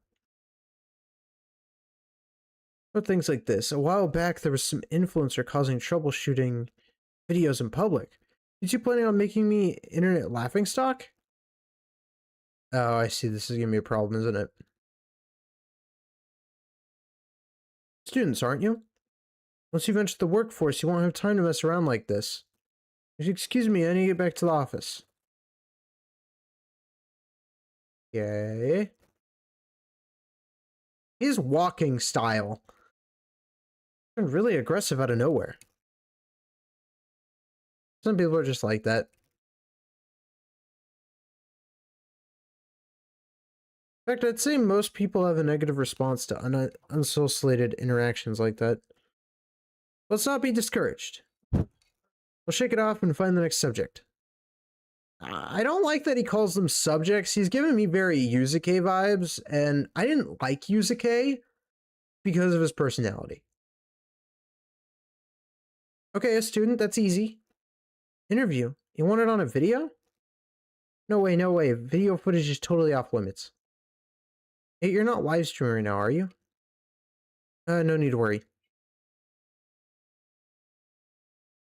But things like this. A while back, there was some influencer causing trouble shooting videos in public. Did you planning on making me internet laughingstock? Oh, I see. This is gonna be a problem, isn't it? Students, aren't you? Once you've entered the workforce, you won't have time to mess around like this. Excuse me, I need to get back to the office. Okay. His walking style. Really aggressive out of nowhere. Some people are just like that. In fact, I'd say most people have a negative response to unsolicited interactions like that. Let's not be discouraged. We'll shake it off and find the next subject. I don't like that he calls them subjects. He's giving me very Yuzuke vibes, and I didn't like Yuzuke because of his personality. Okay, a student, that's easy. Interview. You want it on a video? No way, no way. Video footage is totally off limits. Hey, you're not live streaming right now, are you? No need to worry.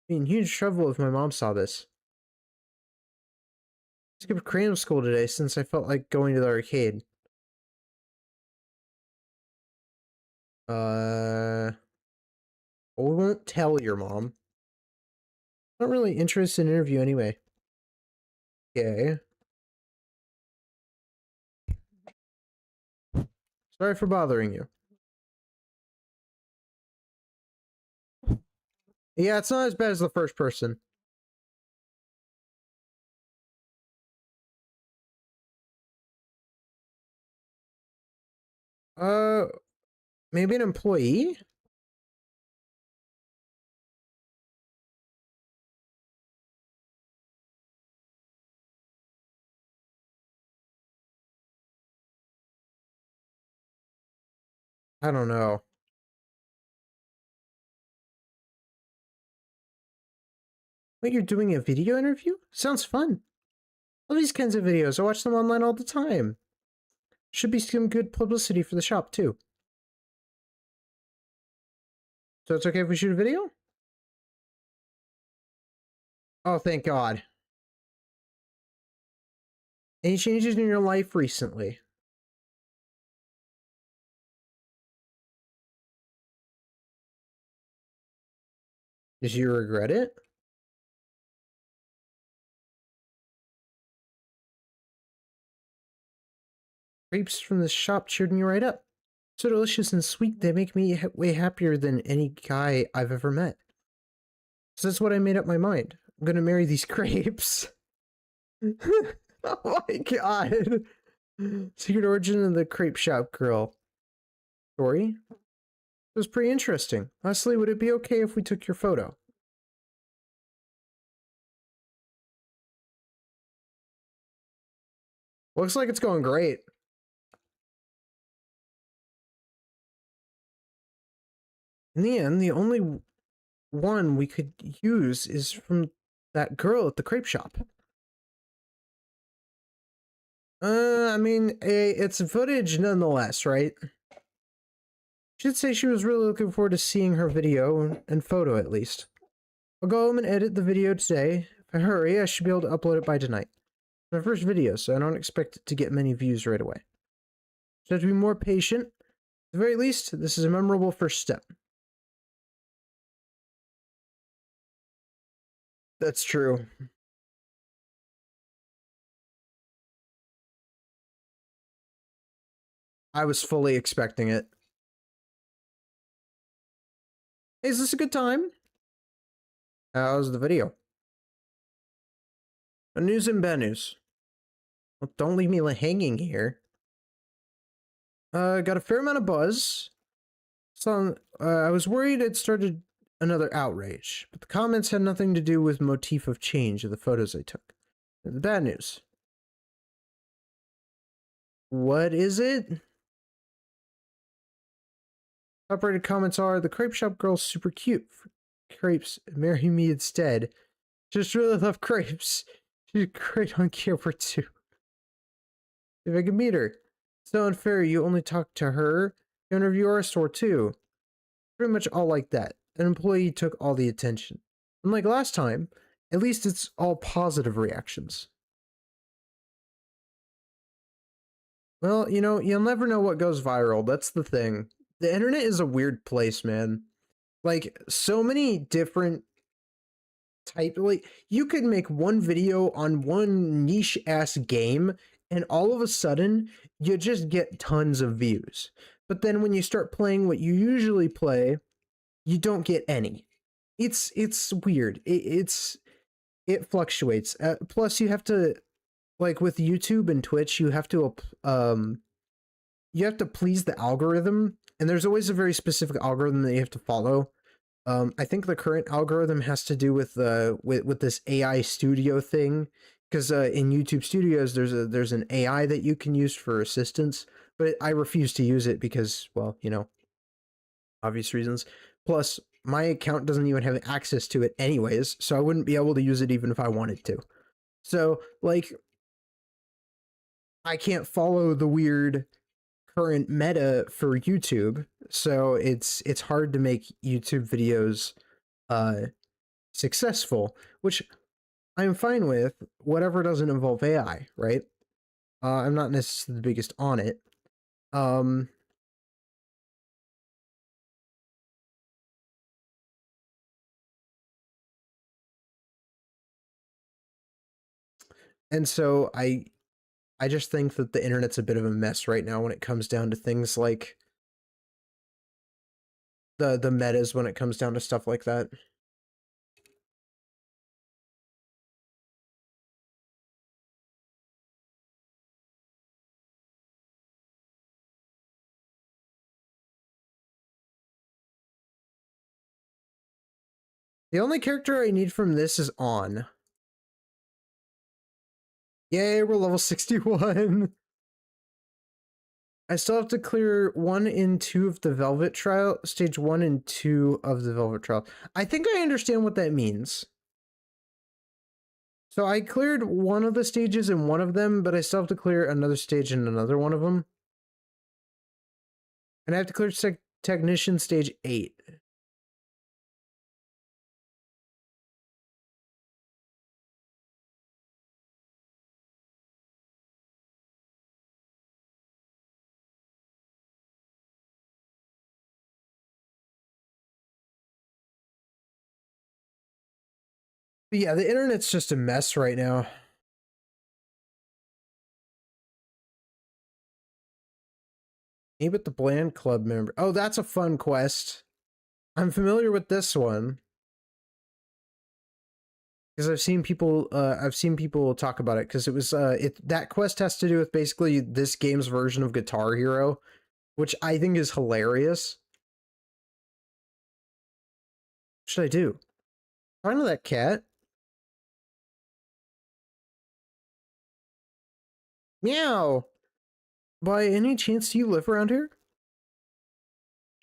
I'd be in huge trouble if my mom saw this. I skipped cranium school today since I felt like going to the arcade. We won't tell your mom. Not really interested in interview anyway. Okay. Sorry for bothering you. Yeah, it's not as bad as the first person. Uh, maybe an employee? I don't know. Wait, you're doing a video interview? Sounds fun. All these kinds of videos, I watch them online all the time. Should be some good publicity for the shop, too. So it's okay if we shoot a video? Oh, thank God. Any changes in your life recently? Did you regret it? Crepes from this shop cheered me right up. So delicious and sweet, they make me way happier than any guy I've ever met. So that's what I made up my mind. I'm gonna marry these crepes. Oh my god. Secret origin of the crepe shop girl. Story? It was pretty interesting. Honestly, would it be okay if we took your photo? Looks like it's going great. In the end, the only one we could use is from that girl at the crepe shop. I mean, it's footage nonetheless, right? She'd say she was really looking forward to seeing her video and photo at least. I'll go home and edit the video today. If I hurry, I should be able to upload it by tonight. It's my first video, so I don't expect it to get many views right away. So I have to be more patient. At the very least, this is a memorable first step. That's true. I was fully expecting it. Hey, is this a good time? How's the video? News and bad news. Well, don't leave me hanging here. Got a fair amount of buzz. So, I was worried it started another outrage, but the comments had nothing to do with motif of change of the photos I took. The bad news. What is it? Top rated comments are, the crepe shop girl's super cute. Crepes, marry me instead. Just really love crepes. She's great on camera too. If I could meet her. It's so unfair, you only talk to her. You interview our store too. Pretty much all like that. An employee took all the attention. Unlike last time, at least it's all positive reactions. Well, you know, you'll never know what goes viral. That's the thing. The internet is a weird place, man. Like, so many different like, you could make one video on one niche ass game, and all of a sudden, you just get tons of views. But then when you start playing what you usually play, you don't get any. It's weird. It fluctuates. Plus, you have to, like with YouTube and Twitch, you have to please the algorithm, and there's always a very specific algorithm that you have to follow. I think the current algorithm has to do with with this AI studio thing, because in YouTube Studios there's an AI that you can use for assistance, but I refuse to use it because, well, you know, obvious reasons. Plus, my account doesn't even have access to it anyways, so I wouldn't be able to use it even if I wanted to. So, like, I can't follow the weird current meta for YouTube, so it's hard to make YouTube videos successful, which I'm fine with, whatever doesn't involve AI, right? I'm not necessarily the biggest on it. And so I just think that the internet's a bit of a mess right now when it comes down to things like the metas, when it comes down to stuff like that. The only character I need from this is On. Yay, we're level 61. I still have to clear 1 and 2 of the Velvet Trial, stage 1 and 2 of the Velvet Trial. I think I understand what that means. So I cleared one of the stages in one of them, but I still have to clear another stage in another one of them. And I have to clear Technician stage 8. But yeah, the internet's just a mess right now. Meet with the Bland Club member. Oh, that's a fun quest. I'm familiar with this one. Because I've seen people talk about it, because it was that quest has to do with basically this game's version of Guitar Hero, which I think is hilarious. What should I do? Find that cat. Meow. By any chance, do you live around here?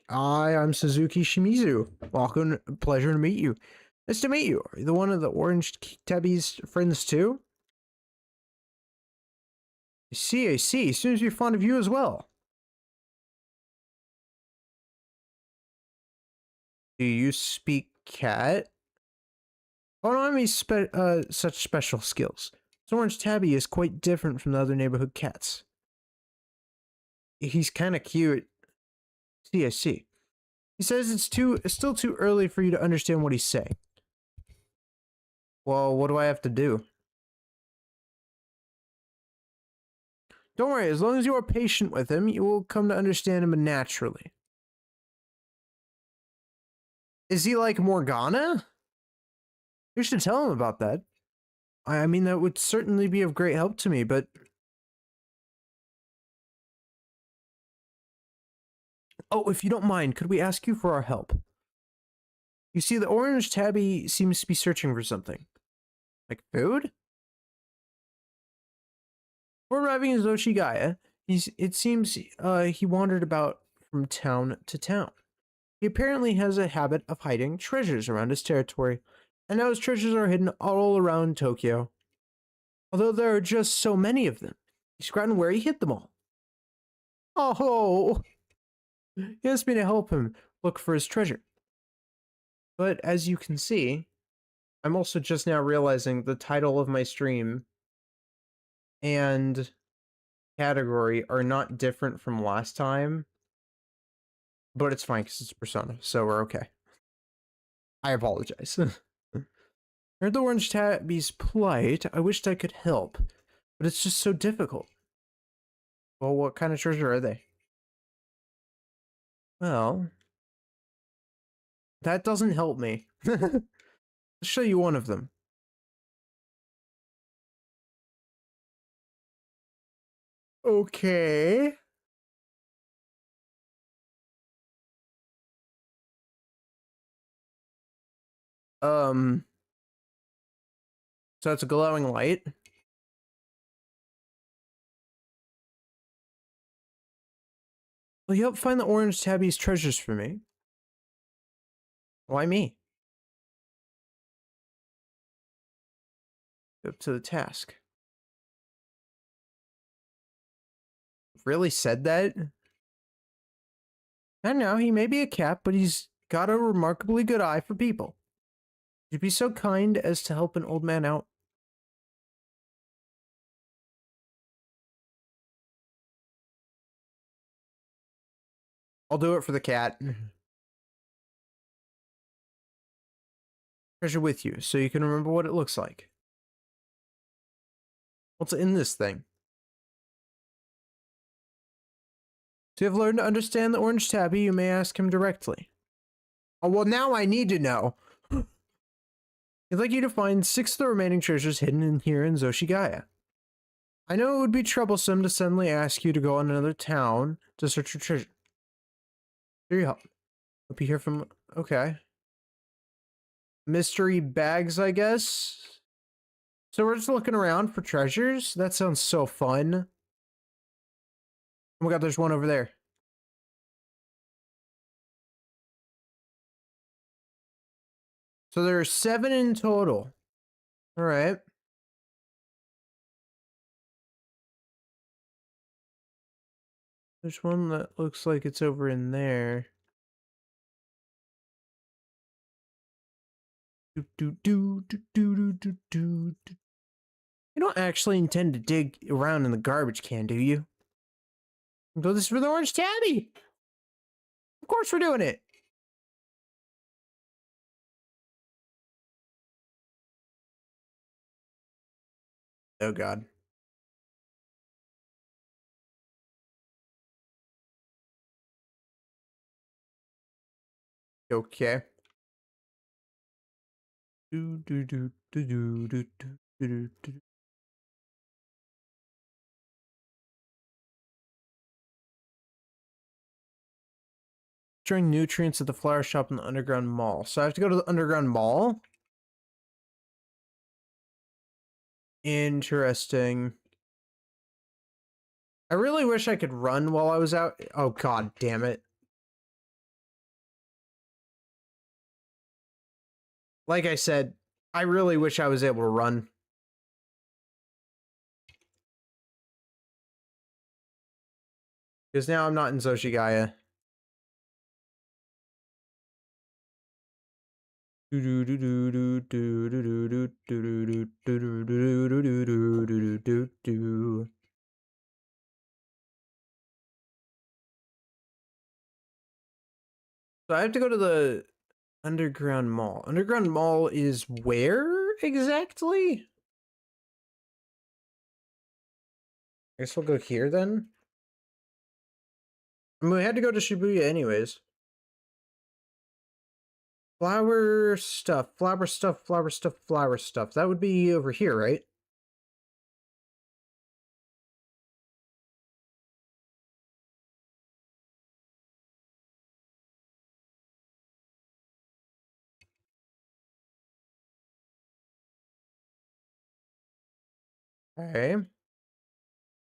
I'm Suzuki Shimizu. Welcome, pleasure to meet you. Nice to meet you. Are you the one of the Orange Tabby's friends too? I see, I see. Seems to be fond of you as well. Do you speak cat? Oh, no, I mean such special skills. This Orange Tabby is quite different from the other neighborhood cats. He's kind of cute. See, I see. He says it's still too early for you to understand what he's saying. Well, what do I have to do? Don't worry, as long as you are patient with him, you will come to understand him naturally. Is he like Morgana? You should tell him about that. I mean, that would certainly be of great help to me, but... Oh, if you don't mind, could we ask you for our help? You see, the Orange Tabby seems to be searching for something. Like food? Before arriving in Zoshigaya, it seems he wandered about from town to town. He apparently has a habit of hiding treasures around his territory, and now his treasures are hidden all around Tokyo. Although there are just so many of them, he's forgotten where he hid them all. Oh, he asked me to help him look for his treasure. But as you can see, I'm also just now realizing the title of my stream and category are not different from last time. But it's fine because it's Persona, so we're okay. I apologize. Heard the Orange Tabby's plight. I wished I could help, but it's just so difficult. Well, what kind of treasure are they? Well, that doesn't help me. Let's show you one of them. Okay. Um, so it's a glowing light. Will you help find the Orange Tabby's treasures for me? Why me? Up to the task. Really said that? I know, he may be a cat, but he's got a remarkably good eye for people. Would you be so kind as to help an old man out? I'll do it for the cat. Treasure with you, so you can remember what it looks like. What's in this thing? So you have learned to understand the Orange Tabby, you may ask him directly. Oh, well, now I need to know. He'd like you to find 6 of the remaining treasures hidden in here in Zoshigaya. I know it would be troublesome to suddenly ask you to go on another town to search for treasure. Here you help. Hope you hear from... Okay. Mystery bags, I guess? So we're just looking around for treasures? That sounds so fun. Oh my god, there's one over there. So there are 7 in total. Alright. There's one that looks like it's over in there. Do, do, do, do, do, do, do, do. You don't actually intend to dig around in the garbage can, do you? Do this for the Orange Tabby! Of course we're doing it! Oh god. Okay. Do do do do do do do do do. Trying nutrients at the flower shop in the underground mall. So I have to go to the underground mall? Interesting. I really wish I could run while I was out. Oh, god damn it. Like I said, I really wish I was able to run. Because now I'm not in Zoshigaya. So I have to go to the underground mall. Underground mall is where exactly? I guess we'll go here then. I mean, we had to go to Shibuya anyways. Flower stuff, flower stuff, flower stuff, flower stuff. That would be over here, right? Okay.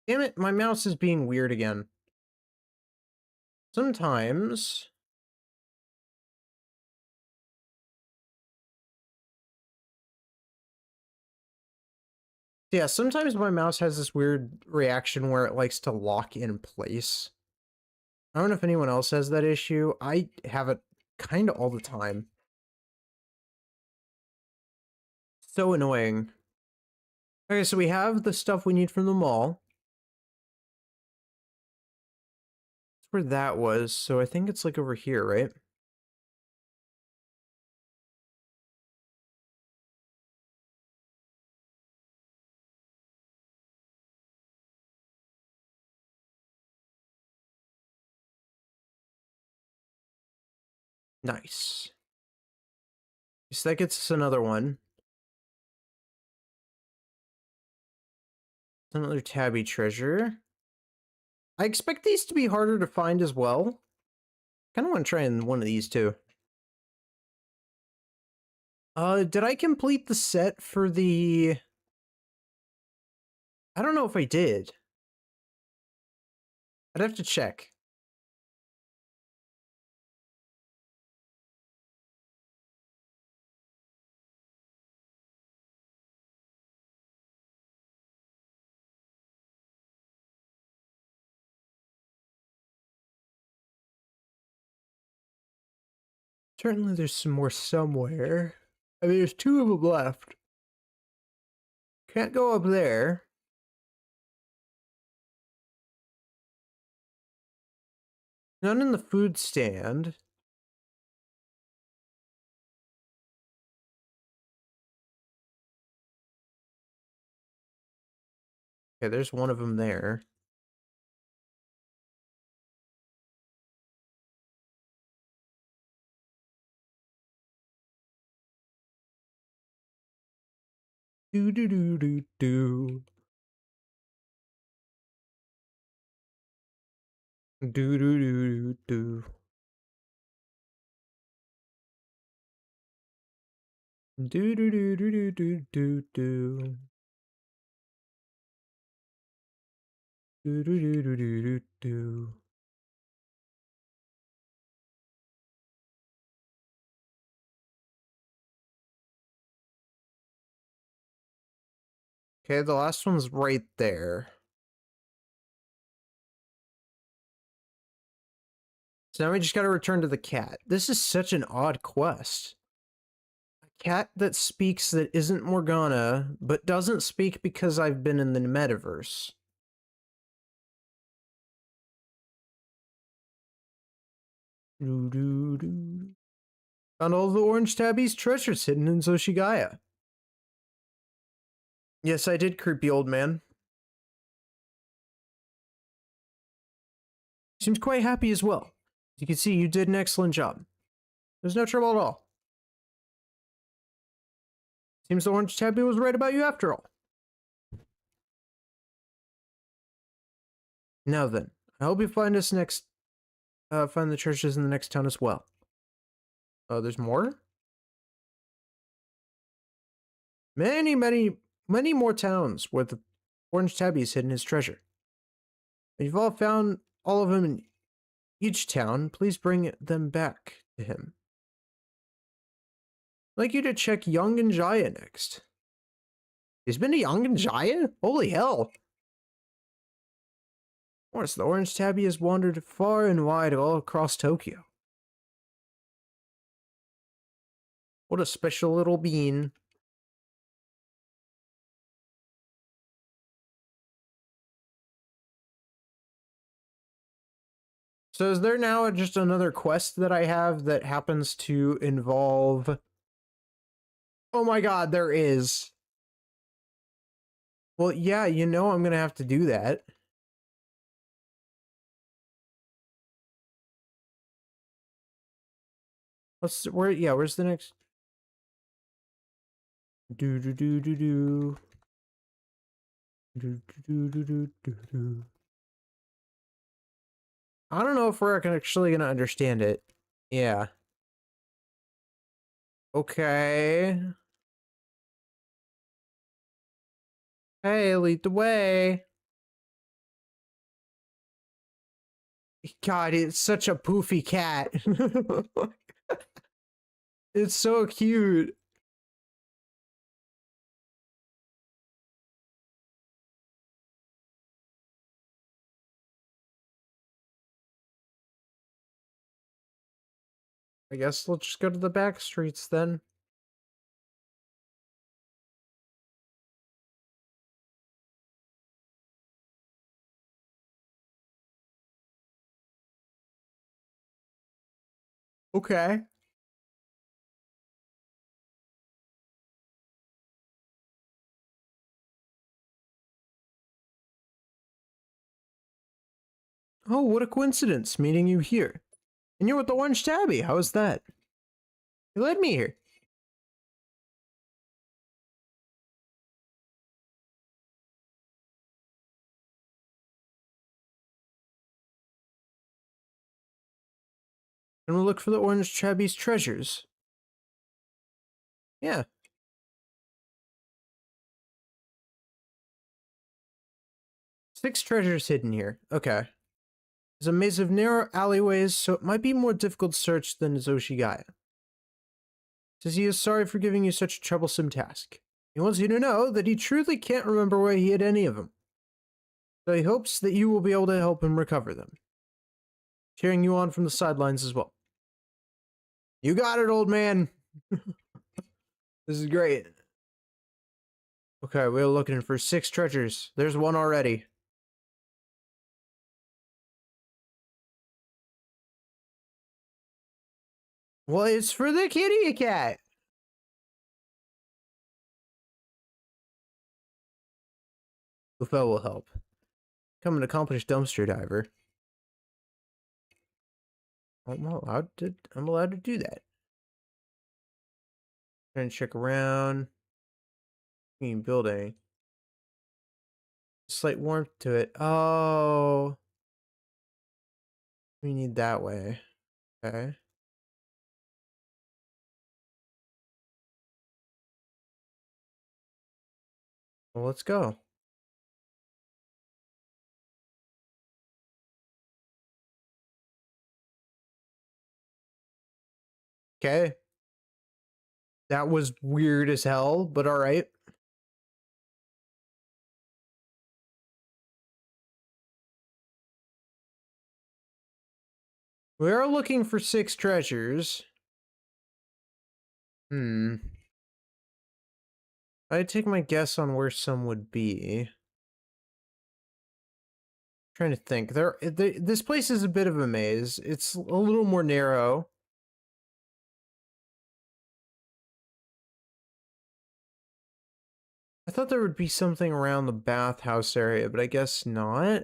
Damn it, my mouse is being weird again. Sometimes... Yeah, sometimes my mouse has this weird reaction where it likes to lock in place. I don't know if anyone else has that issue. I have it kind of all the time. So annoying. Okay, so we have the stuff we need from the mall. That's where that was, so I think it's like over here, right? Nice. So that gets us another one. Another tabby treasure. I expect these to be harder to find as well. Kind of want to try in one of these too. Did I complete the set for the... I don't know if I did. I'd have to check. Certainly there's some more somewhere. I mean, there's two of them left. Can't go up there. None in the food stand. Okay, there's one of them there. Do do do do do. Do do do do do. Do do do do do do do. Do do do do do do do. Okay, the last one's right there. So now we just gotta return to the cat. This is such an odd quest. A cat that speaks that isn't Morgana, but doesn't speak because I've been in the metaverse. Doo doo doo. Found all the orange tabby's treasures hidden in Zoshigaya. Yes, I did, creepy old man. Seems quite happy as well. As you can see, you did an excellent job. There's no trouble at all. Seems the orange tabby was right about you after all. Now then, I hope you find find the churches in the next town as well. Oh, there's more? Many more towns where the orange tabby's hidden his treasure. When you've all found all of them in each town, please bring them back to him. I'd like you to check Young Jaya next. He's been to Young Jaya? Holy hell! Of course, the orange tabby has wandered far and wide all across Tokyo. What a special little bean. So is there now just another quest that I have that happens to involve... Oh my god, there is. Well, yeah, you know I'm gonna have to do that. Where's the next... Do do do do do. Do do do do do do. I don't know if we're actually gonna understand it. Yeah. Okay. Hey, lead the way. God, it's such a poofy cat. It's so cute. I guess let's just go to the back streets then. Okay. Oh, what a coincidence meeting you here. And you're with the orange tabby. How is that? You led me here. And we'll look for the orange tabby's treasures. Yeah. Six treasures hidden here. Okay. There's a maze of narrow alleyways, so it might be more difficult to search than Zoshigaya. Says he is sorry for giving you such a troublesome task. He wants you to know that he truly can't remember where he hid any of them. So he hopes that you will be able to help him recover them. Cheering you on from the sidelines as well. You got it, old man. This is great. Okay, we're looking for 6 treasures. There's one already. Well, it's for the kitty cat. Ufel will help. Become an accomplished dumpster diver. I'm allowed to do that. Trying to check around. Building. Slight warmth to it. Oh. We need that way. Okay. Well, let's go. Okay. That was weird as hell, but alright. We are looking for 6 treasures. I'd take my guess on where some would be. Trying to think. This place is a bit of a maze. It's a little more narrow. I thought there would be something around the bathhouse area, but I guess not.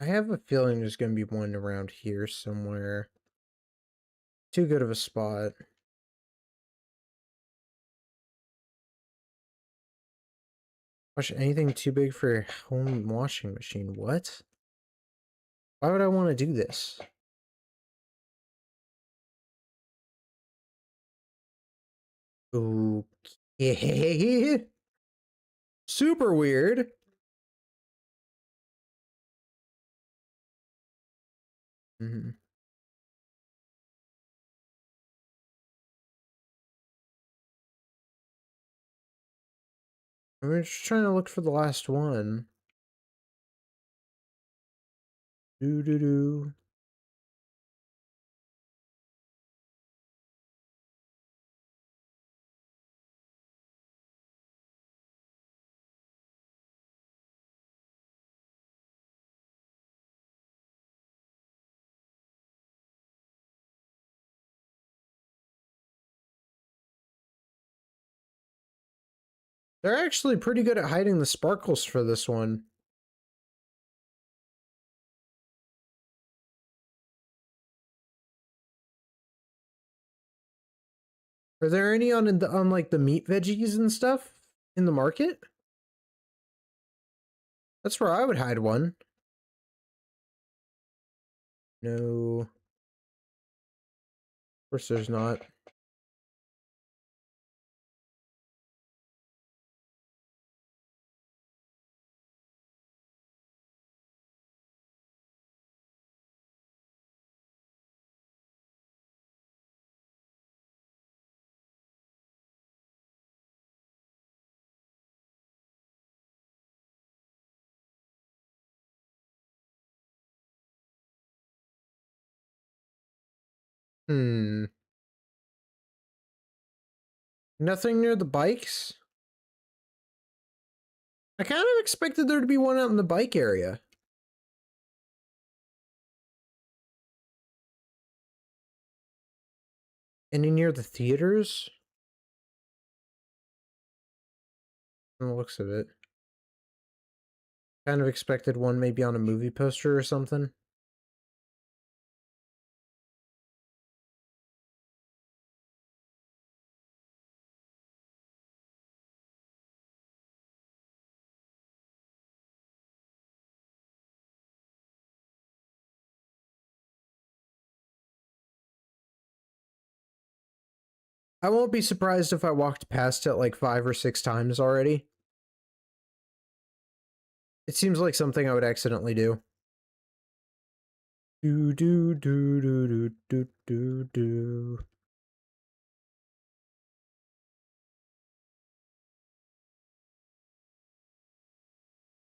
I have a feeling there's going to be one around here somewhere. Too good of a spot. Watch anything too big for your home washing machine. What? Why would I want to do this? Okay. Super weird. Mm-hmm. I'm just trying to look for the last one. Do do do. They're actually pretty good at hiding the sparkles for this one. Are there any on like the meat veggies and stuff in the market? That's where I would hide one. No. Of course there's not. Hmm. Nothing near the bikes? I kind of expected there to be one out in the bike area. Any near the theaters? From the looks of it. Kind of expected one maybe on a movie poster or something. I won't be surprised if I walked past it like 5 or 6 times already. It seems like something I would accidentally do. Do do do do do do do do.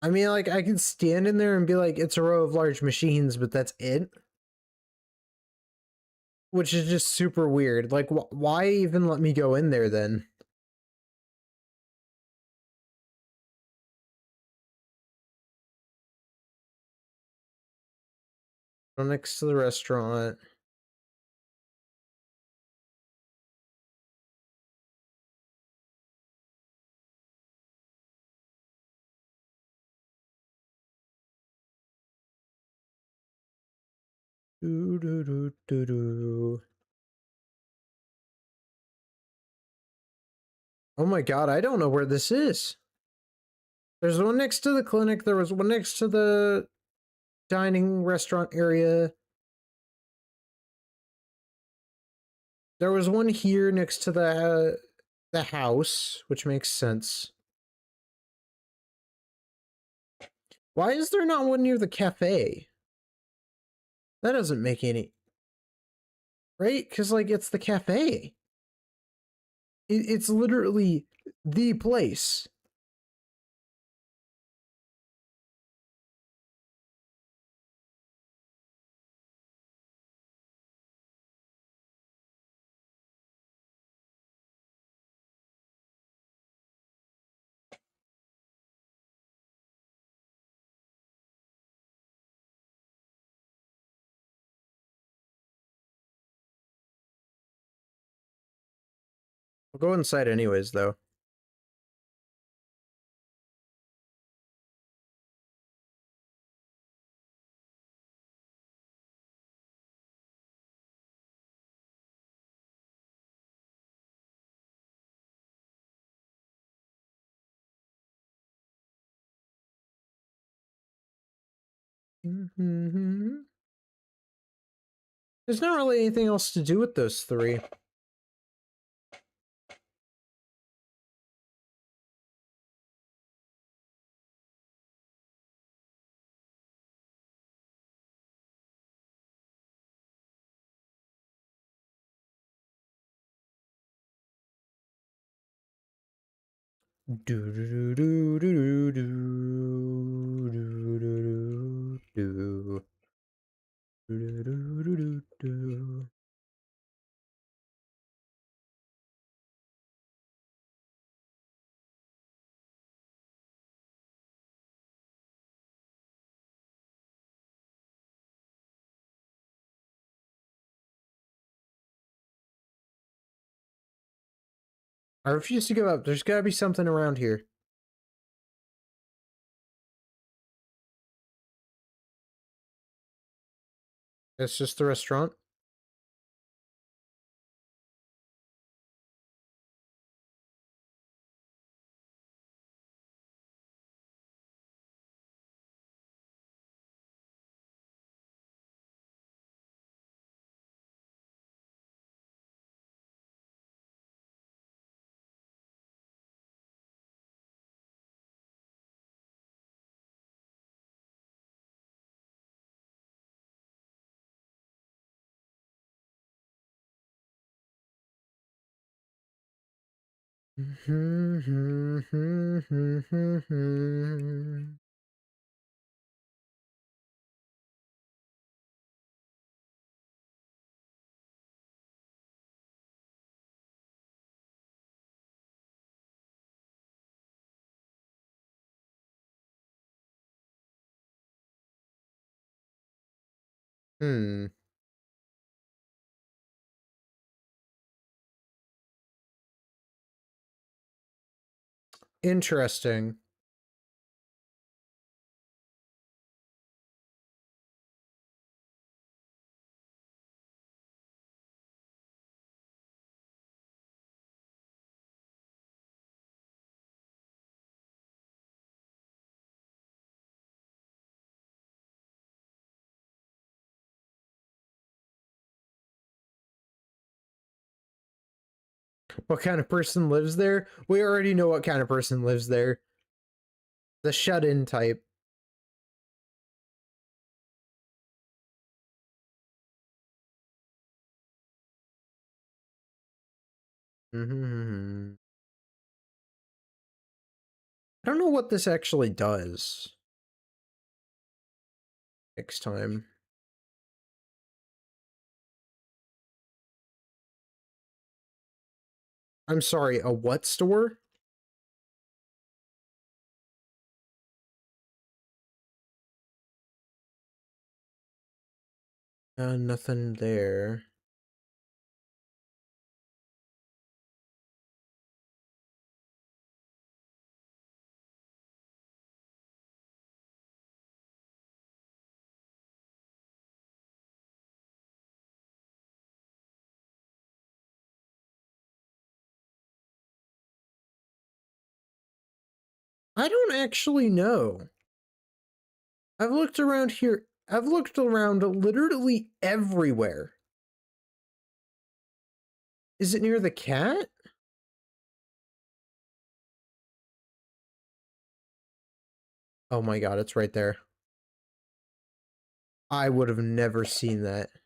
I mean, like, I can stand in there and be like, it's a row of large machines, but that's it. Which is just super weird. Like, why even let me go in there then? Go next to the restaurant. Do do do do do. Oh my god, I don't know where this is. There's one next to the clinic. There was one next to the dining restaurant area. There was one here next to the house, which makes sense. Why is there not one near the cafe? That doesn't make any... Right? Because, like, it's the cafe. It's literally the place. I'll go inside anyways, though. There's not really anything else to do with those three. I refuse to give up. There's gotta be something around here. It's just the restaurant. Interesting. What kind of person lives there? We already know what kind of person lives there. The shut-in type. I don't know what this actually does. Next time. I'm sorry, a what store? Nothing there. I don't actually know. I've looked around here. I've looked around literally everywhere. Is it near the cat? Oh my god, it's right there. I would have never seen that. I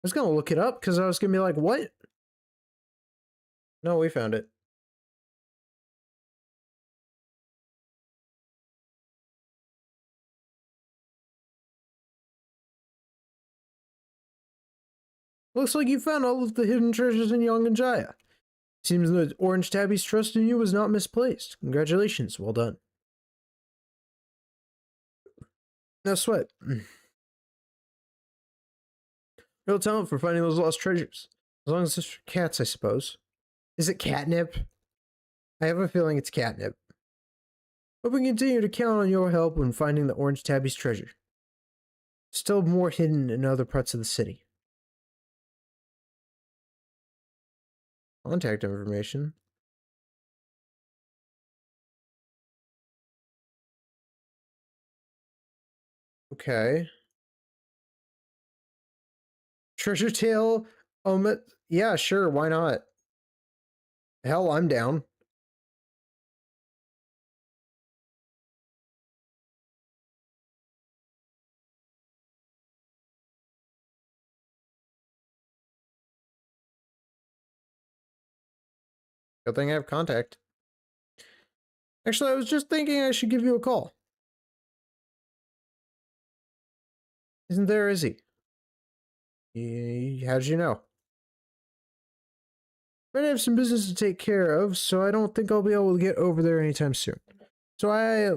was gonna look it up because I was gonna be like, what? No, we found it. Looks like you found all of the hidden treasures in Yonganjaya. Seems that Orange Tabby's trust in you was not misplaced. Congratulations, well done. No sweat. Real talent for finding those lost treasures. As long as it's for cats, I suppose. Is it catnip? I have a feeling it's catnip. But we continue to count on your help when finding the Orange Tabby's treasure. Still more hidden in other parts of the city. Contact information. Okay. Treasure Tail. Yeah, sure. Why not? Hell, I'm down. Good thing I have contact. Actually, I was just thinking I should give you a call. Isn't there, is he? How'd you know? I have some business to take care of, so I don't think I'll be able to get over there anytime soon. So I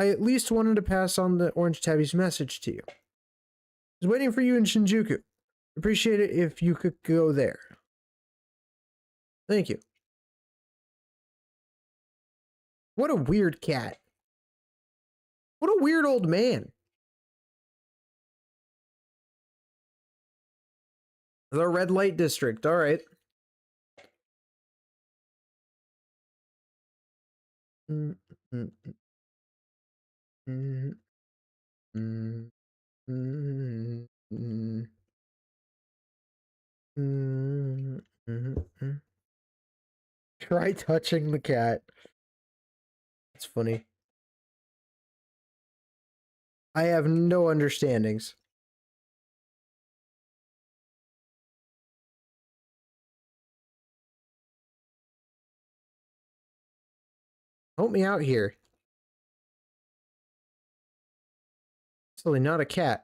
at least wanted to pass on the Orange Tabby's message to you. I was waiting for you in Shinjuku. Appreciate it if you could go there. Thank you. What a weird cat. What a weird old man. The red light district. All right. Mm, mm, mm, mm, mm, mm, mm, mm, mm. Try touching the cat. It's funny. I have no understandings. Help me out here. It's really not a cat.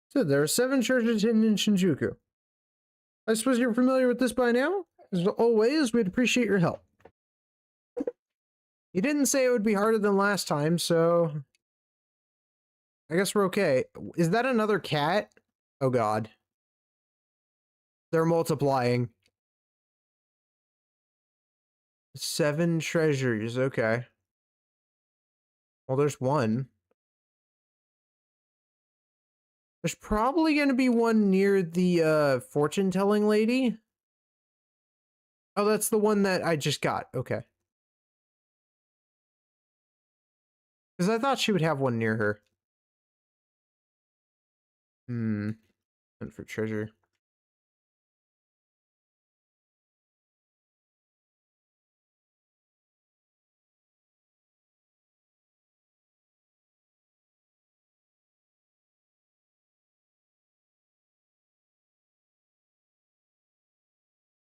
So there are 7 churches in Shinjuku. I suppose you're familiar with this by now? As always, we'd appreciate your help. You didn't say it would be harder than last time, so I guess we're okay. Is that another cat? Oh god. They're multiplying. 7 treasures, okay. Well, there's one. There's probably going to be one near the fortune-telling lady. Oh, that's the one that I just got. Okay. Because I thought she would have one near her. Hunt for treasure.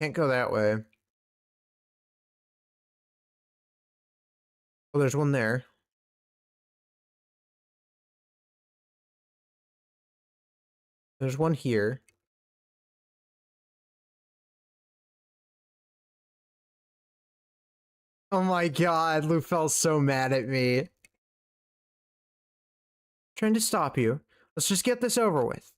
Can't go that way. Oh, there's one there. There's one here. Oh my god, Lufel's so mad at me. Trying to stop you. Let's just get this over with.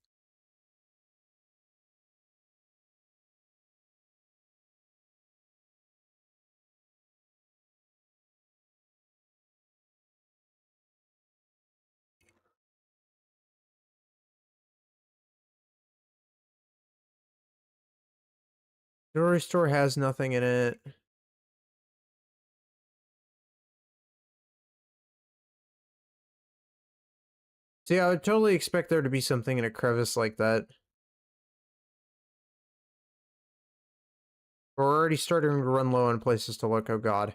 Jewelry store has nothing in it. See, I would totally expect there to be something in a crevice like that. We're already starting to run low on places to look, oh god.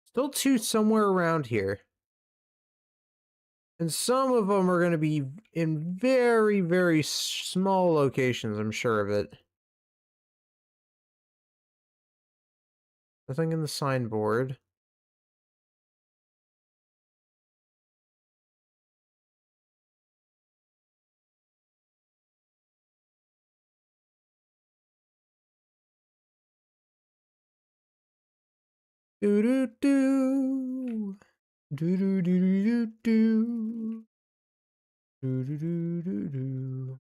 Still 2 somewhere around here. And some of them are going to be in very, very small locations, I'm sure of it. Nothing in the signboard. Do do do. Do do do do do. Do do do do do.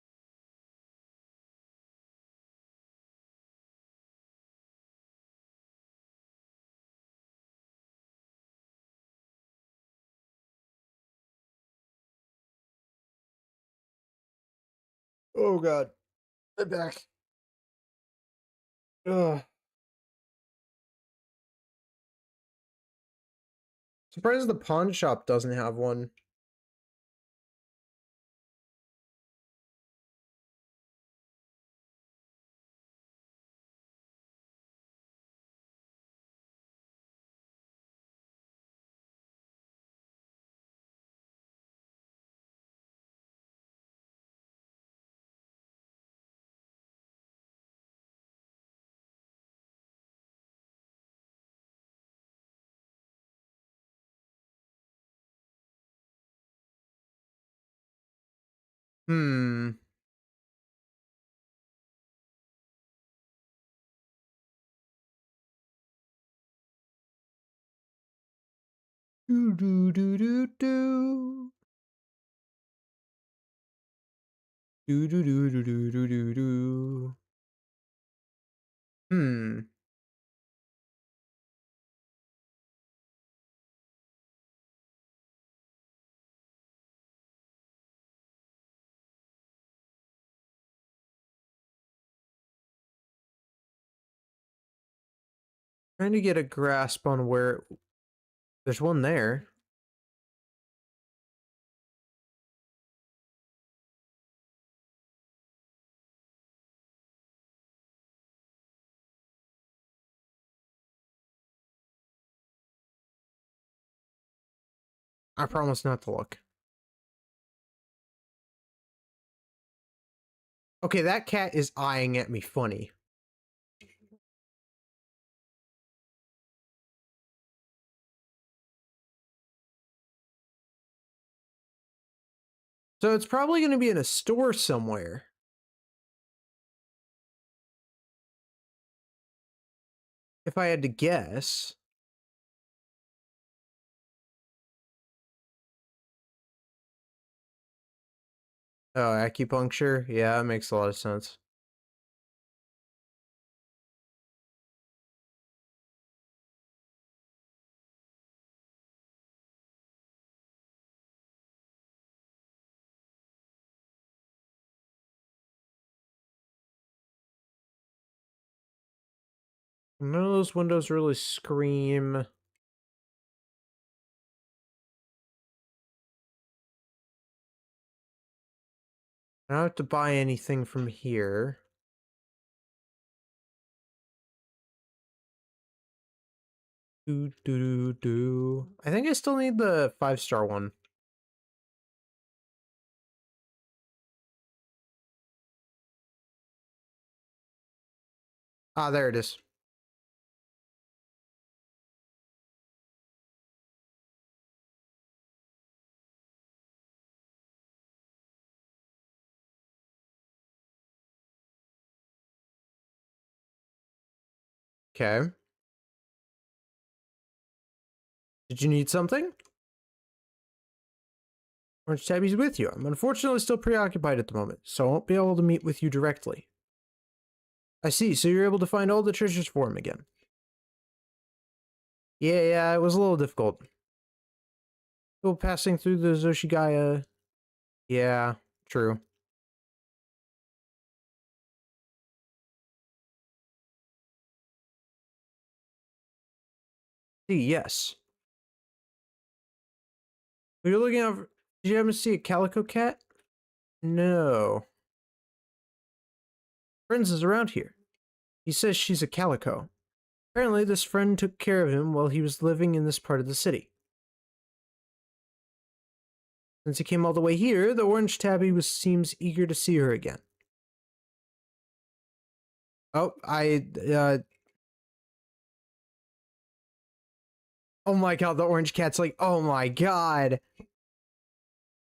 Oh god. I'm back. Ugh. Surprised the pawn shop doesn't have one. Hmm. Do do do do do. Do do do do do do do do. Hmm. Trying to get a grasp on where there's one there. I promise not to look. Okay, that cat is eyeing at me funny. So it's probably going to be in a store somewhere. If I had to guess. Oh, acupuncture? Yeah, that makes a lot of sense. None of those windows really scream. I don't have to buy anything from here. Do do do. I think I still need the 5-star one. Ah, there it is. Okay. Did you need something? Orange Tabby's with you. I'm unfortunately still preoccupied at the moment, so I won't be able to meet with you directly. I see, so you're able to find all the treasures for him again. Yeah, it was a little difficult. People passing through the Zoshigaya. Yeah, true. See, yes. You're looking out for... Did you happen to see a calico cat? No. Friends is around here. He says she's a calico. Apparently, this friend took care of him while he was living in this part of the city. Since he came all the way here, the orange tabby seems eager to see her again. Oh, oh my god, the orange cat's like, oh my god.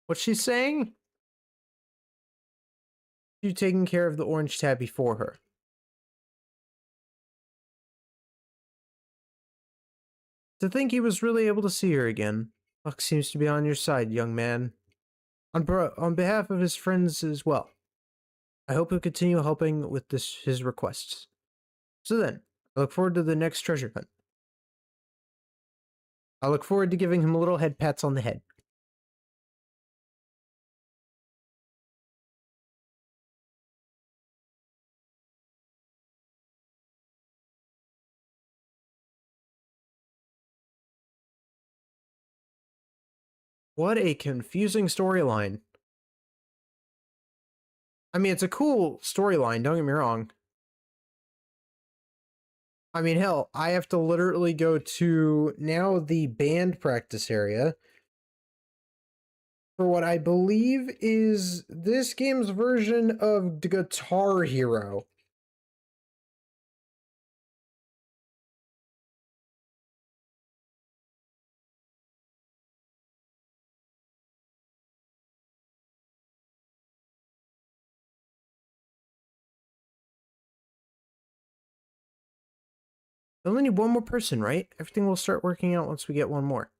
What's she saying? You taking care of the orange tabby for her. To think he was really able to see her again. Luck seems to be on your side, young man. On behalf of his friends as well, I hope he'll continue helping with his requests. So then, I look forward to the next treasure hunt. I look forward to giving him little head pats on the head. What a confusing storyline. I mean, it's a cool storyline, don't get me wrong. I mean, hell, I have to literally go to now the band practice area for what I believe is this game's version of Guitar Hero. I only need one more person, right? Everything will start working out once we get one more.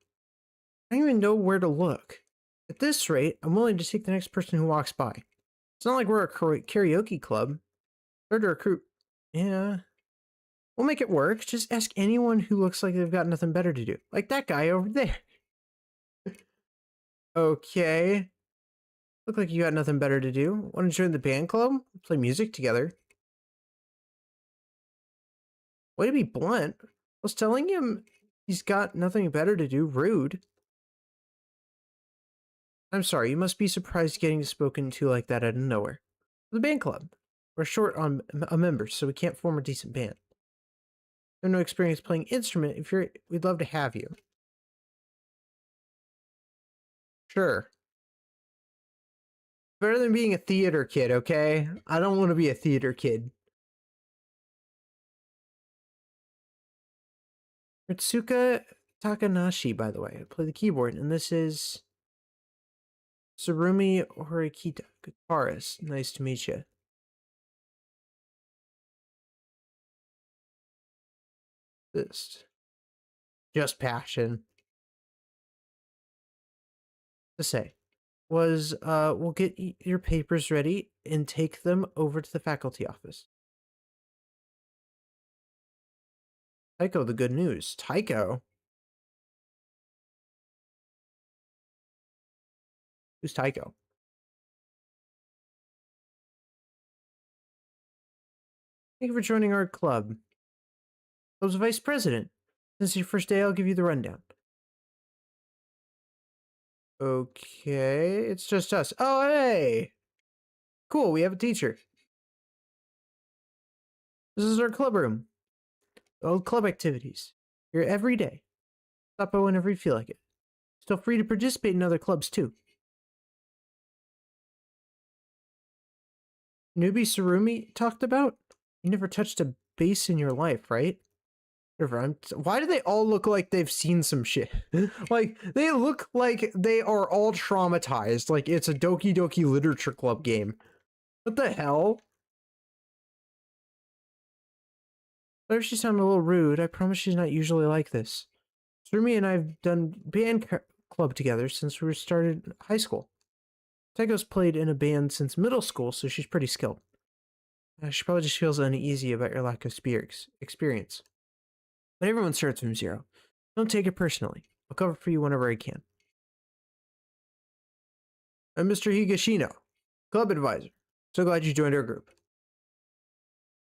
I don't even know where to look. At this rate, I'm willing to take the next person who walks by. It's not like we're a karaoke club. Start to recruit. Yeah. We'll make it work. Just ask anyone who looks like they've got nothing better to do. Like that guy over there. Okay. Look like you got nothing better to do. Want to join the band club? Play music together. Way to be blunt. I was telling him he's got nothing better to do. Rude. I'm sorry, you must be surprised getting spoken to like that out of nowhere. The band club. We're short on a member, so we can't form a decent band. You have no experience playing instrument. We'd love to have you. Sure. Better than being a theater kid, okay? I don't want to be a theater kid. Ritsuka Takanashi, by the way. I play the keyboard, and this is Surumi Horikita, guitarist. Nice to meet you. This. Just passion. To say. We'll get your papers ready and take them over to the faculty office. Tycho, the good news. Tycho? Who's Tycho? Thank you for joining our club. I was vice president. Since your first day, I'll give you the rundown. Okay, it's just us. Oh, hey! Cool, we have a teacher. This is our club room. All club activities. Here every day. Stop by whenever you feel like it. Still free to participate in other clubs, too. Newbie Surumi talked about? You never touched a bass in your life, right? Why do they all look like they've seen some shit? Like, they look like they are all traumatized. Like, it's a Doki Doki Literature Club game. What the hell? But if she sounded a little rude, I promise she's not usually like this. Surumi and I have done band club together since we started high school. Tycho's played in a band since middle school, so she's pretty skilled. She probably just feels uneasy about your lack of experience. But everyone starts from zero. Don't take it personally. I'll cover for you whenever I can. I'm Mr. Higashino, club advisor. So glad you joined our group.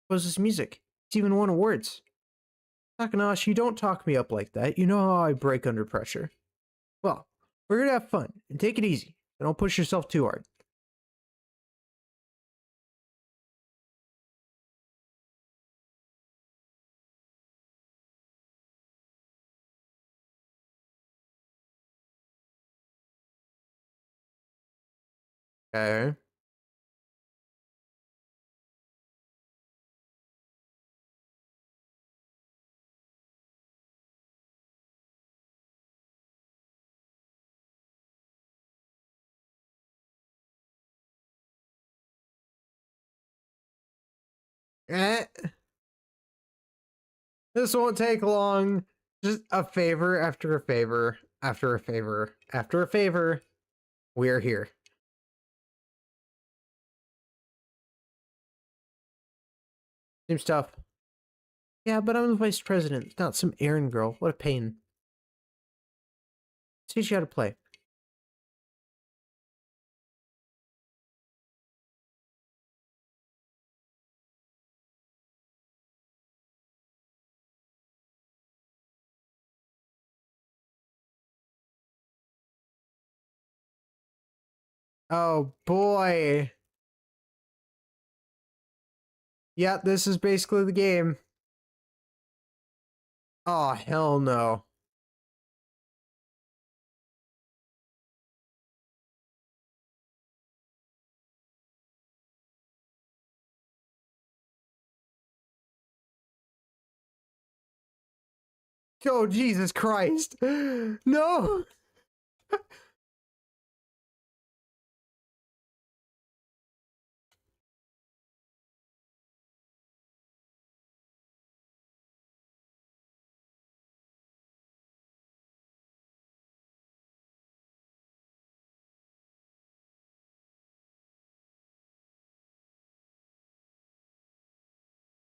What's this music? It's even won awards. Takanashi, don't talk me up like that. You know how I break under pressure. Well, we're gonna have fun, and take it easy. And don't push yourself too hard. Okay. Eh. This won't take long. Just a favor after a favor after a favor after a favor. We're here. Seems tough. Yeah, but I'm the vice president, not some errand girl. What a pain. Teach you how to play. Oh boy. Yeah, this is basically the game. Oh, hell no. Oh, Jesus Christ. No.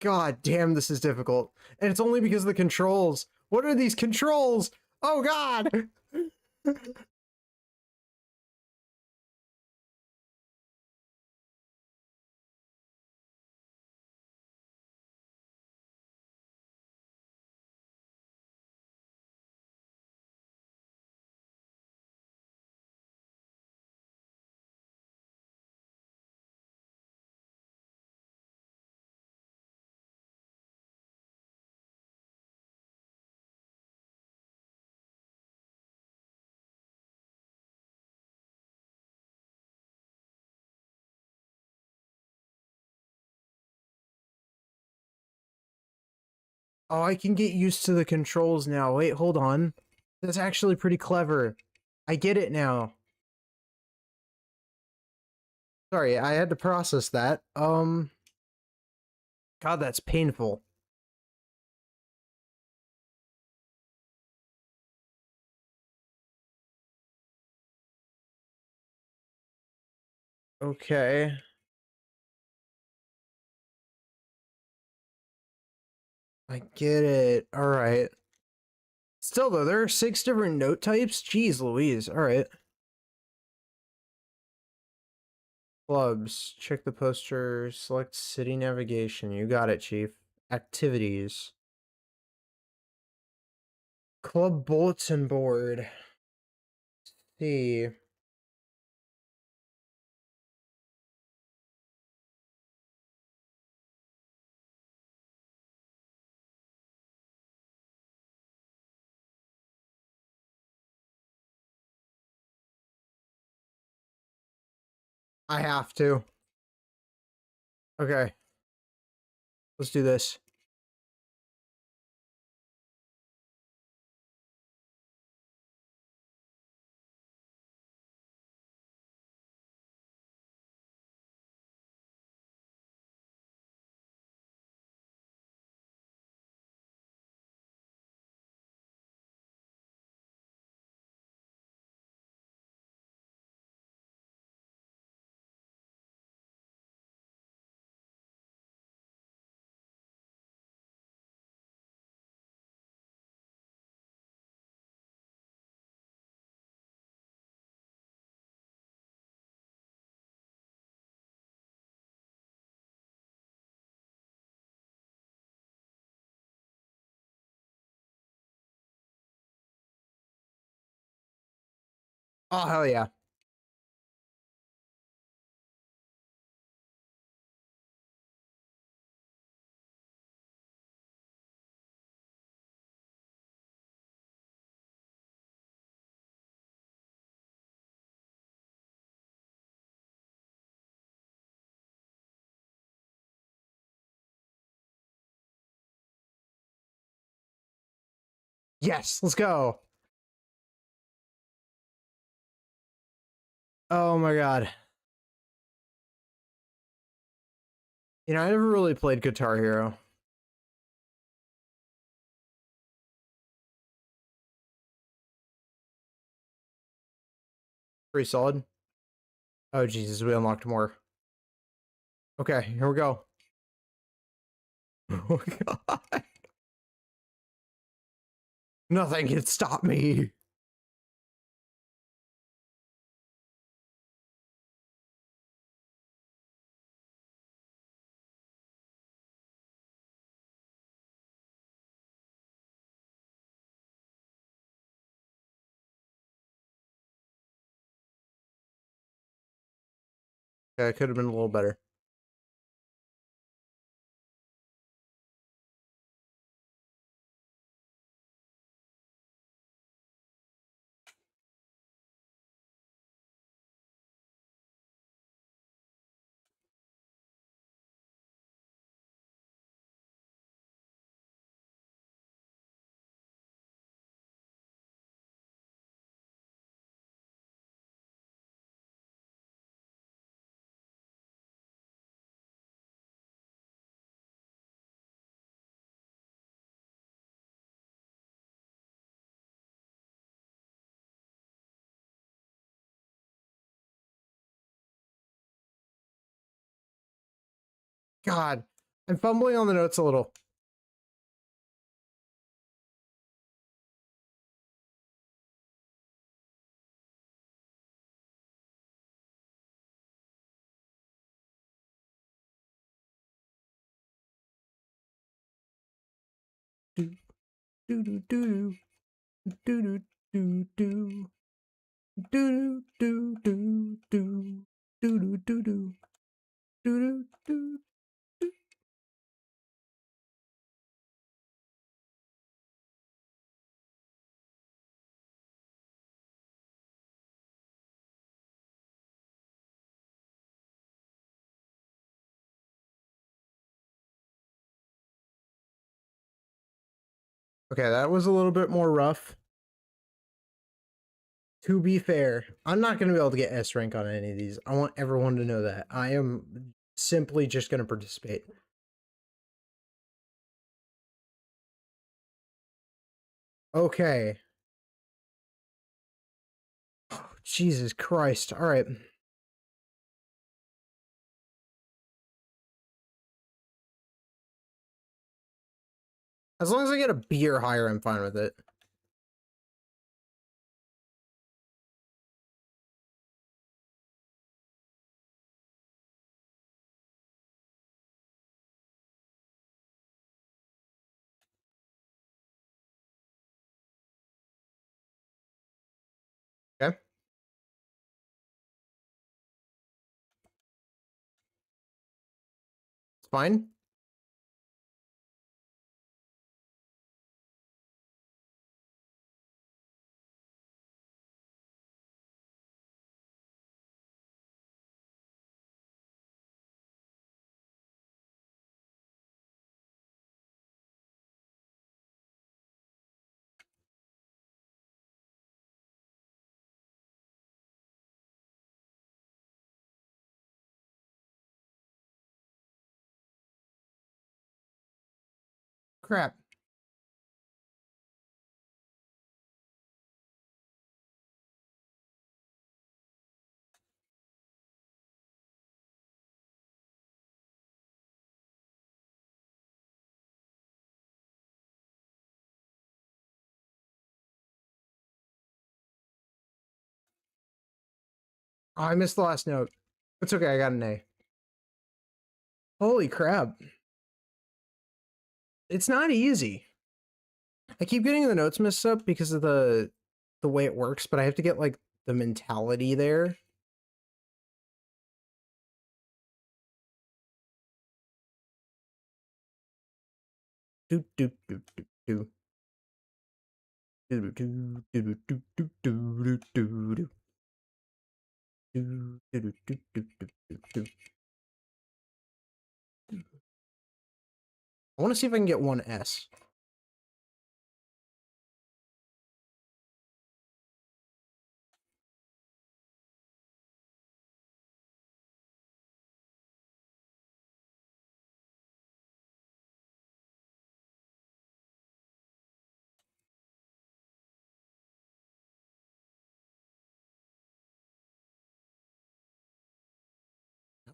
God damn, this is difficult. And it's only because of the controls. What are these controls? Oh, God. Oh, I can get used to the controls now. Wait, hold on. That's actually pretty clever. I get it now. Sorry, I had to process that. God, that's painful. Okay. I get it. All right. Still though, there are 6 different note types. Jeez Louise. All right. Clubs. Check the poster. Select city navigation. You got it, Chief. Activities. Club bulletin board. See. I have to. Okay. Let's do this. Oh, hell yeah. Yes, let's go. Oh my god. You know, I never really played Guitar Hero. Pretty solid. Oh, Jesus, we unlocked more. Okay, here we go. Oh, God. Nothing can stop me. Yeah, it could have been a little better. God, I'm fumbling on the notes a little. Do do do do do do do do do do do do do do do do do. Okay, that was a little bit more rough. To be fair, I'm not going to be able to get S rank on any of these. I want everyone to know that. I am simply just going to participate. Okay. Oh, Jesus Christ. All right. As long as I get a B or higher, I'm fine with it. Okay. It's fine. Crap. Oh, I missed the last note. It's okay. I got an A. Holy crap. It's not easy. I keep getting the notes mixed up because of the way it works, but I have to get like the mentality there. Do do do do do. Do do do do do do do do do. Do do do do do do do. I want to see if I can get one S.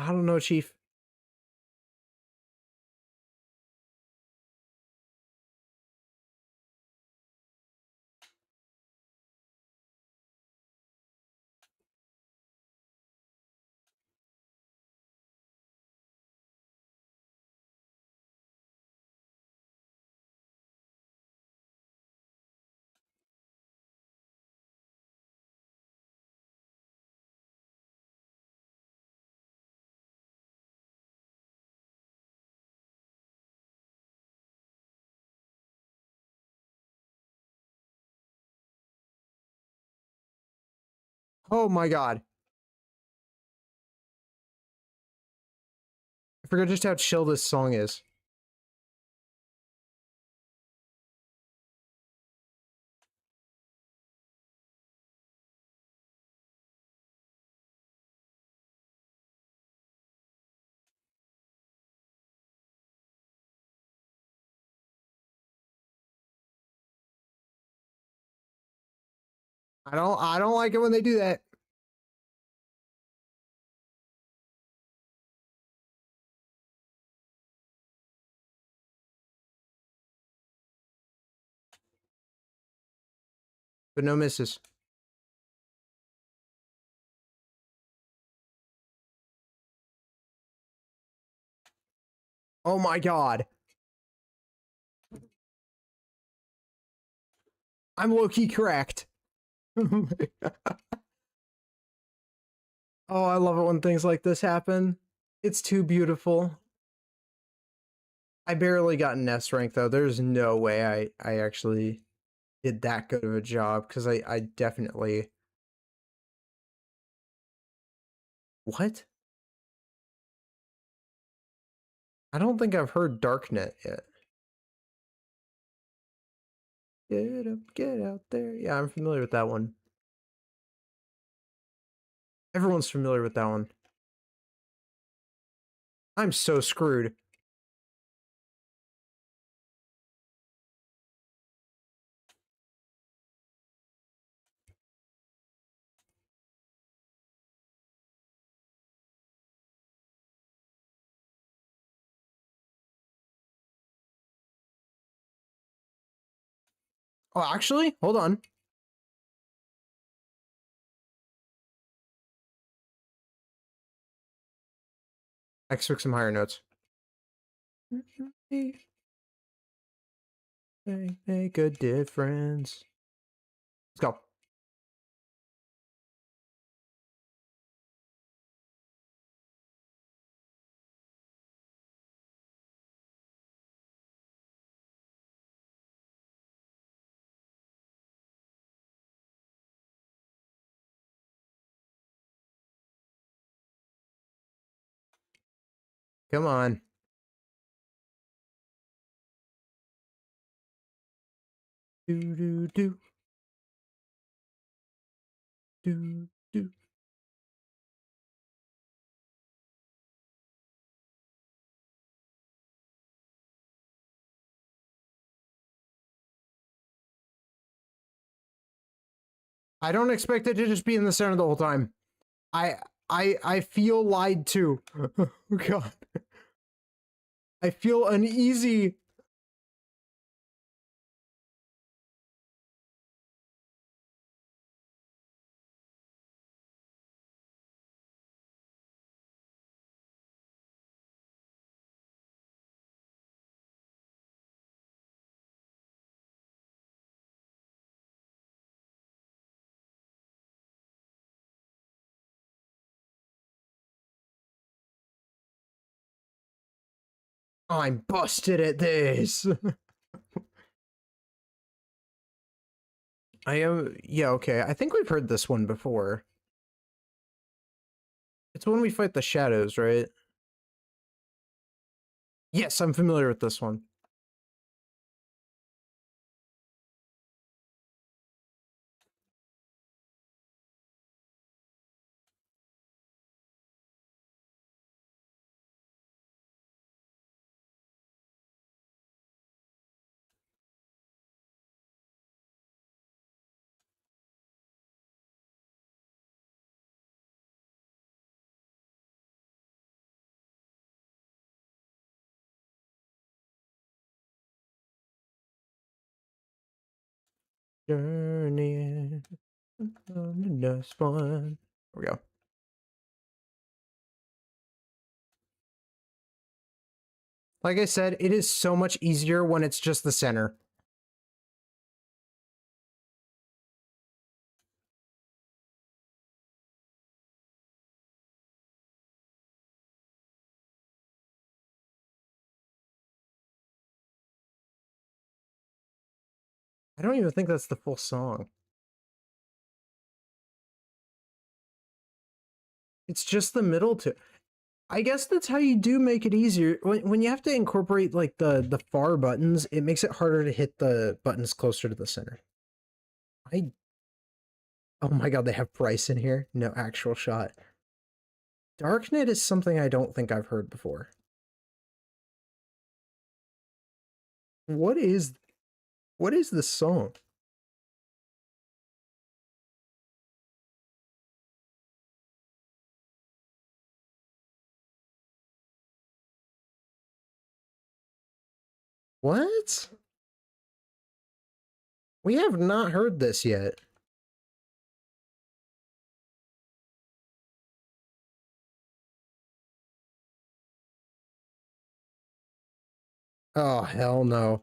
I don't know, Chief. Oh my god. I forgot just how chill this song is. I don't like it when they do that. But no misses. Oh my god. I'm low-key correct. Oh, I love it when things like this happen. It's too beautiful. I barely got an S rank though. There's no way I actually did that good of a job because I definitely. What? I don't think I've heard Darknet yet. Get up, get out there. Yeah, I'm familiar with that one. Everyone's familiar with that one. I'm so screwed. Oh, actually, hold on. I expect some higher notes. Make a difference. Let's go. Come on. Do do do. Do do. I don't expect it to just be in the center the whole time. I I feel lied to. Oh god. I feel uneasy. I'm busted at this. I am, yeah, okay. I think we've heard this one before. It's when we fight the shadows, right? Yes, I'm familiar with this one. Journey on the next one. There we go. Like I said, it is so much easier when it's just the center. I don't even think that's the full song. It's just the middle two. I guess that's how you do make it easier. When you have to incorporate like the far buttons, it makes it harder to hit the buttons closer to the center. Oh my god, they have Bryce in here? No actual shot. Darknet is something I don't think I've heard before. What is this song? What? We have not heard this yet. Oh, hell no.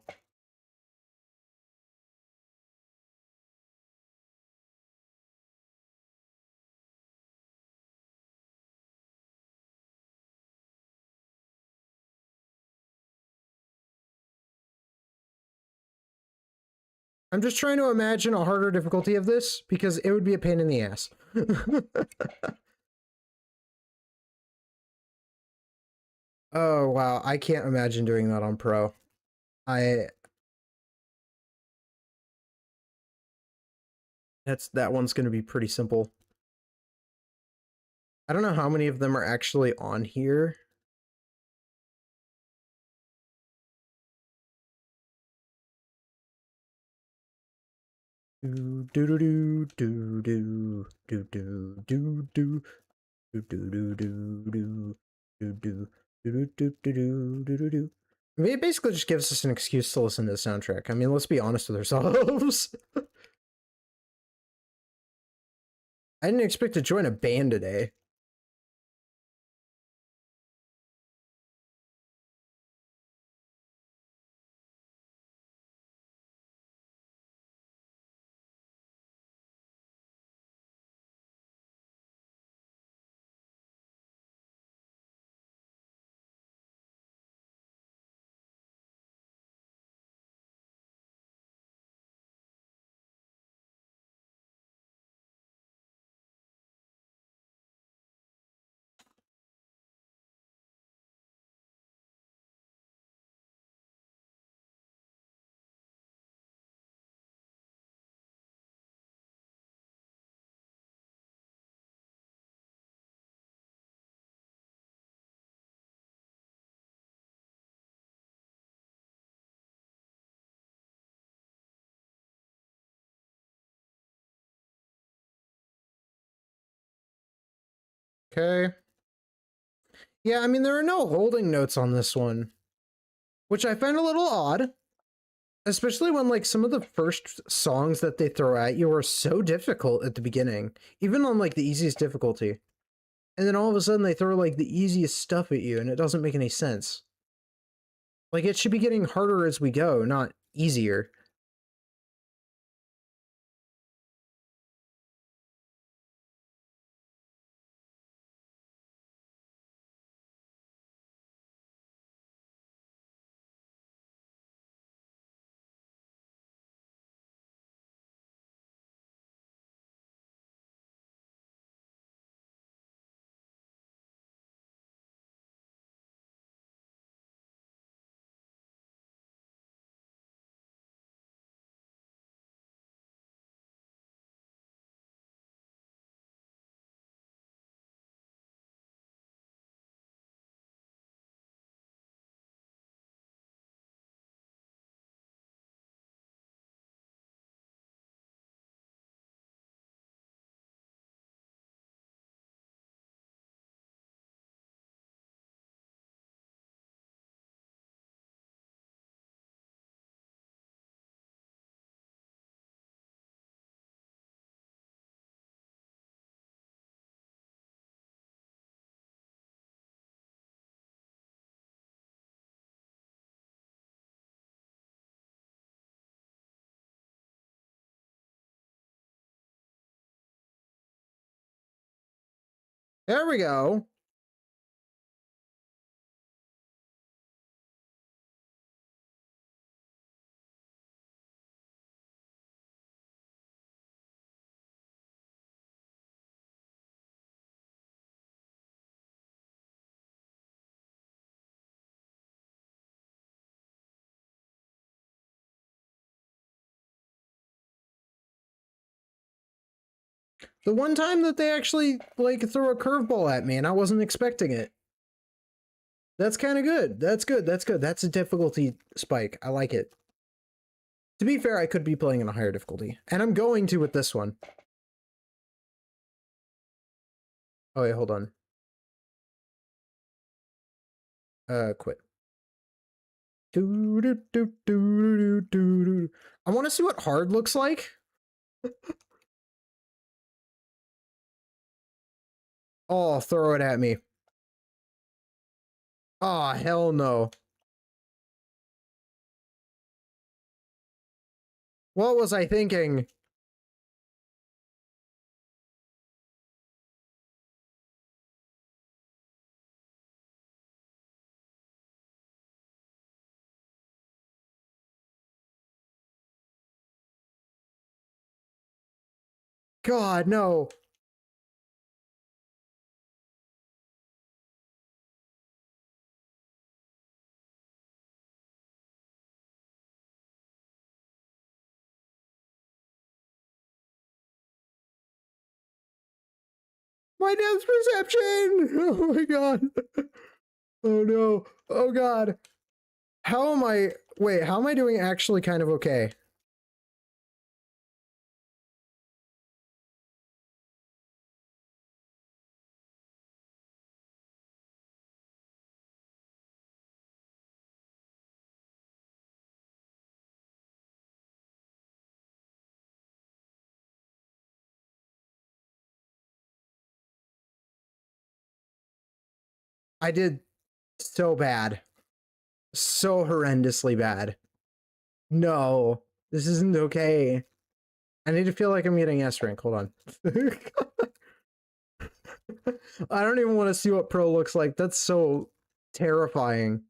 I'm just trying to imagine a harder difficulty of this because it would be a pain in the ass. Oh, wow. I can't imagine doing that on Pro. That one's going to be pretty simple. I don't know how many of them are actually on here. Do do do do do do do do do do do do do do do do do. I mean, it basically just gives us an excuse to listen to the soundtrack. I mean, let's be honest with ourselves. I didn't expect to join a band today. Okay. Yeah, I mean, there are no holding notes on this one, which I find a little odd, especially when, like, some of the first songs that they throw at you are so difficult at the beginning, even on, like, the easiest difficulty. And then all of a sudden they throw, like, the easiest stuff at you, and it doesn't make any sense. Like, it should be getting harder as we go, not easier. There we go. The one time that they actually like threw a curveball at me and I wasn't expecting it. That's kind of good. That's good. That's good. That's a difficulty spike. I like it. To be fair, I could be playing in a higher difficulty. And I'm going to with this one. Oh, wait, hold on. Quit. I want to see what hard looks like. Oh, throw it at me. Oh, hell no. What was I thinking? God, no. My depth perception! Oh my god. Oh no. Oh god. How am I... Wait, how am I doing actually kind of okay? I did so bad. So horrendously bad. No. This isn't okay. I need to feel like I'm getting S rank. Hold on. I don't even want to see what pro looks like. That's so terrifying.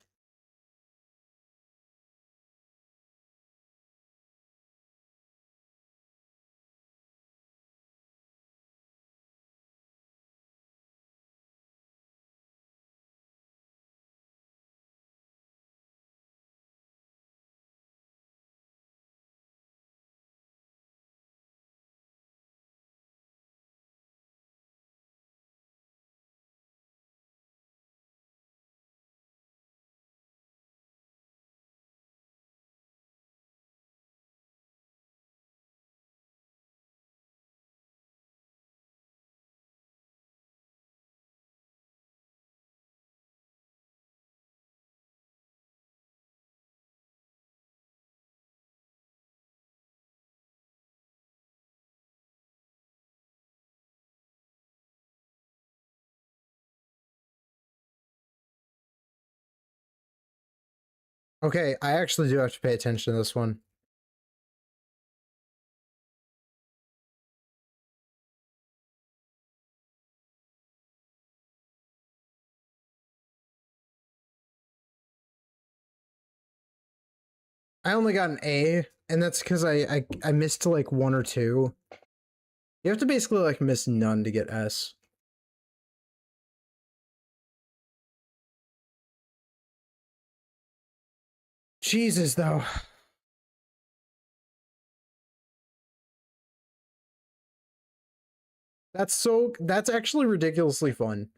Okay, I actually do have to pay attention to this one. I only got an A, and that's because I missed like one or two. You have to basically like miss none to get S. Jesus, though. That's actually ridiculously fun.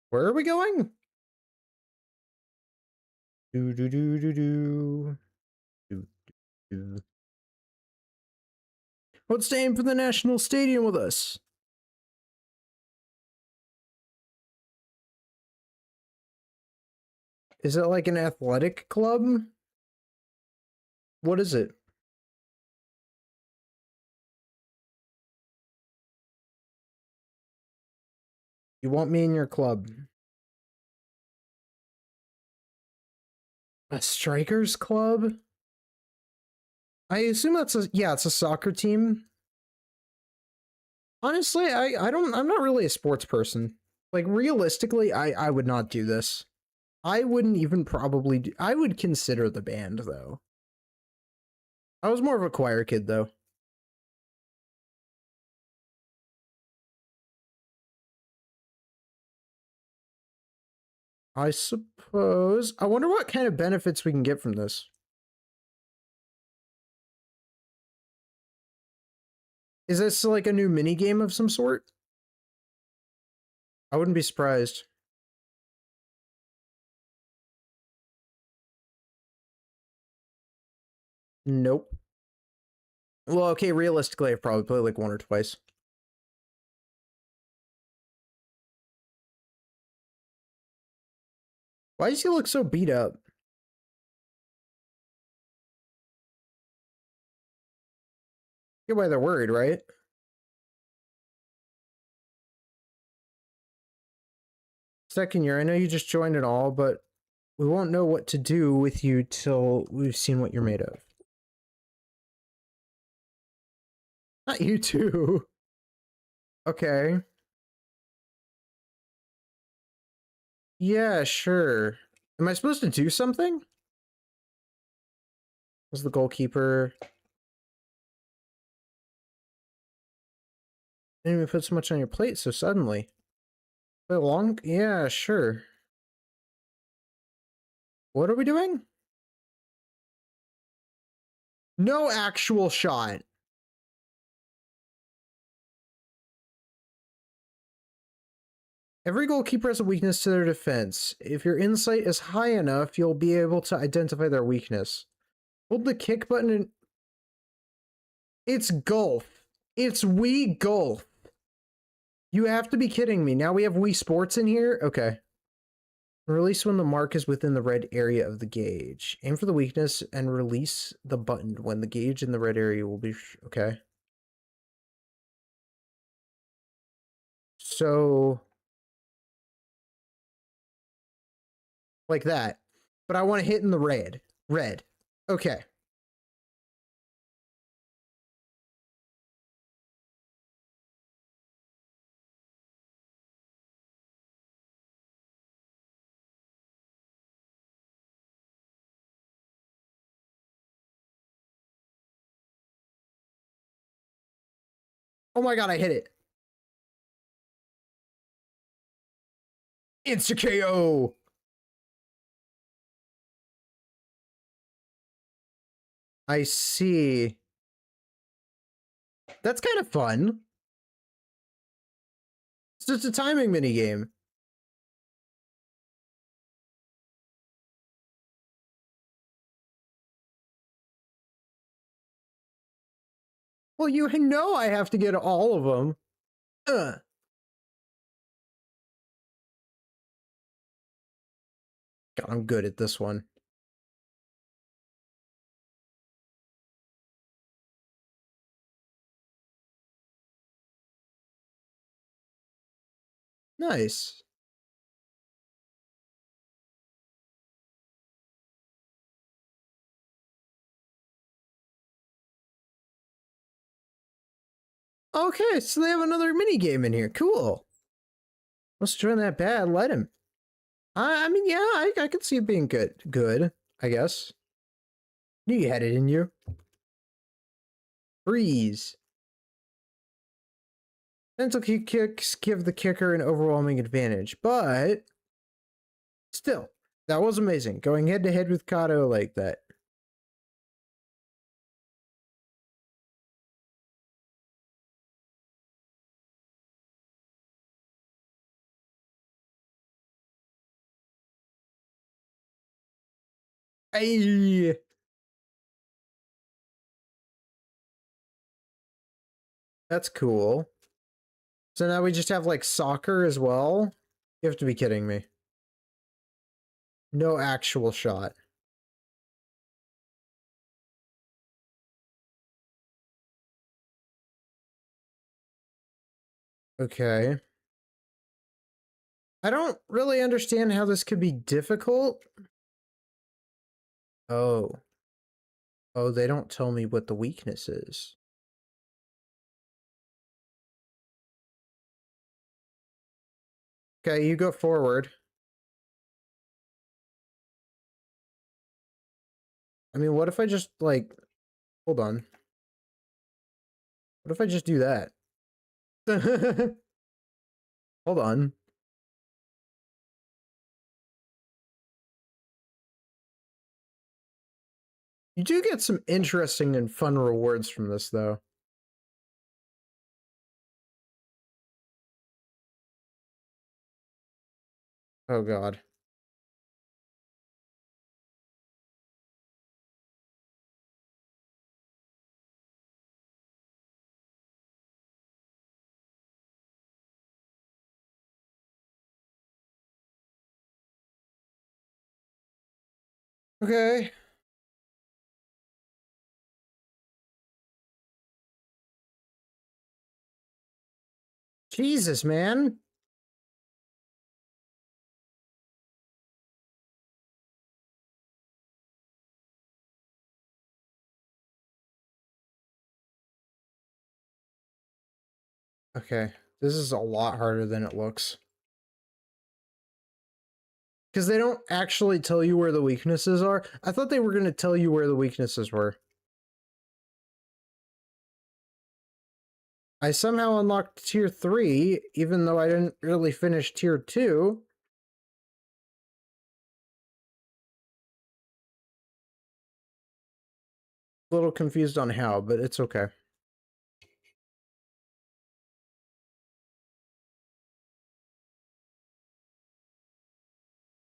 Where are we going? Do do do do do. Do do. What's staying for the National Stadium with us? Is it like an athletic club? What is it? You want me in your club? A strikers club? I assume that's it's a soccer team. Honestly, I'm not really a sports person. Like realistically, I would not do this. I wouldn't even probably I would consider the band though. I was more of a choir kid though. I suppose. I wonder what kind of benefits we can get from this. Is this like a new mini game of some sort? I wouldn't be surprised. Nope. Well, okay, realistically, I've probably played like one or twice. Why does he look so beat up? Get why they're worried, right? Second year, I know you just joined and all, but we won't know what to do with you till we've seen what you're made of. Not you too. Okay. Yeah, sure. Am I supposed to do something? Was the goalkeeper? Didn't even put so much on your plate so suddenly. Play long? Yeah, sure. What are we doing? No actual shot. Every goalkeeper has a weakness to their defense. If your insight is high enough, you'll be able to identify their weakness. Hold the kick button and... It's golf. It's Wii Golf. You have to be kidding me. Now we have Wii Sports in here? Okay. Release when the mark is within the red area of the gauge. Aim for the weakness and release the button when the gauge in the red area will be... Okay. So... Like that. But I want to hit in the red. Red. Okay. Oh my god, I hit it. Insta KO. I see. That's kind of fun. It's just a timing mini game. Well, you know I have to get all of them. Uh. God, I'm good at this one. Nice. Okay, so they have another mini game in here. Cool. Let's join that bad. Let him. I mean, yeah, I could see it being good. Good, I guess. Knew you had it in you. Freeze. Mental kicks give the kicker an overwhelming advantage, but still, that was amazing. Going head to head with Kato like that. Hey, that's cool. So now we just have like soccer as well? You have to be kidding me. No actual shot. Okay. I don't really understand how this could be difficult. Oh. Oh, they don't tell me what the weakness is. Okay, you go forward. I mean, what if I just, like... Hold on. What if I just do that? Hold on. You do get some interesting and fun rewards from this, though. Oh, God. Okay. Jesus, man. Okay. This is a lot harder than it looks. Because they don't actually tell you where the weaknesses are. I thought they were going to tell you where the weaknesses were. I somehow unlocked tier 3, even though I didn't really finish tier 2. A little confused on how, but it's okay.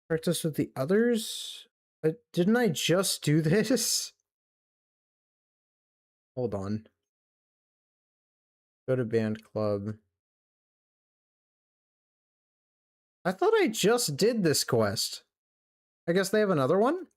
Practice with the others? Didn't I just do this? Hold on. Go to band club. I thought I just did this quest. I guess they have another one?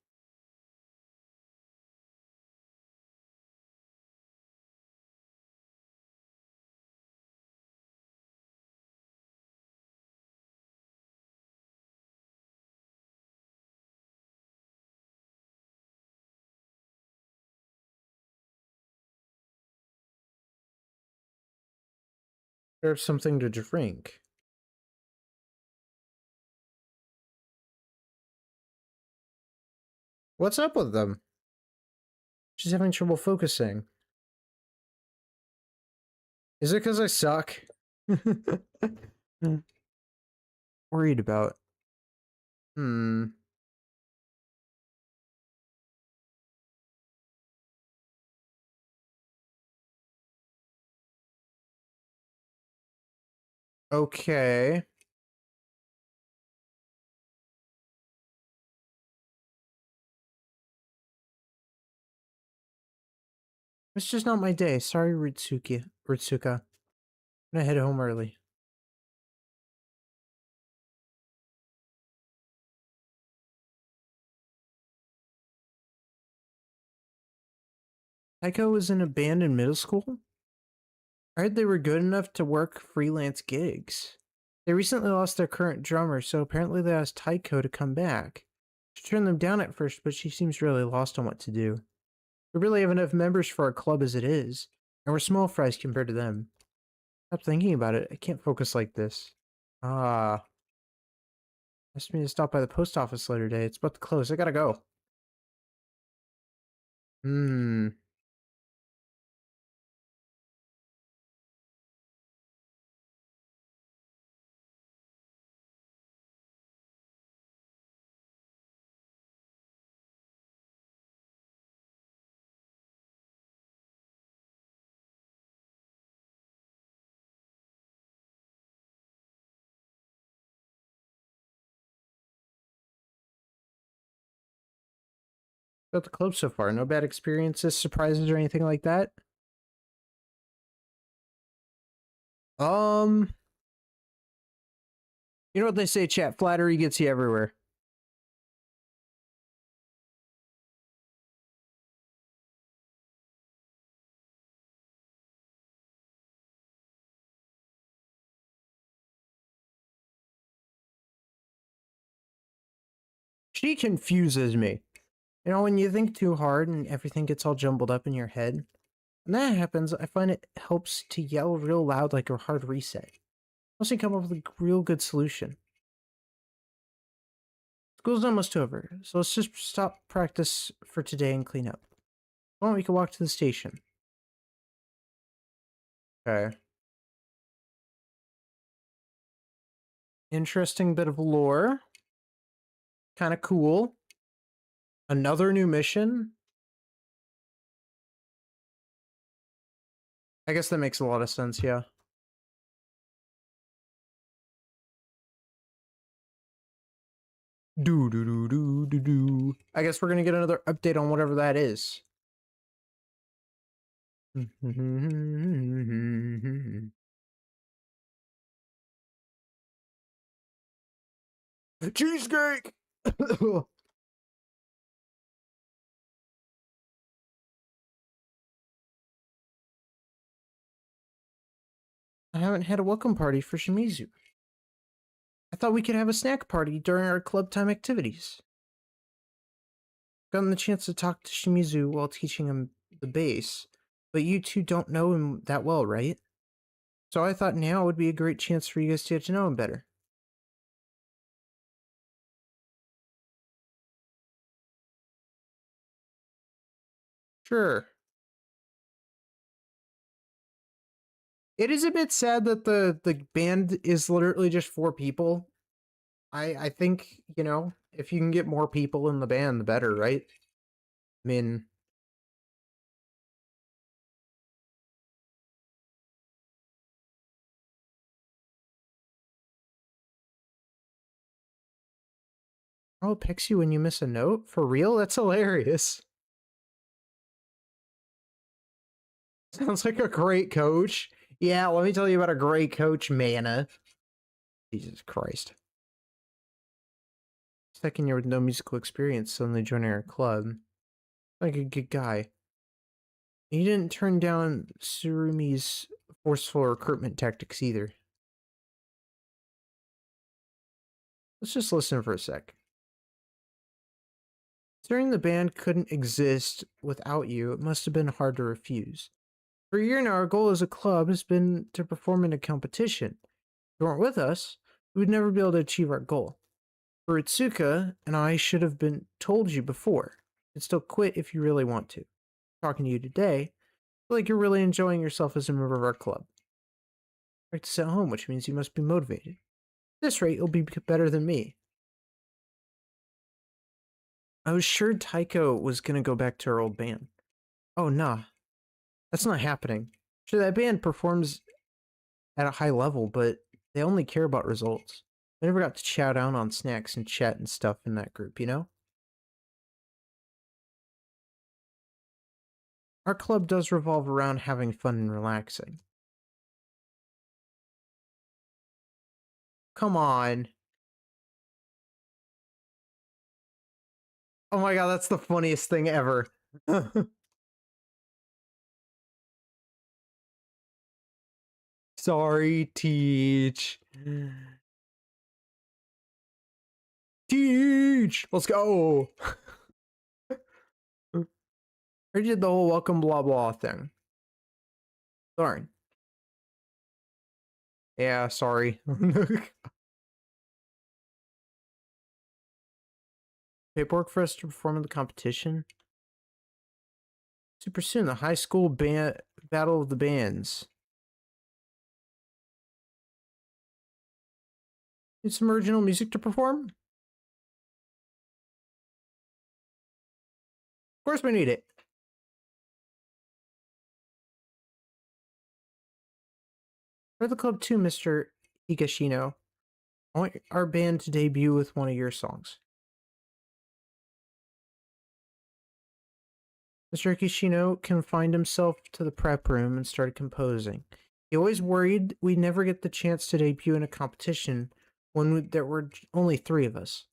There's something to drink. What's up with them? She's having trouble focusing. Is it because I suck? Worried about. Hmm. Okay. It's just not my day. Sorry, Ritsuka. I'm gonna head home early. Taiko was in a band in middle school? I heard they were good enough to work freelance gigs. They recently lost their current drummer, so apparently they asked Taiko to come back. She turned them down at first, but she seems really lost on what to do. We really have enough members for our club as it is, and we're small fries compared to them. Stop thinking about it. I can't focus like this. Ah. Asked me to stop by the post office later today. It's about to close. I gotta go. Hmm. About the club so far. No bad experiences, surprises, or anything like that? Um, you know what they say, chat? Flattery gets you everywhere. She confuses me. You know, when you think too hard and everything gets all jumbled up in your head, when that happens, I find it helps to yell real loud like a hard reset. Once you come up with a real good solution. School's almost over, so let's just stop practice for today and clean up. Well, we can walk to the station. Okay. Interesting bit of lore. Kind of cool. Another new mission. I guess that makes a lot of sense, yeah. Do do do do do do. I guess we're gonna get another update on whatever that is. Cheesecake! I haven't had a welcome party for Shimizu. I thought we could have a snack party during our club time activities. Gotten the chance to talk to Shimizu while teaching him the bass, but you two don't know him that well, right? So I thought now would be a great chance for you guys to get to know him better. Sure. It is a bit sad that the band is literally just 4 people. I think, you know, if you can get more people in the band, the better, right? I mean, oh, it picks you when you miss a note? For real? That's hilarious. Sounds like a great coach. Yeah, let me tell you about a great coach, Mana. Jesus Christ. Second year with no musical experience, suddenly joining our club. Like a good guy. He didn't turn down Surumi's forceful recruitment tactics either. Let's just listen for a sec. Considering the band couldn't exist without you, it must have been hard to refuse. For a year now, our goal as a club has been to perform in a competition. If you weren't with us, we would never be able to achieve our goal. Furitsuka and I should have been told you before. You can still quit if you really want to. Talking to you today, I feel like you're really enjoying yourself as a member of our club. Practice at home, which means you must be motivated. At this rate, you'll be better than me. I was sure Taiko was gonna go back to our old band. Oh, nah. That's not happening. Sure, that band performs at a high level, but they only care about results. I never got to chow down on snacks and chat and stuff in that group, you know? Our club does revolve around having fun and relaxing. Come on. Oh my god, that's the funniest thing ever. Sorry, Teach. Teach! Let's go! I did the whole welcome blah blah thing. Darn. Yeah, sorry. Paperwork for us to perform in the competition? Super soon, the high school band battle of the bands. Need some original music to perform? Of course we need it. For the club too, Mr. Higashino. I want our band to debut with one of your songs. Mr. Higashino confined himself to the prep room and started composing. He always worried we'd never get the chance to debut in a competition when there were only 3 of us.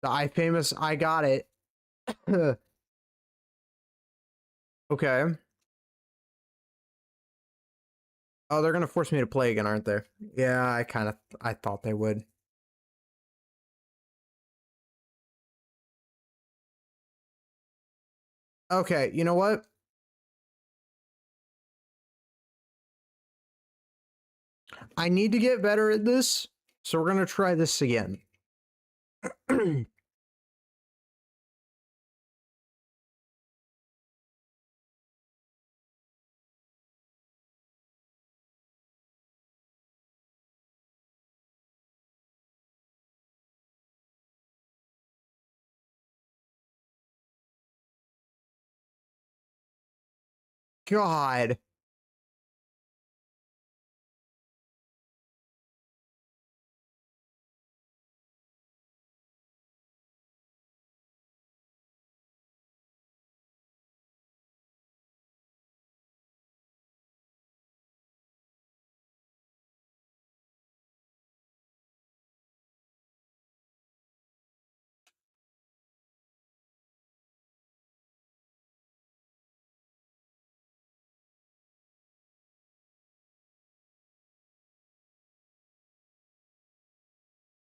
The I famous I got it. Okay. Oh, they're gonna force me to play again, aren't they? Yeah, I thought they would. Okay, you know what? I need to get better at this, so we're gonna try this again. God.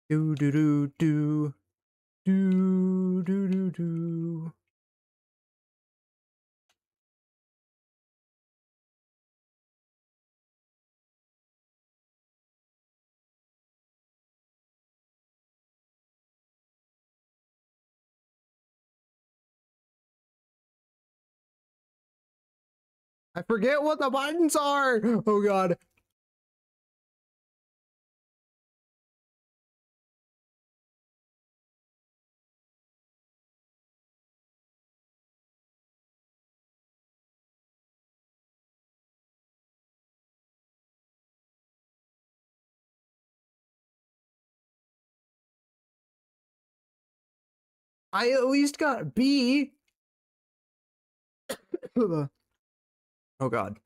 Do do do do do do do do. I forget what the buttons are. Oh God. I at least got B. Oh God.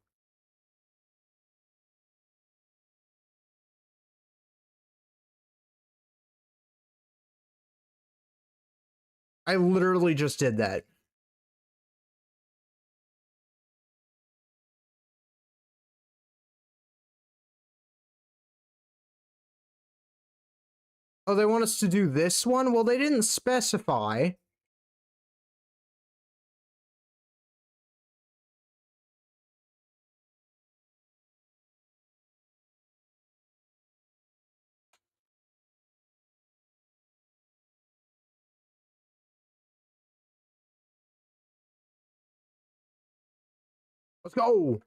I literally just did that. Oh, they want us to do this one? Well, they didn't specify. Let's go.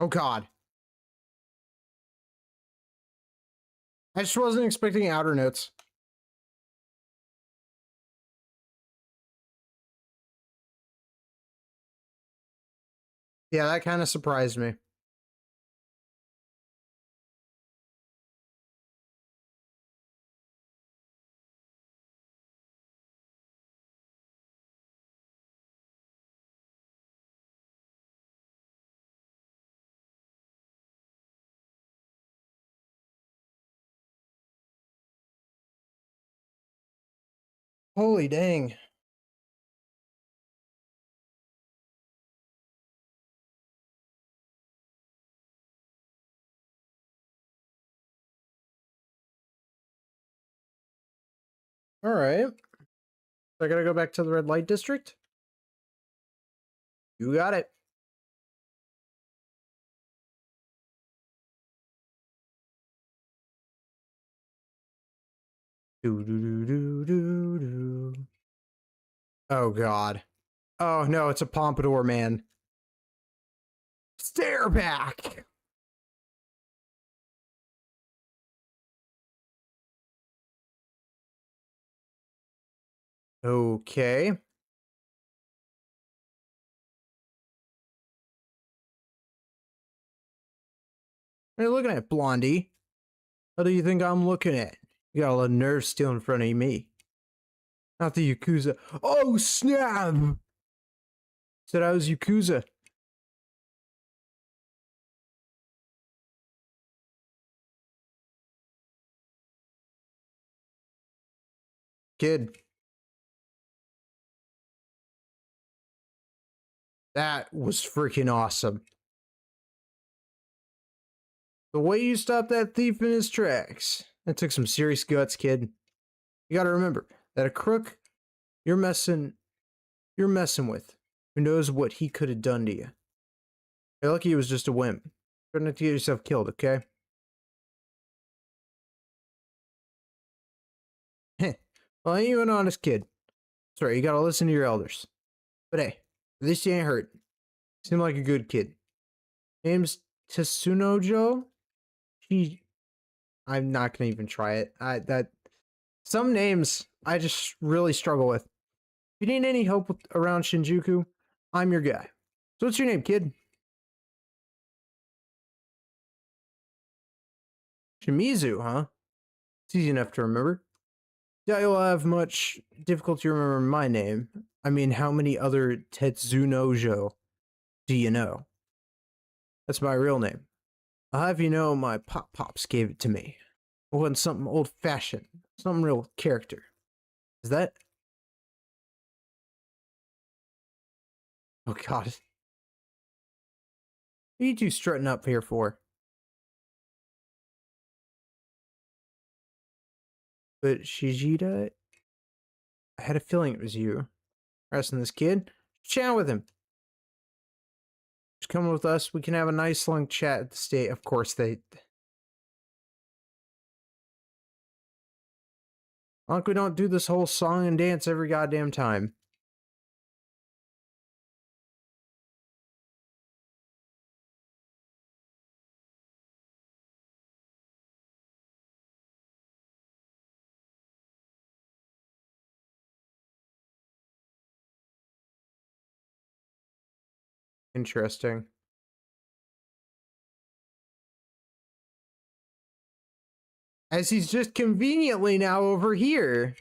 Oh God. I just wasn't expecting outer notes. Yeah, that kind of surprised me. Holy dang. All right. So I gotta go back to the red light district? You got it. Do do do do do do. Oh god. Oh no, it's a pompadour man. Stare back. Okay. What are you looking at, Blondie? What do you think I'm looking at? You got a lot of nerve still in front of me. Not the Yakuza. Oh, snap! Said I was Yakuza. Kid. That was freaking awesome. The way you stopped that thief in his tracks. That took some serious guts, kid. You gotta remember that a crook you're messing with, who knows what he could have done to you. You're lucky he was just a wimp. Try not to get yourself killed, okay? Heh. Well, ain't you an honest kid? Sorry, you gotta listen to your elders. But hey, at least you ain't hurt. Seem like a good kid. Name's Tsunojo? I'm not gonna even try it. Some names I just really struggle with. If you need any help around Shinjuku, I'm your guy. So what's your name, kid? Shimizu, huh? It's easy enough to remember. Yeah, you'll have much difficulty remembering my name. I mean, how many other Tetsunojo do you know? That's my real name. I'll have you know my pop-pops gave it to me. I want something old-fashioned, some real character. Is that? Oh god. What are you two strutting up here for? But Shijida, I had a feeling it was you. Arresting this kid? Chat with him. Just come with us. We can have a nice long chat at the state. Of course, like we don't do this whole song and dance every goddamn time. Interesting. As he's just conveniently now over here.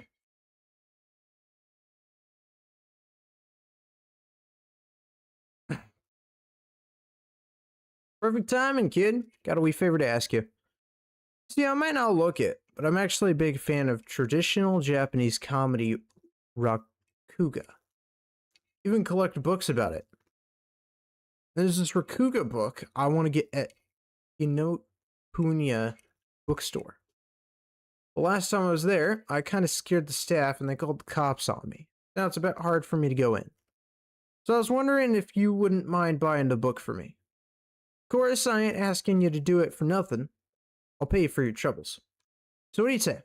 Perfect timing, kid. Got a wee favor to ask you. See, I might not look it, but I'm actually a big fan of traditional Japanese comedy Rakuga. Even collect books about it. There's this Rakuga book I want to get at Inopunya bookstore. The last time I was there, I kind of scared the staff and they called the cops on me. Now it's a bit hard for me to go in. So I was wondering if you wouldn't mind buying the book for me. Of course, I ain't asking you to do it for nothing. I'll pay you for your troubles. So what do you say?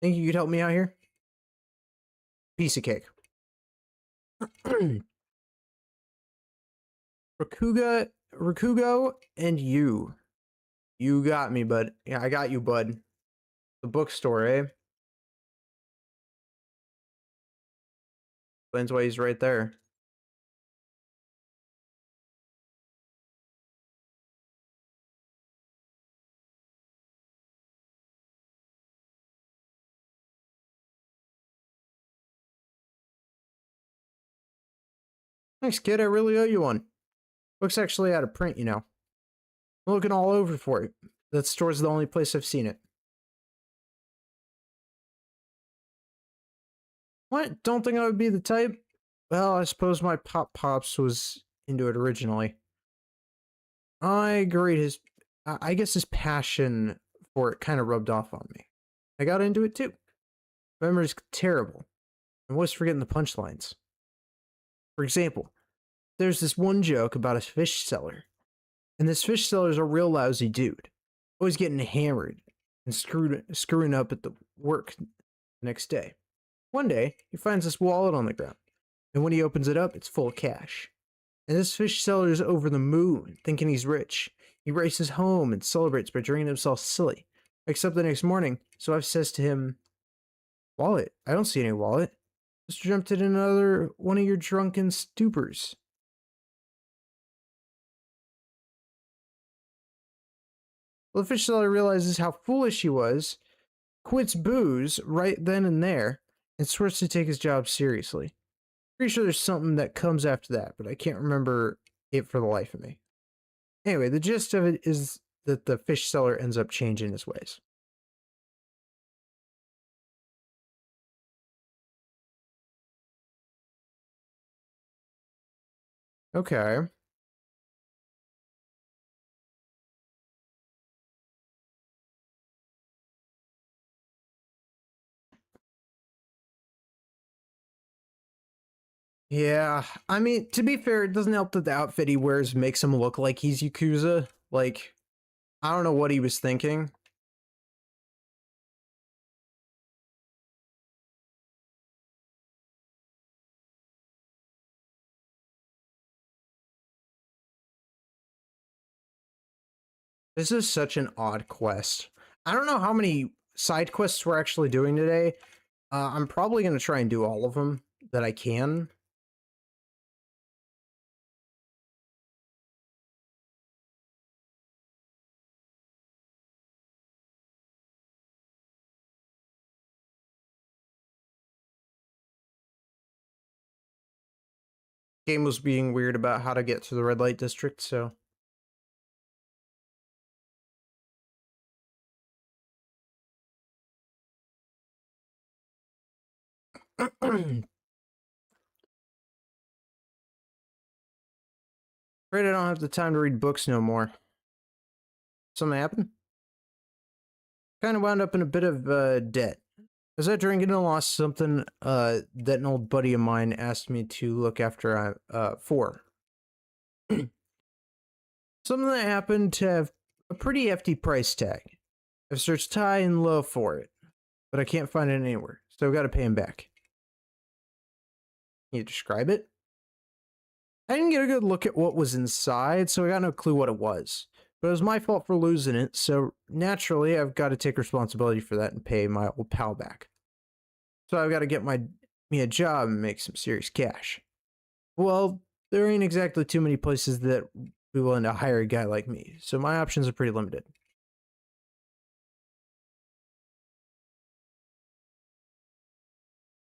Think you could help me out here? Piece of cake. Rakugo, and you. You got me, bud. Yeah, I got you, bud. The bookstore, eh? Explains why he's right there. Thanks, kid. I really owe you one. Book's actually out of print, you know. I'm looking all over for it. That store's the only place I've seen it. What? Don't think I would be the type? Well, I suppose my pops was into it originally. I guess his passion for it kind of rubbed off on me. I got into it too. Memory's terrible. I'm always forgetting the punchlines. For example, there's this one joke about a fish seller, and this fish seller's a real lousy dude, always getting hammered and screwing up at the work the next day. One day, he finds this wallet on the ground, and when he opens it up, it's full of cash. And this fish seller is over the moon, thinking he's rich. He races home and celebrates by drinking himself silly. Except the next morning, his wife says to him, "Wallet? I don't see any wallet. Just jumped in another one of your drunken stupors." Well, the fish seller realizes how foolish he was, quits booze right then and there, and swears to take his job seriously. Pretty sure there's something that comes after that, but I can't remember it for the life of me. Anyway, the gist of it is that the fish seller ends up changing his ways. Okay. Yeah, I mean, to be fair, it doesn't help that the outfit he wears makes him look like he's Yakuza. Like, I don't know what he was thinking. This is such an odd quest. I don't know how many side quests we're actually doing today. I'm probably going to try and do all of them that I can. Game was being weird about how to get to the red light district, so. Afraid I don't have the time to read books no more. Something happened? Kind of wound up in a bit of debt. As I drinking and lost something that an old buddy of mine asked me to look after for. Something that happened to have a pretty hefty price tag. I've searched high and low for it, but I can't find it anywhere, so I've got to pay him back. Can you describe it? I didn't get a good look at what was inside, so I got no clue what it was. But it was my fault for losing it, so naturally I've got to take responsibility for that and pay my old pal back. So I've got to get me a job and make some serious cash. Well, there ain't exactly too many places that be willing to hire a guy like me, so my options are pretty limited.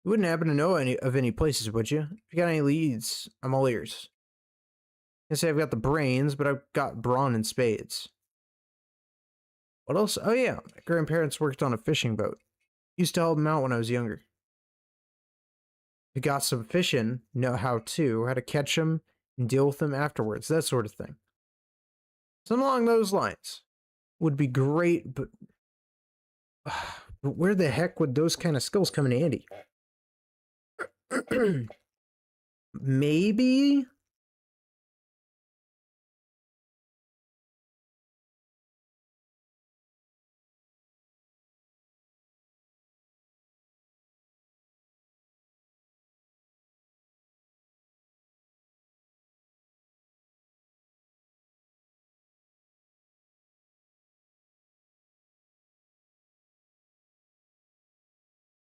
You wouldn't happen to know any places, would you? If you got any leads, I'm all ears. I say I've got the brains, but I've got brawn and spades. What else? Oh yeah, my grandparents worked on a fishing boat. Used to help them out when I was younger. We got some fishing, know how to catch them and deal with them afterwards, that sort of thing. Something along those lines would be great, but where the heck would those kind of skills come in handy? Maybe?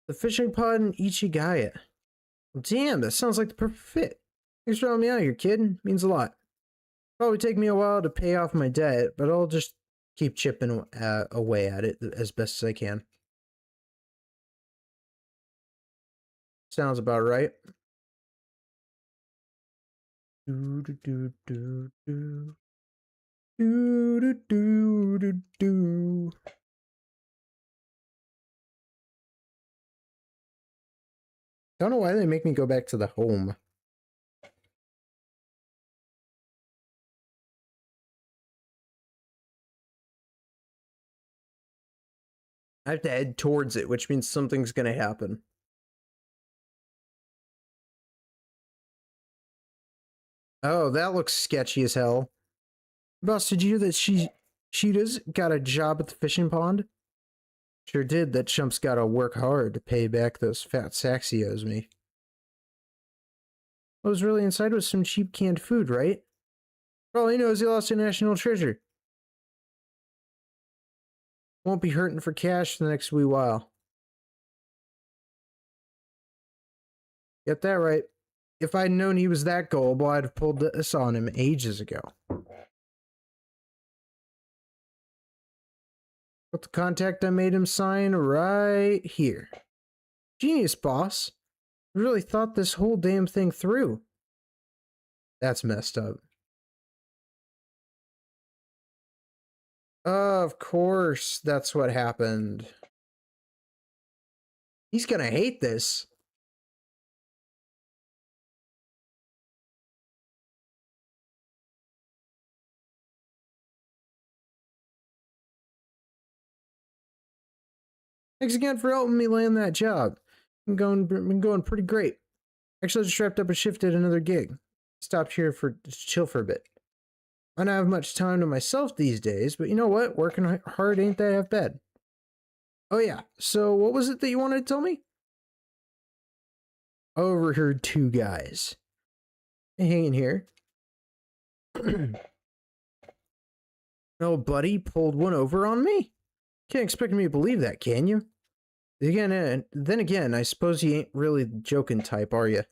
The fishing pod in Ichigaya. Damn, that sounds like the perfect fit. Thanks for helping me out here, kid. Means a lot. Probably take me a while to pay off my debt, but I'll just keep chipping away at it as best as I can. Sounds about right. Do do do do do do do do do do. Don't know why they make me go back to the home. I have to head towards it, which means something's gonna happen. Oh, that looks sketchy as hell. Boss, did you hear that Sheeta's got a job at the fishing pond? Sure did. That chump's gotta work hard to pay back those fat sacks he owes me. What was really inside was some cheap canned food, right? For all he knows, he lost a national treasure. Won't be hurting for cash the next wee while. Get that right. If I'd known he was that gullible, I'd have pulled this on him ages ago. Put the contact I made him sign right here. Genius, boss. I really thought this whole damn thing through. That's messed up. Of course, that's what happened. He's gonna hate this. Thanks again for helping me land that job. Been going pretty great. Actually, I just wrapped up a shift at another gig. Stopped here to chill for a bit. I don't have much time to myself these days, but you know what? Working hard ain't that half bad. Oh yeah, so what was it that you wanted to tell me? I overheard two guys. Hanging here. Oh, buddy pulled one over on me? Can't expect me to believe that, can you? Then again, I suppose you ain't really the joking type, are you?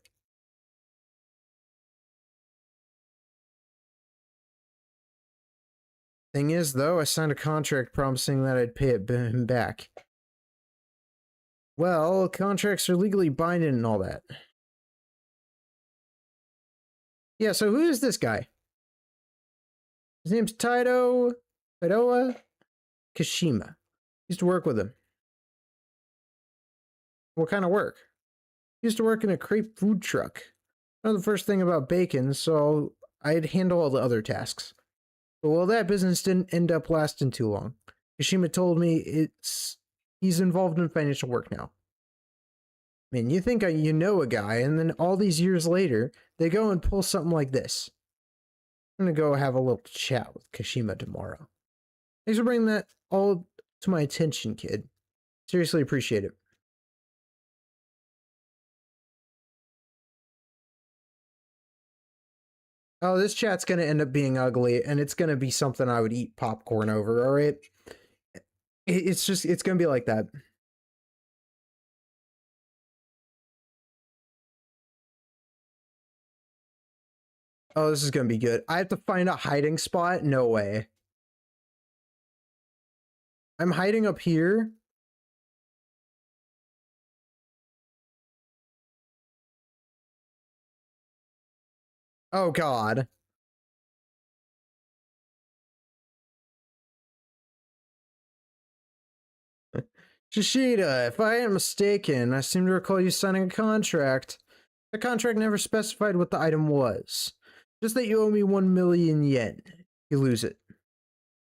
Thing is, though, I signed a contract promising that I'd pay him back. Well, contracts are legally binding and all that. Yeah, so who is this guy? His name's Taitoa Kashima. Used to work with him. What kind of work? Used to work in a crepe food truck. I know the first thing about bacon, so I'd handle all the other tasks. But well, that business didn't end up lasting too long. Kashima told me he's involved in financial work now. I mean, you think you know a guy, and then all these years later, they go and pull something like this. I'm gonna go have a little chat with Kashima tomorrow. Thanks for bringing that all to my attention, kid. Seriously appreciate it. Oh, this chat's gonna end up being ugly, and it's gonna be something I would eat popcorn over, alright? It's gonna be like that. Oh, this is gonna be good. I have to find a hiding spot? No way. I'm hiding up here. Oh, God. Shishida, if I am mistaken, I seem to recall you signing a contract. The contract never specified what the item was. Just that you owe me 1 million yen. You lose it.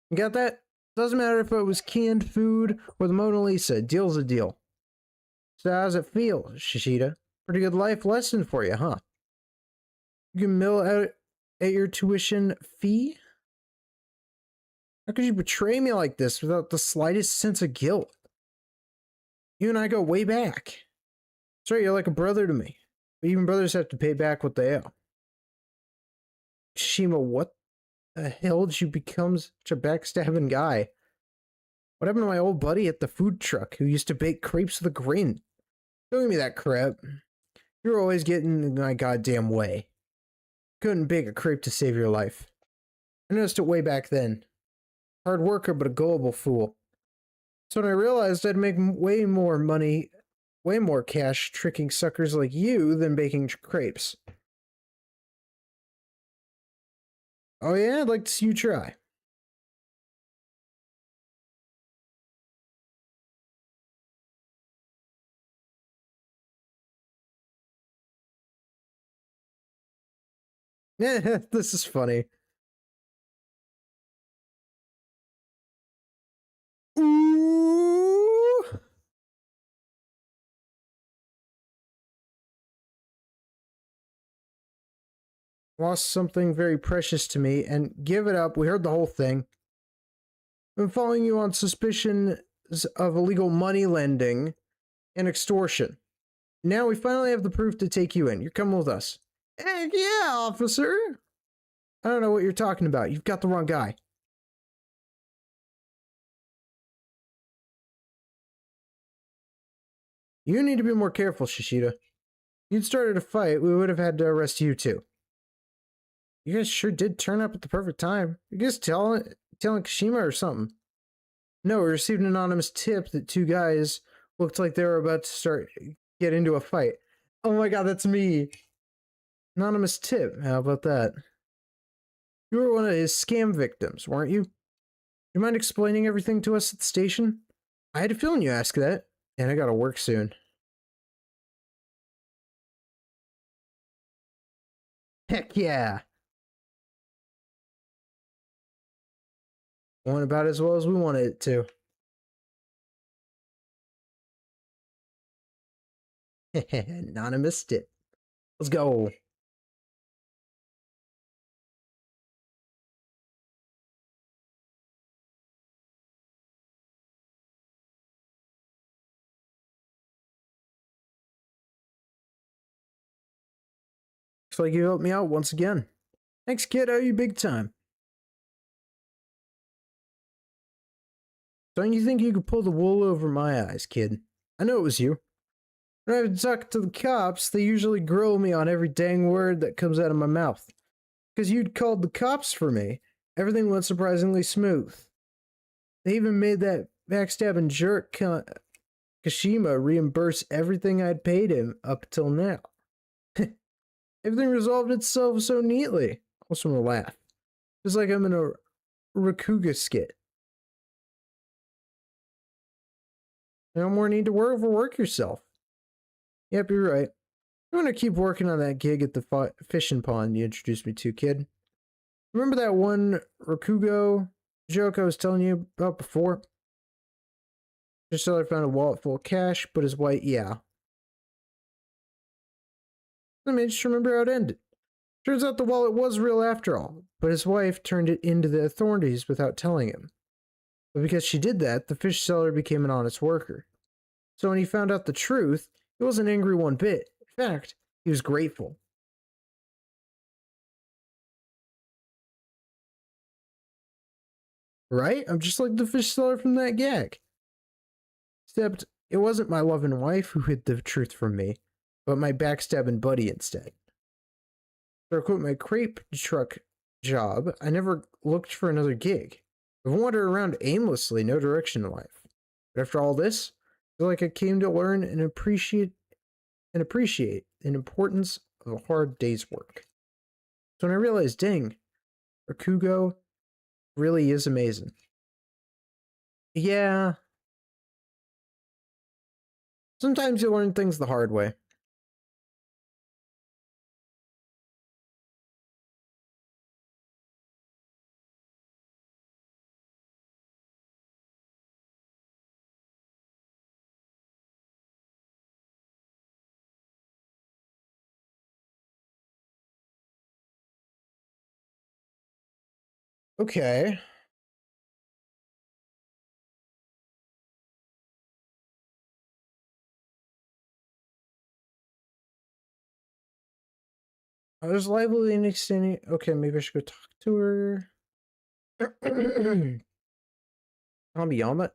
You got that? Doesn't matter if it was canned food or the Mona Lisa. Deal's a deal. So how's it feel, Shishida? Pretty good life lesson for you, huh? You can mill out at your tuition fee? How could you betray me like this without the slightest sense of guilt? You and I go way back. That's right, you're like a brother to me. But even brothers have to pay back what they owe. Shima, what the hell did you become such a backstabbing guy? What happened to my old buddy at the food truck who used to bake crepes with a grin? Don't give me that crap. You're always getting in my goddamn way. Couldn't bake a crepe to save your life. I noticed it way back then. Hard worker, but a gullible fool. So when I realized I'd make way more money, way more cash tricking suckers like you than baking crepes. Oh yeah, I'd like to see you try. Yeah, this is funny. Ooh! lost something very precious to me, and give it up. We heard the whole thing. I've been following you on suspicion of illegal money lending and extortion. Now we finally have the proof to take you in. You're coming with us. Heck yeah, officer! I don't know what you're talking about. You've got the wrong guy. You need to be more careful, Shishida. If you'd started a fight, we would have had to arrest you too. You guys sure did turn up at the perfect time. You guys telling Kashima or something? No, we received an anonymous tip that two guys looked like they were about to get into a fight. Oh my god, that's me. Anonymous tip. How about that? You were one of his scam victims, weren't you? You mind explaining everything to us at the station? I had a feeling you asked that, and I gotta work soon. Heck yeah! Went about as well as we wanted it to. Anonymous tip. Let's go. Looks like you helped me out once again. Thanks, kid. I owe you big time. Don't you think you could pull the wool over my eyes, kid? I know it was you. When I talk to the cops, they usually grill me on every dang word that comes out of my mouth. Because you'd called the cops for me, everything went surprisingly smooth. They even made that backstabbing jerk Kashima reimburse everything I'd paid him up till now. Everything resolved itself so neatly. I almost want to laugh. Just like I'm in a Rakuga skit. No more need to overwork yourself. Yep, you're right. I'm gonna keep working on that gig at the fishing pond you introduced me to, kid. Remember that one Rakugo joke I was telling you about before? Just so I found a wallet full of cash, but his wife, yeah. I mean, just remember how it ended. Turns out the wallet was real after all, but his wife turned it into the authorities without telling him. But because she did that, the fish seller became an honest worker. So when he found out the truth, he wasn't angry one bit. In fact, he was grateful. Right? I'm just like the fish seller from that gag. Except it wasn't my loving wife who hid the truth from me, but my backstabbing buddy instead. So I quit my crepe truck job. I never looked for another gig. I've wandered around aimlessly, no direction in life. But after all this, I feel like I came to learn and appreciate the importance of a hard day's work. So when I realized, dang, Rakugo really is amazing. Yeah. Sometimes you learn things the hard way. Okay. I was lively and extending. Okay, maybe I should go talk to her. Tomiyama?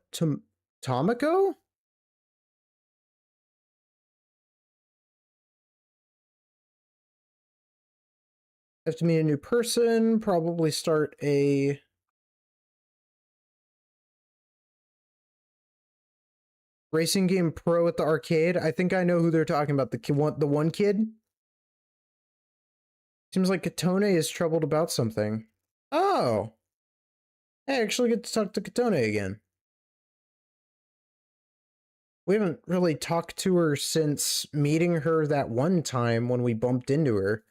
Tomiko? Have to meet a new person, probably start a racing game pro at the arcade. I think I know who they're talking about. The one kid? Seems like Katone is troubled about something. Oh. I actually get to talk to Katone again. We haven't really talked to her since meeting her that one time when we bumped into her.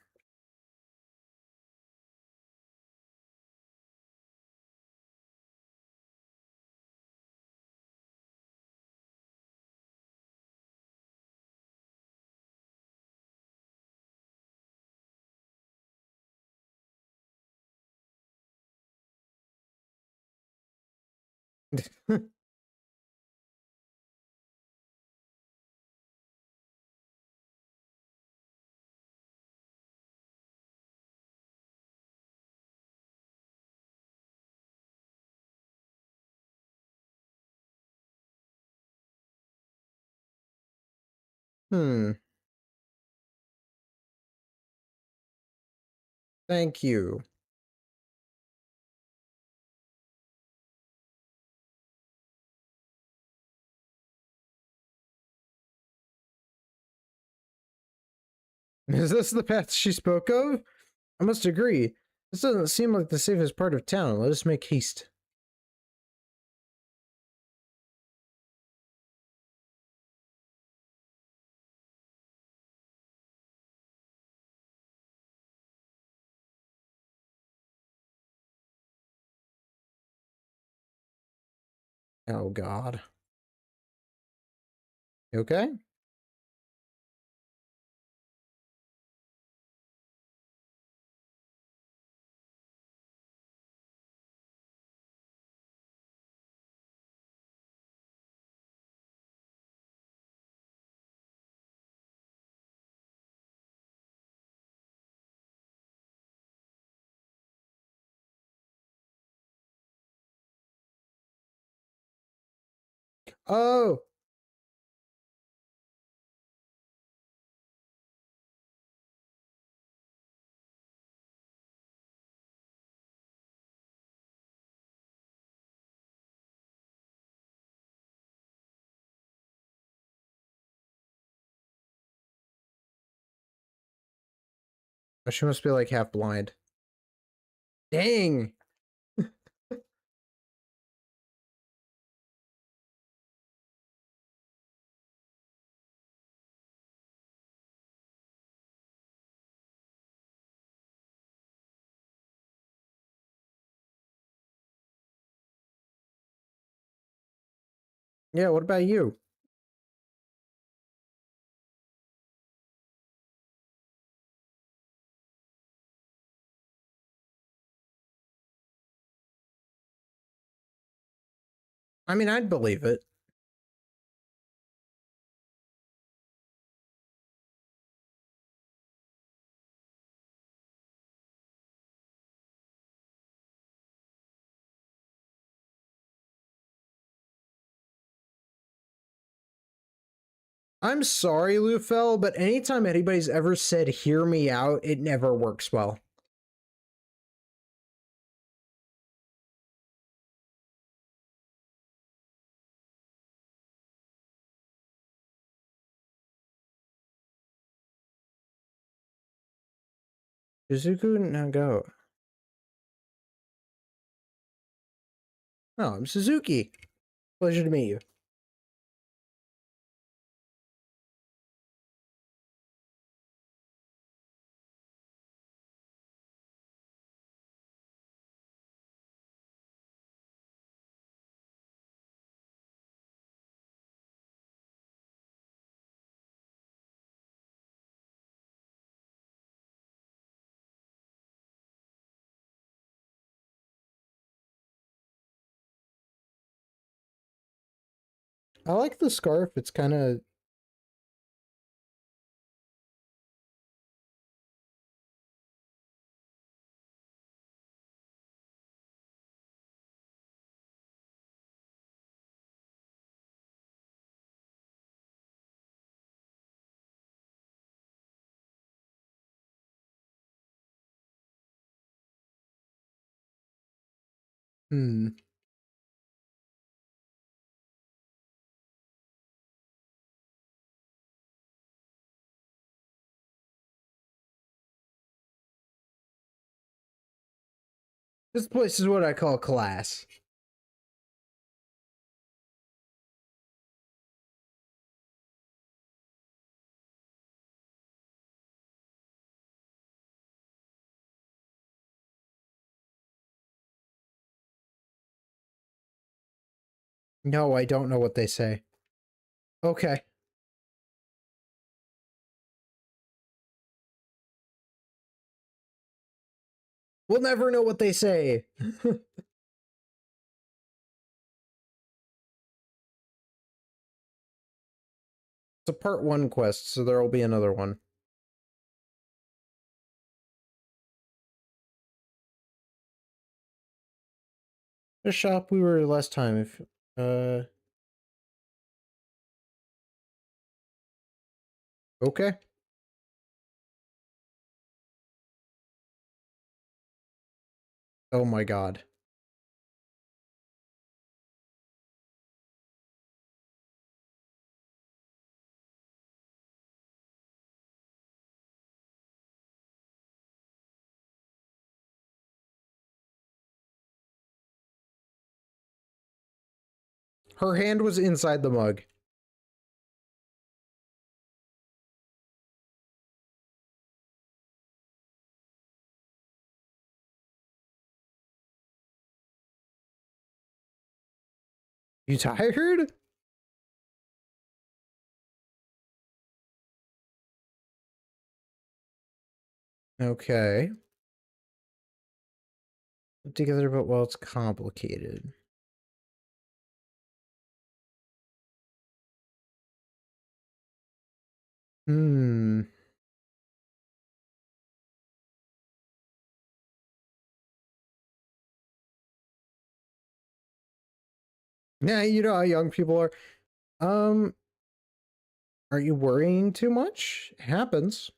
Hmm. Thank you. Is this the path she spoke of? I must agree. This doesn't seem like the safest part of town. Let us make haste. Oh god. You okay? Oh! She must be like half blind. Dang! Yeah, what about you? I mean, I'd believe it. I'm sorry, Lufel, but anytime anybody's ever said hear me out, it never works well. Shizuku Nago. Oh, I'm Suzuki. Pleasure to meet you. I like the scarf. It's kind of... Hmm. This place is what I call class. No, I don't know what they say. Okay. We'll never know what they say. It's a part 1 quest, so there will be another one. The shop we were last time. If okay. Oh my god. Her hand was inside the mug. You tired? Okay. Together, but well, it's complicated. Hmm. Yeah, you know how young people are. Um, are you worrying too much? It happens.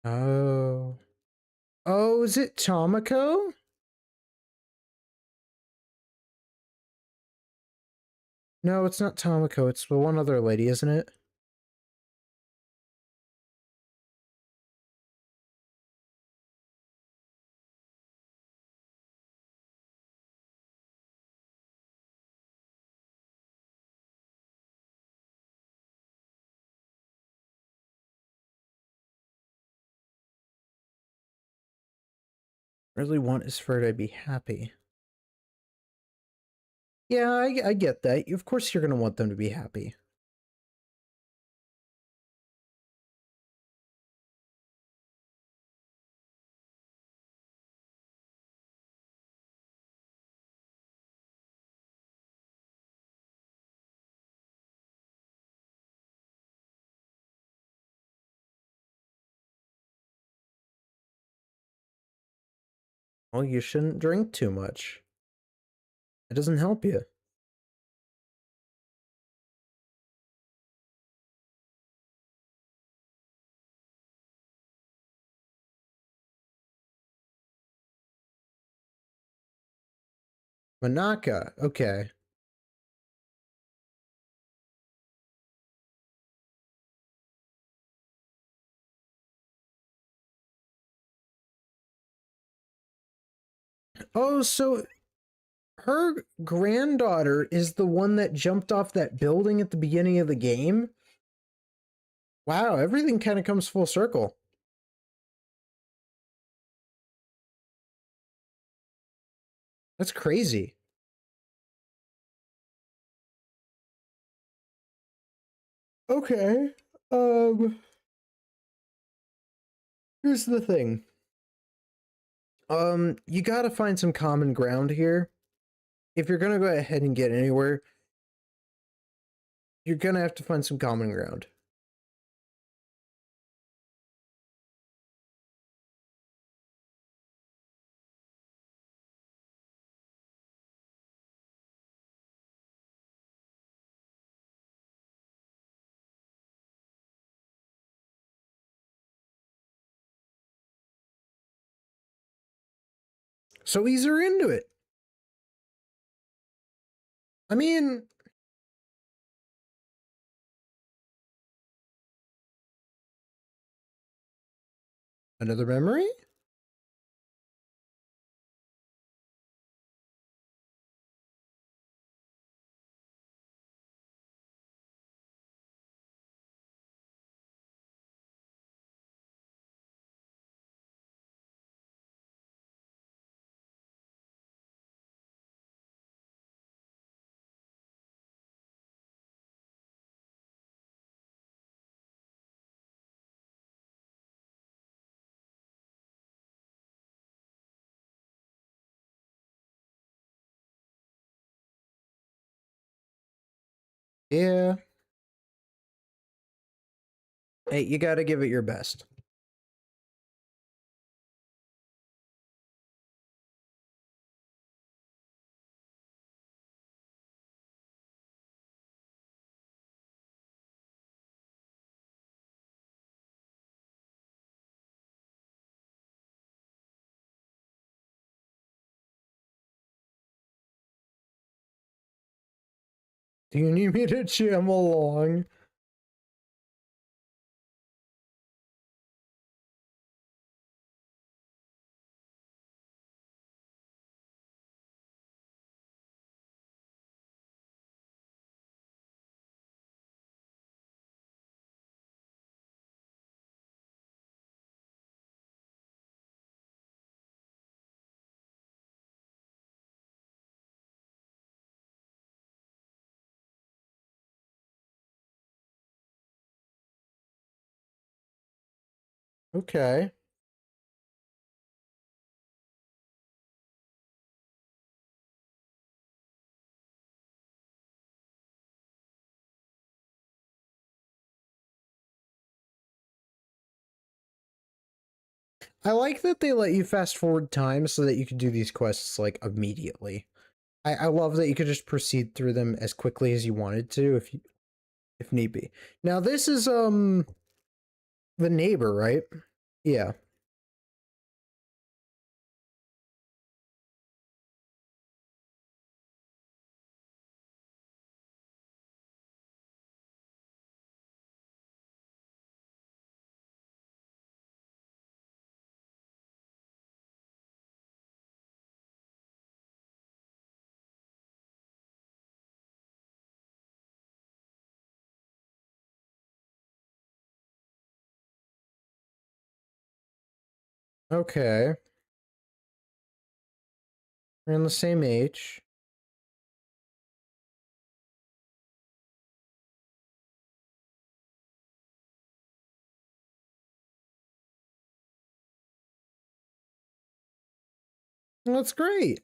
Oh. Oh, is it Tomoko? No, it's not Tomoko. It's the one other lady, isn't it? Really want is for her to be happy. Yeah, I get that. Of course you're going to want them to be happy. Well, you shouldn't drink too much. It doesn't help you. Manaka, okay. Oh, so her granddaughter is the one that jumped off that building at the beginning of the game? Wow, everything kind of comes full circle. That's crazy. Okay. Here's the thing. You gotta find some common ground here. If you're gonna go ahead and get anywhere, you're gonna have to find some common ground. So ease her into it. I mean, another memory? Yeah. Hey, you gotta give it your best. Do you need me to jam along? Okay. I like that they let you fast forward time so that you can do these quests like immediately. I love that you could just proceed through them as quickly as you wanted to if need be. Now this is the neighbor, right? Yeah. Okay. We're in the same age. That's great.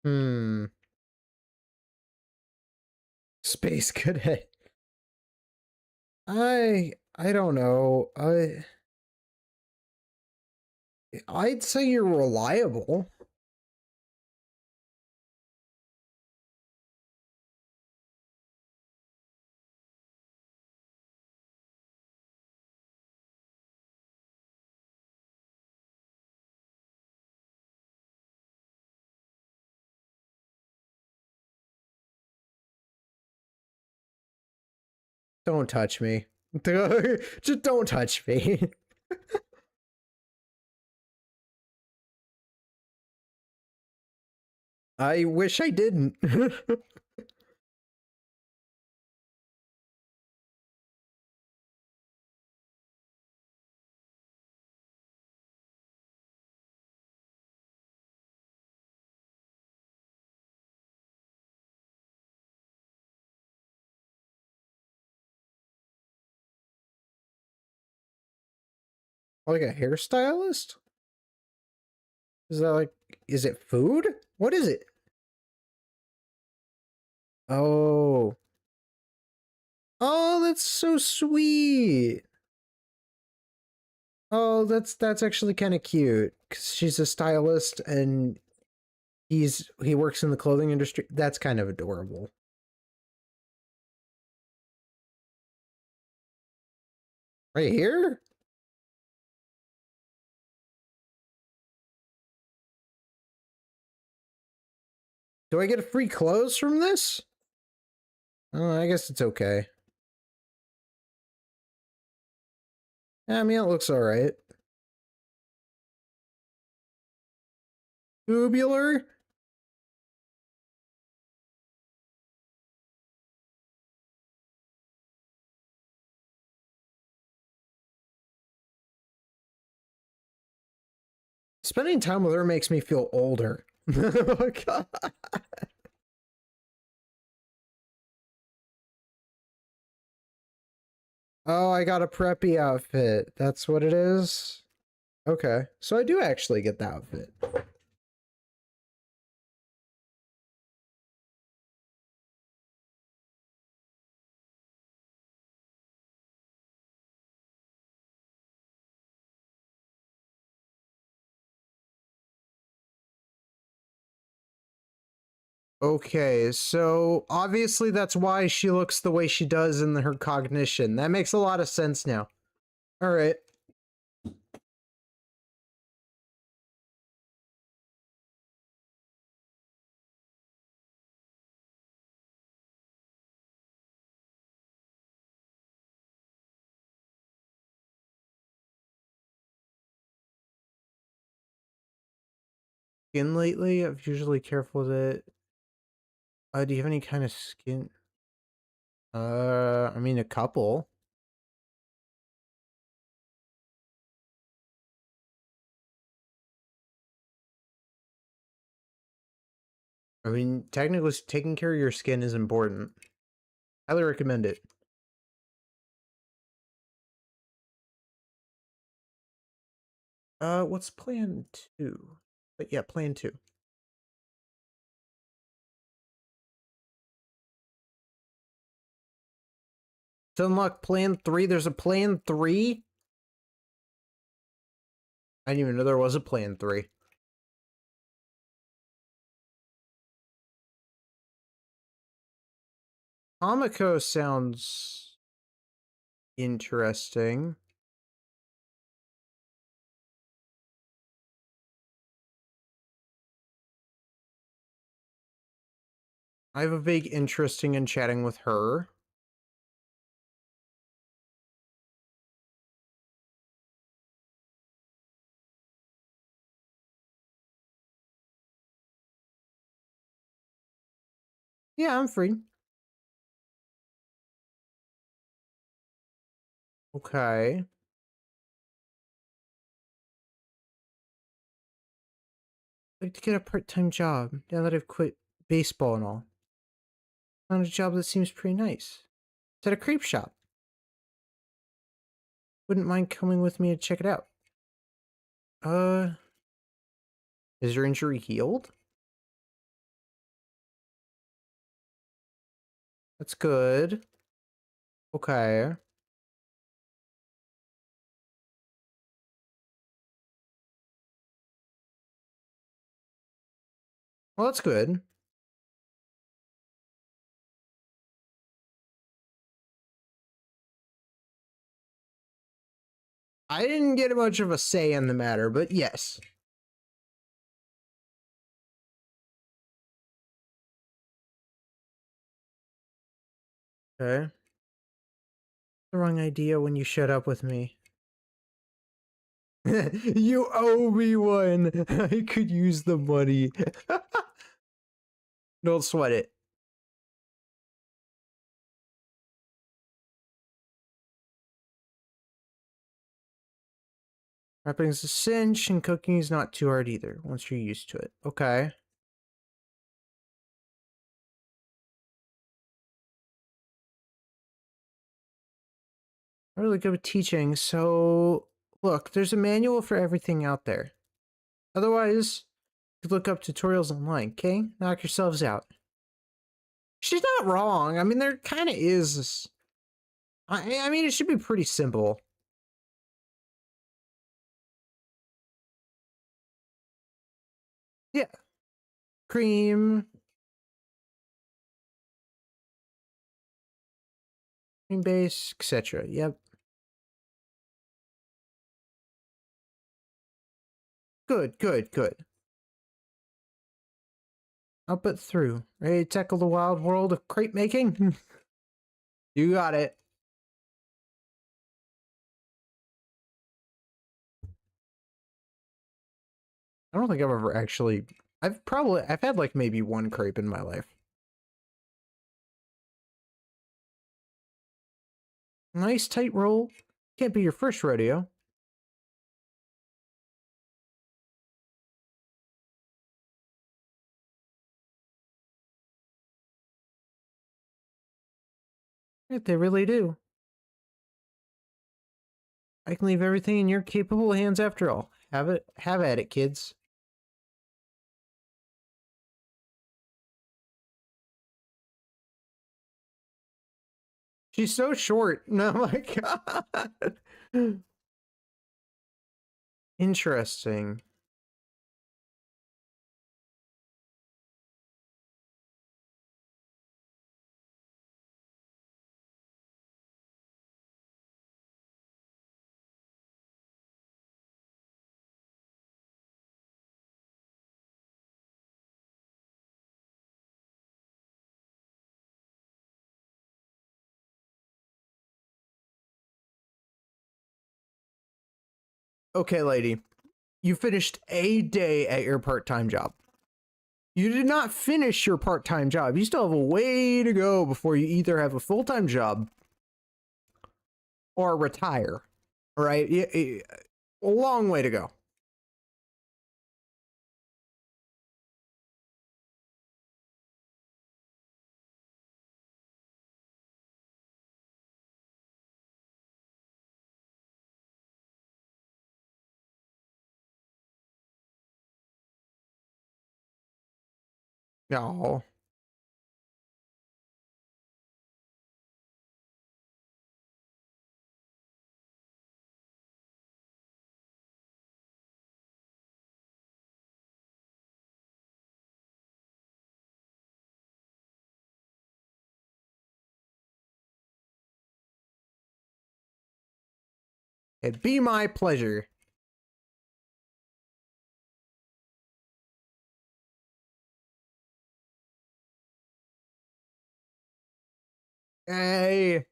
Hmm. Space Cadet. I don't know. I'd say you're reliable. Don't touch me. Just don't touch me. I wish I didn't. Like a hairstylist? Is that like, is it food? What is it? Oh. Oh, that's so sweet. Oh, that's actually kind of cute because she's a stylist and he works in the clothing industry. That's kind of adorable. Right here? Do I get free clothes from this? Oh, I guess it's okay. I mean, it looks all right. Tubular? Spending time with her makes me feel older. Oh, God. Oh, I got a preppy outfit. That's what it is? Okay. So I do actually get the outfit. Okay, so obviously that's why she looks the way she does in her cognition. That makes a lot of sense now. All right. Skin lately? I'm usually careful with it. Do you have any kind of skin? I mean, a couple. I mean, technically, taking care of your skin is important. Highly recommend it. What's plan 2? But yeah, plan 2. To unlock plan 3, there's a plan 3? I didn't even know there was a plan 3. Hamiko sounds interesting. I have a big interest in chatting with her. Yeah, I'm free. Okay. I'd like to get a part-time job now that I've quit baseball and all. Found a job that seems pretty nice. It's at a crepe shop. Wouldn't mind coming with me to check it out. Uh, is your injury healed? That's good. Okay. Well, that's good. I didn't get much of a say in the matter, but yes. Okay. The wrong idea when you showed up with me. You owe me one. I could use the money. Don't sweat it. Wrapping's a cinch, and cooking is not too hard either, once you're used to it. Okay. I'm really good with teaching, so look, there's a manual for everything out there. Otherwise, you look up tutorials online, okay? Knock yourselves out. She's not wrong. I mean, there kind of is. I mean, it should be pretty simple. Yeah. Cream, cream base, etc. Yep. Good, good, good. Up it through. Ready to tackle the wild world of crepe making? You got it. I don't think I've ever actually. I've had like maybe one crepe in my life. Nice tight roll. Can't be your first rodeo. Right, they really do. I can leave everything in your capable hands after all. Have at it, kids. She's so short. No, my God. Interesting. Okay, lady. You finished a day at your part-time job. You did not finish your part-time job. You still have a way to go before you either have a full-time job or retire. All right? A long way to go. No. It'd be my pleasure. Hey.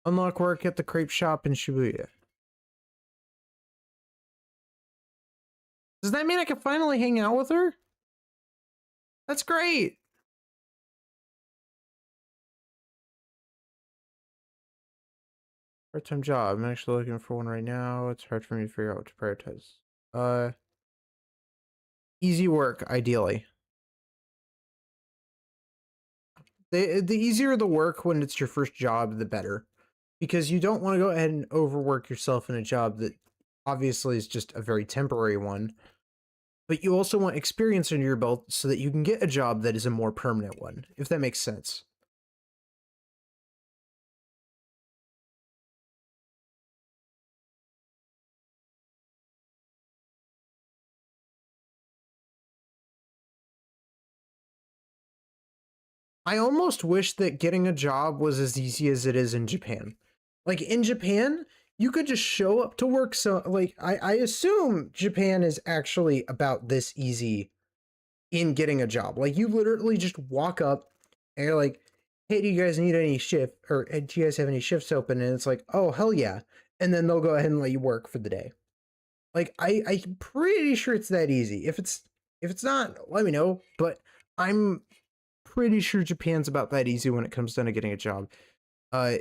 Unlock work at the crepe shop in Shibuya. Does that mean I can finally hang out with her? That's great. Part-time job. I'm actually looking for one right now. It's hard for me to figure out what to prioritize. Easy work, ideally. The easier the work when it's your first job, the better. Because you don't want to go ahead and overwork yourself in a job that obviously is just a very temporary one. But you also want experience under your belt so that you can get a job that is a more permanent one, if that makes sense. I almost wish that getting a job was as easy as it is in Japan. Like in Japan, you could just show up to work. So, like, I assume Japan is actually about this easy in getting a job. Like, you literally just walk up and you're like, hey, do you guys need any shift? Or hey, do you guys have any shifts open? And it's like, oh, hell yeah. And then they'll go ahead and let you work for the day. Like, I'm pretty sure it's that easy. If it's not, let me know. But I'm pretty sure Japan's about that easy when it comes down to getting a job. Uh,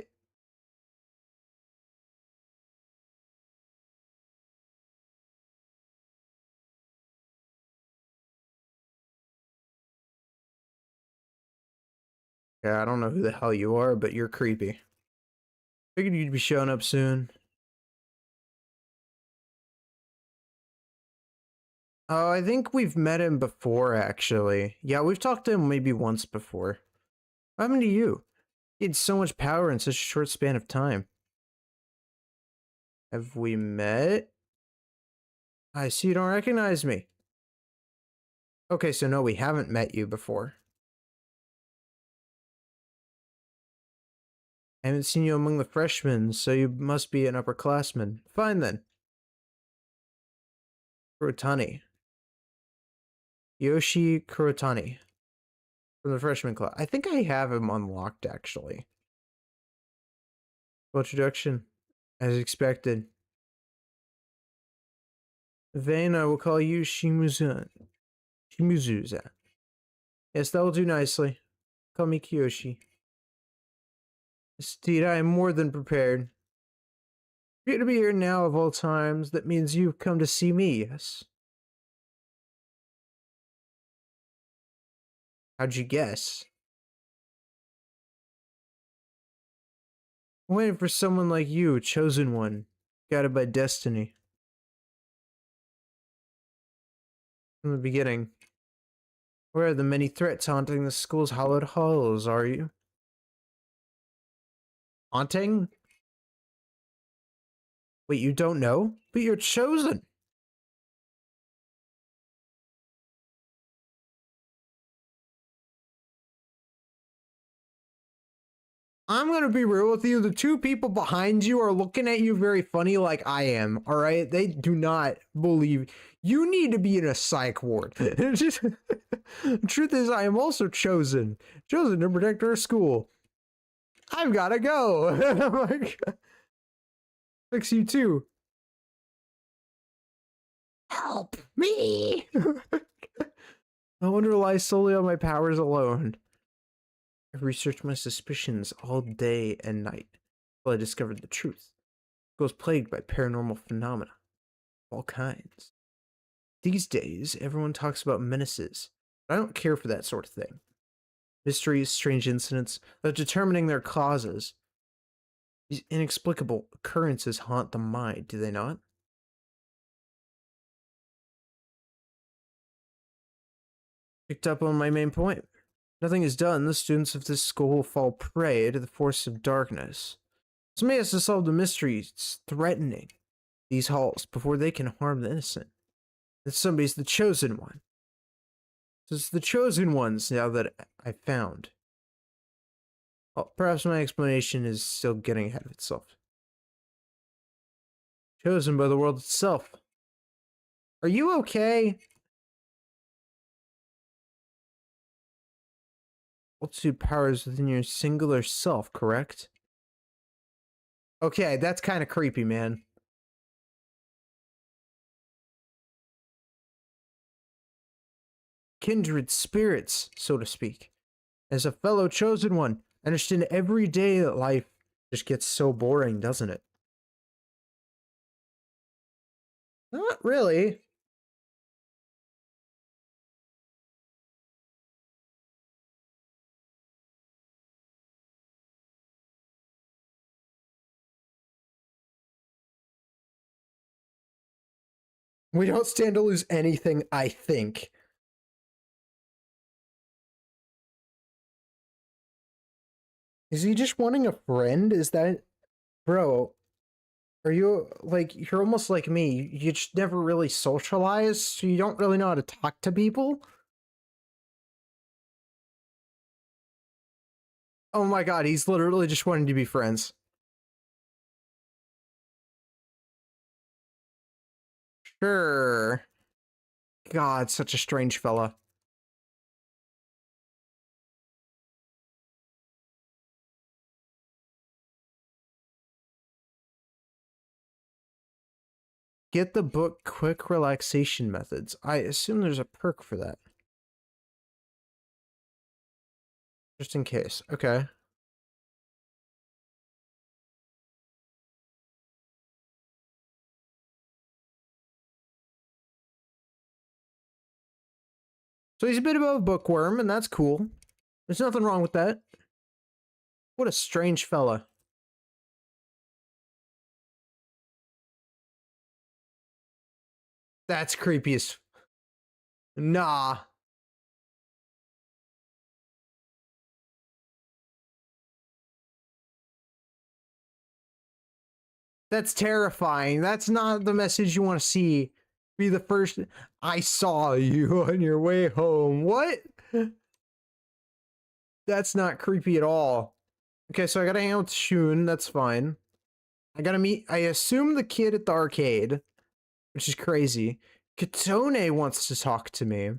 yeah, I don't know who the hell you are, but you're creepy. Figured you'd be showing up soon. Oh, I think we've met him before, actually. Yeah, we've talked to him maybe once before. What happened to you? He had so much power in such a short span of time. Have we met? I see you don't recognize me. Okay, so no, we haven't met you before. I haven't seen you among the freshmen, so you must be an upperclassman. Fine then. Kurotani. Yoshi Kurotani. From the freshman class. I think I have him unlocked, actually. Full introduction. As expected. Vane, I will call you Shimuzan. Shimizuza. Yes, that will do nicely. Call me Kiyoshi. Indeed, I am more than prepared. For you to be here now of all times, that means you've come to see me, yes? How'd you guess? I'm waiting for someone like you, chosen one, guided by destiny. From the beginning. Where are the many threats haunting the school's hallowed halls, are you? Haunting? Wait, you don't know? But you're chosen! I'm gonna be real with you. The two people behind you are looking at you very funny like I am, alright? They do not believe. You need to be in a psych ward. The truth is, I am also chosen. Chosen to protect our school. I've gotta go. Oh my God. Fix you too. Help me! I wonder lies solely on my powers alone. I've researched my suspicions all day and night until I discovered the truth. I was plagued by paranormal phenomena of all kinds. These days, everyone talks about menaces, but I don't care for that sort of thing. Mysteries, strange incidents, without determining their causes. These inexplicable occurrences haunt the mind, do they not? Picked up on my main point. Nothing is done, the students of this school will fall prey to the force of darkness. Somebody has to solve the mysteries threatening these halls before they can harm the innocent. And somebody's the chosen one. So it's the chosen ones now that I found. Well, perhaps my explanation is still getting ahead of itself. Chosen by the world itself. Are you okay? Multitude powers within your singular self, correct? Okay, that's kind of creepy, man. Kindred spirits, so to speak. As a fellow chosen one, I understand every day that life just gets so boring, doesn't it? Not really. We don't stand to lose anything, I think. Is he just wanting a friend? Is that... Bro, are you, like, you're almost like me. You just never really socialize, so you don't really know how to talk to people? Oh my god, he's literally just wanting to be friends. Sure. God, such a strange fella. Get the book Quick Relaxation Methods. I assume there's a perk for that. Just in case. Okay. So he's a bit of a bookworm, and that's cool. There's nothing wrong with that. What a strange fella. That's creepy as... Nah. That's terrifying. That's not the message you want to see. Be the first... I saw you on your way home. What? That's not creepy at all. Okay, so I gotta hang out with Shun. That's fine. I gotta meet... I assume the kid at the arcade, which is crazy. Katone wants to talk to me.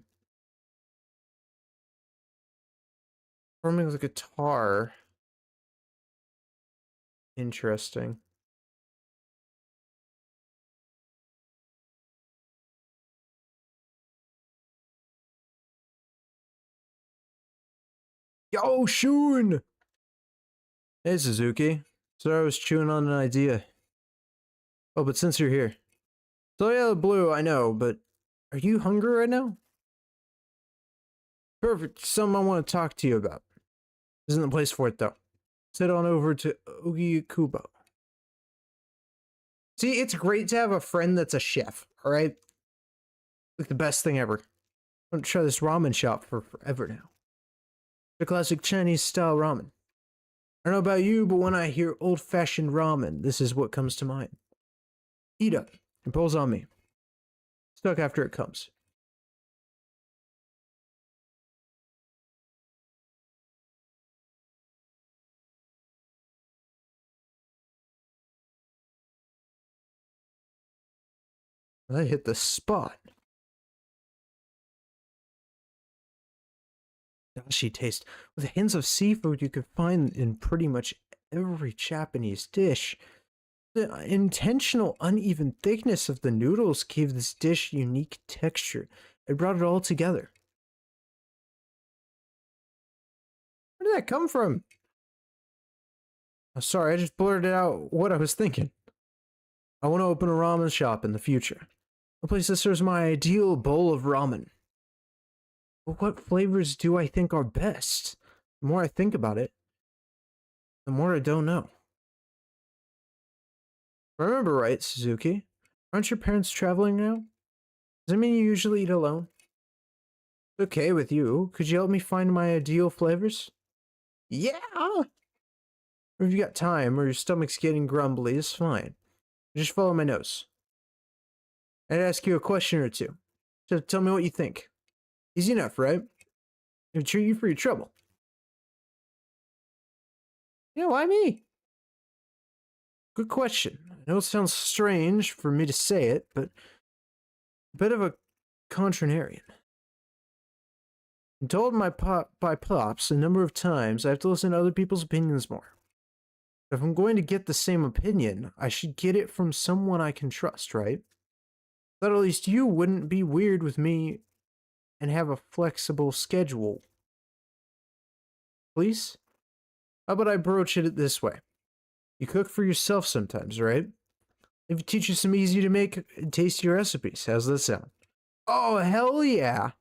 Performing the guitar. Interesting. Yo, Shun! Hey, Suzuki. So I was chewing on an idea. Oh, but since you're here. So yeah, Blue, I know, but are you hungry right now? Perfect. Something I want to talk to you about. Isn't the place for it, though. Head on over to Ogiyakubo. See, it's great to have a friend that's a chef, alright? Like the best thing ever. I'm gonna try this ramen shop for forever now. The classic Chinese style ramen. I don't know about you, but when I hear old fashioned ramen, this is what comes to mind. Eat up and pulls on me. Stuck after it comes. I hit the spot. Dashi taste. With hints of seafood you can find in pretty much every Japanese dish. The intentional uneven thickness of the noodles gave this dish unique texture. It brought it all together. Where did that come from? Oh, sorry, I just blurted out what I was thinking. I want to open a ramen shop in the future. A place that serves my ideal bowl of ramen. But what flavors do I think are best? The more I think about it, the more I don't know. Remember right, Suzuki? Aren't your parents traveling now? Does that mean you usually eat alone? It's okay with you. Could you help me find my ideal flavors? Yeah! Or if you got time or your stomach's getting grumbly, it's fine. Just follow my nose. I'd ask you a question or two. So tell me what you think. Easy enough, right? It'll treat you for your trouble. Yeah, why me? Good question. I know it sounds strange for me to say it, but a bit of a contrarian. I'm told by Pops a number of times I have to listen to other people's opinions more. If I'm going to get the same opinion, I should get it from someone I can trust, right? That at least you wouldn't be weird with me and have a flexible schedule. Please? How about I broach it this way? You cook for yourself sometimes, right? If you teach you some easy to make and tasty recipes, how's that sound? Oh, hell yeah!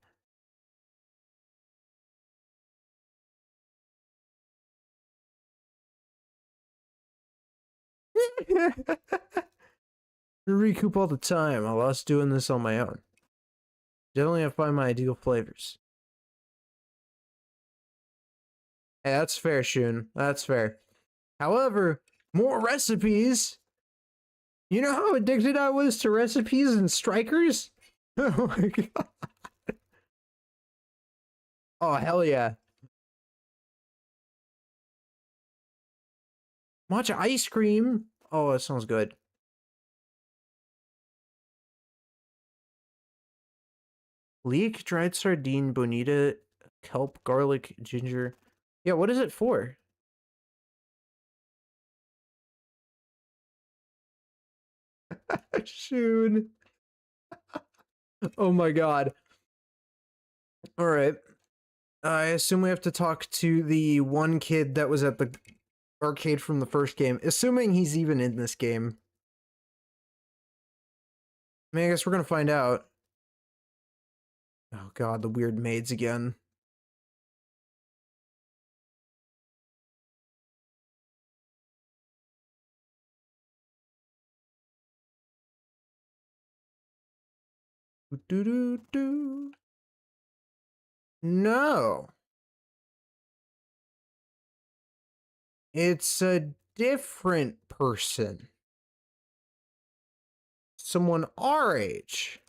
Recoup all the time. I lost doing this on my own. Generally, I find my ideal flavors. Hey, that's fair, Shun. That's fair. However, more recipes. You know how addicted I was to recipes and strikers? Oh my god. Oh, hell yeah. Matcha ice cream. Oh, that sounds good. Leek, dried sardine, bonita, kelp, garlic, ginger. Yeah, what is it for? Shun. Oh my god. Alright. I assume we have to talk to the one kid that was at the arcade from the first game. Assuming he's even in this game. I mean, I guess we're gonna find out. Oh god, the weird maids again. Do do do. No. It's a different person. Someone our age.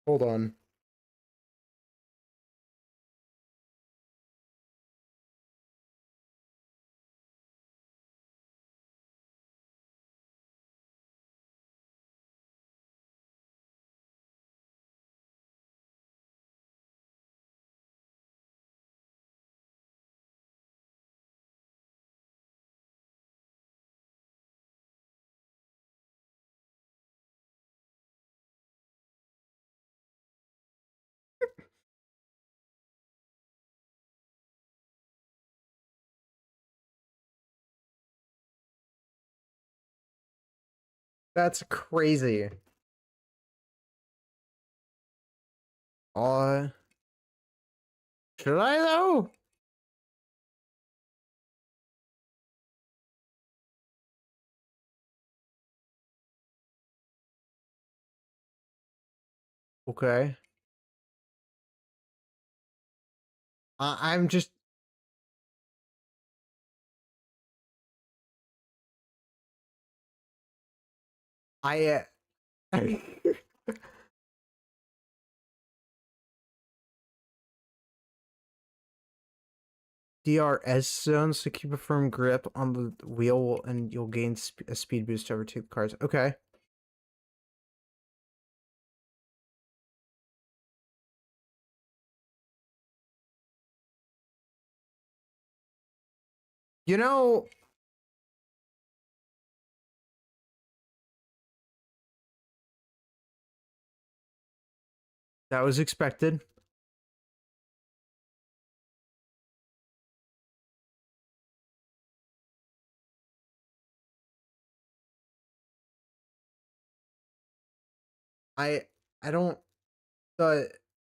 Hold on. That's crazy. Uh, should I though? Okay. I'm just I DRS zones to keep a firm grip on the wheel, and you'll gain a speed boost to overtake the cars. Okay. You know, that was expected. I I don't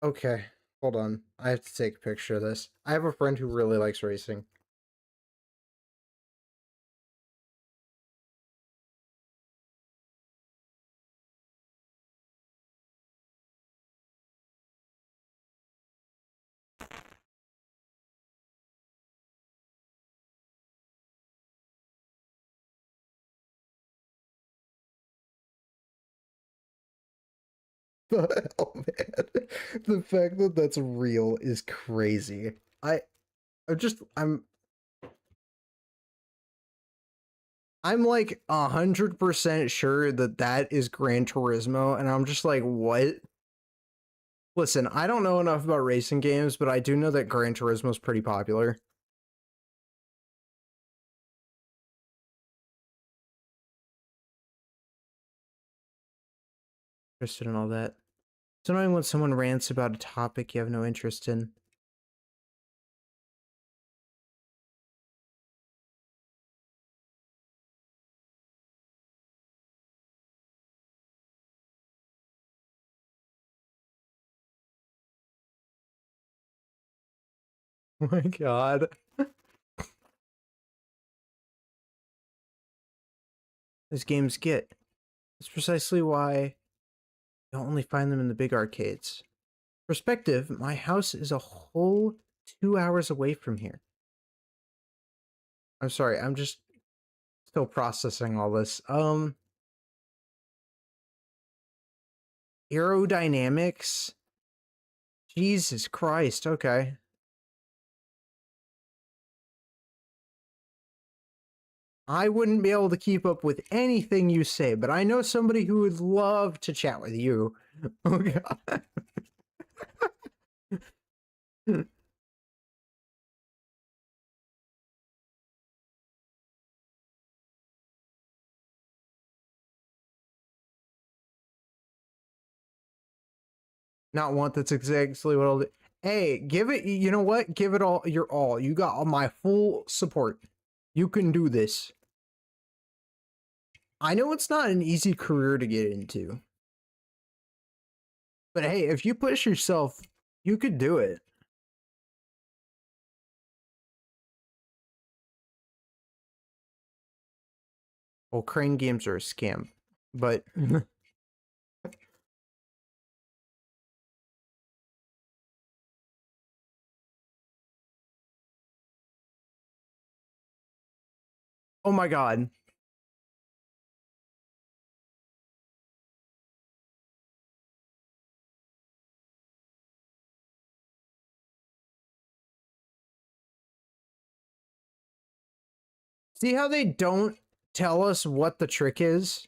okay. Hold on. I have to take a picture of this. I have a friend who really likes racing. Oh man. The fact that that's real is crazy. I'm like 100% sure that that is Gran Turismo, and I'm just like, what? Listen, I don't know enough about racing games, but I do know that Gran Turismo is pretty popular. Interested in all that. It's annoying when someone rants about a topic you have no interest in. Oh my god. These games get. That's precisely why you only find them in the big arcades. Perspective, my house is a whole 2 hours away from here. I'm sorry, I'm just still processing all this. Aerodynamics? Jesus Christ, okay. I wouldn't be able to keep up with anything you say, but I know somebody who would love to chat with you. Oh god. Not want that's exactly what I'll do. Hey, give it, you know what? Give it all your all. You got all my full support. You can do this. I know it's not an easy career to get into. But hey, if you push yourself, you could do it. Well, crane games are a scam. But oh my god. See how they don't tell us what the trick is?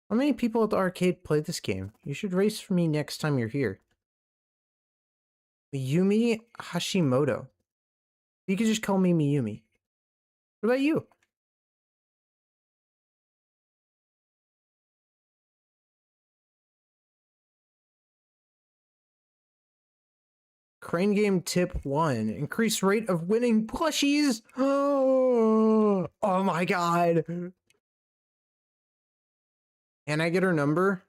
How many people at the arcade play this game? You should race for me next time you're here. Miyumi Hashimoto. You could just call me Miyumi. What about you? Crane Game Tip 1. Increased rate of winning plushies. Oh my god. Can I get her number?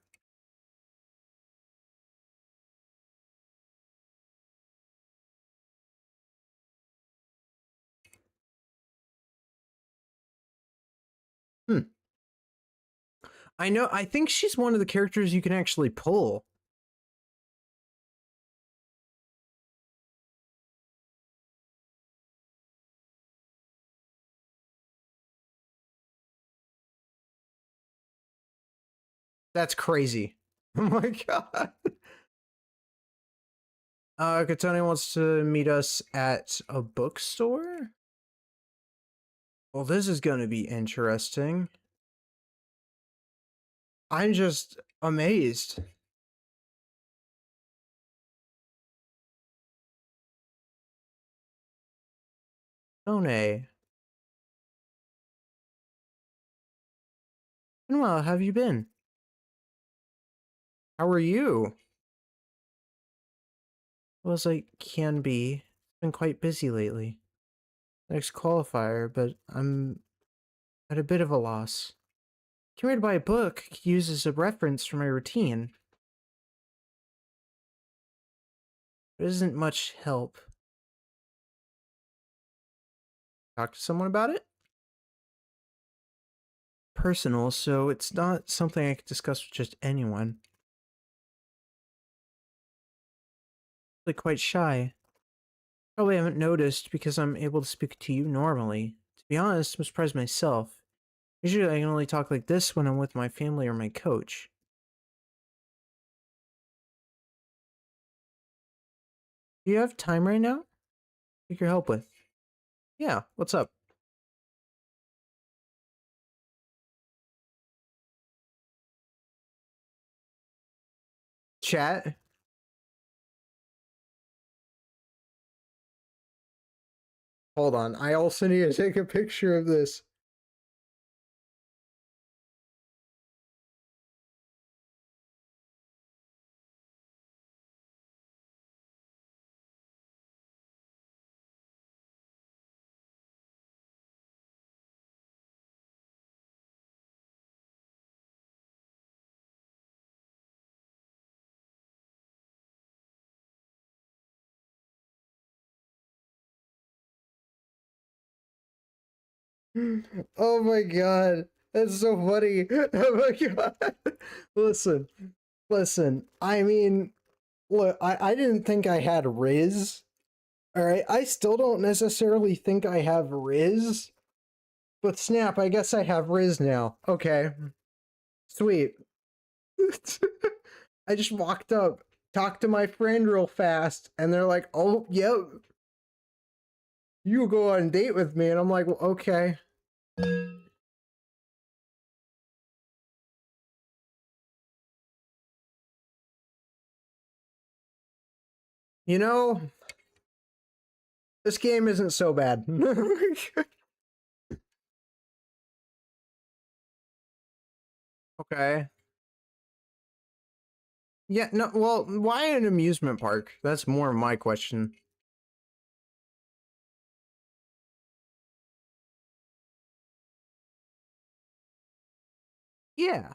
I think she's one of the characters you can actually pull. That's crazy. Oh my god. Katoni wants to meet us at a bookstore? Well, this is gonna be interesting. I'm just amazed. Tone. Well, how have you been? How are you? Well, as I can be. Been quite busy lately. Next qualifier, but I'm at a bit of a loss. Came here to buy a book, use as a reference for my routine. It isn't much help. Talk to someone about it? Personal, so it's not something I could discuss with just anyone. Really quite shy. Probably haven't noticed because I'm able to speak to you normally. To be honest, I'm surprised myself. Usually I can only talk like this when I'm with my family or my coach. Do you have time right now? Take your help with. Yeah, what's up? Chat? Hold on, I also need to take a picture of this. Oh my god, that's so funny. Oh my god. Listen, listen. I mean, look, I didn't think I had Riz. All right, I still don't necessarily think I have Riz, but snap, I guess I have Riz now. Okay, sweet. I just walked up, talked to my friend real fast, and they're like, "Oh, yep, you go on a date with me," and I'm like, "Well, okay." You know, this game isn't so bad. Okay. Yeah, no, well, why an amusement park? That's more my question. Yeah.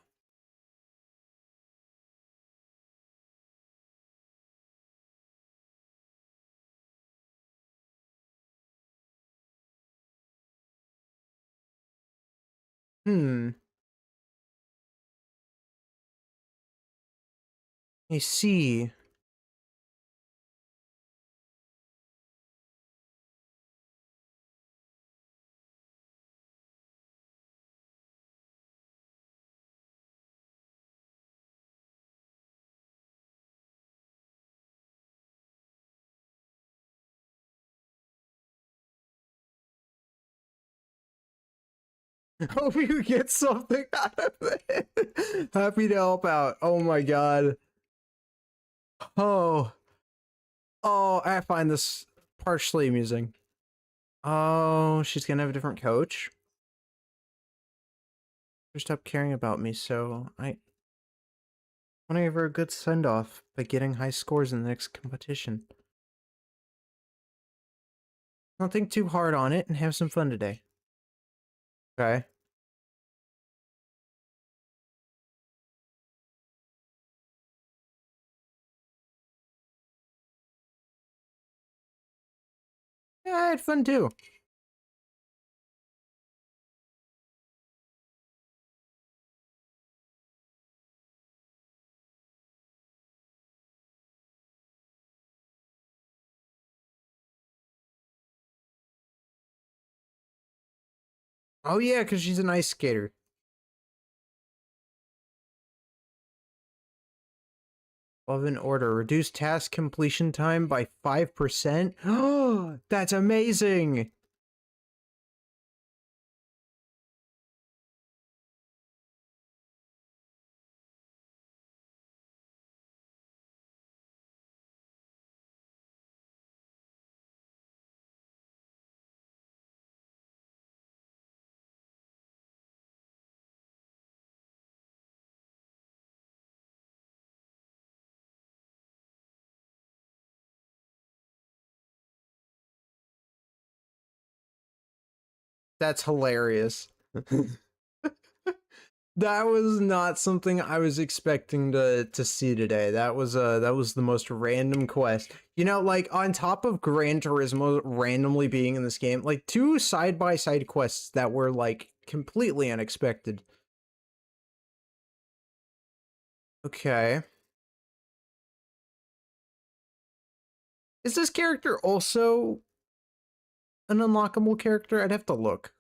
Hmm. I see. Hope you get something out of it. Happy to help out. Oh my god. Oh. Oh, I find this partially amusing. Oh, she's gonna have a different coach? She stopped caring about me, so I want to give her a good send-off by getting high scores in the next competition. Don't think too hard on it and have some fun today. Okay. Yeah, I had fun too. Oh yeah, because she's an ice skater. Love and Order. Reduce task completion time by 5%. Oh, that's amazing! That's hilarious. That was not something I was expecting to see today. That was the most random quest. You know, like on top of Gran Turismo randomly being in this game, like two side-by-side quests that were like completely unexpected. Okay. Is this character also an unlockable character? I'd have to look.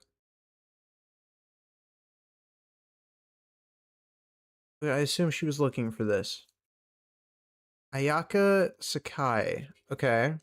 But I assume she was looking for this. Ayaka Sakai. Okay.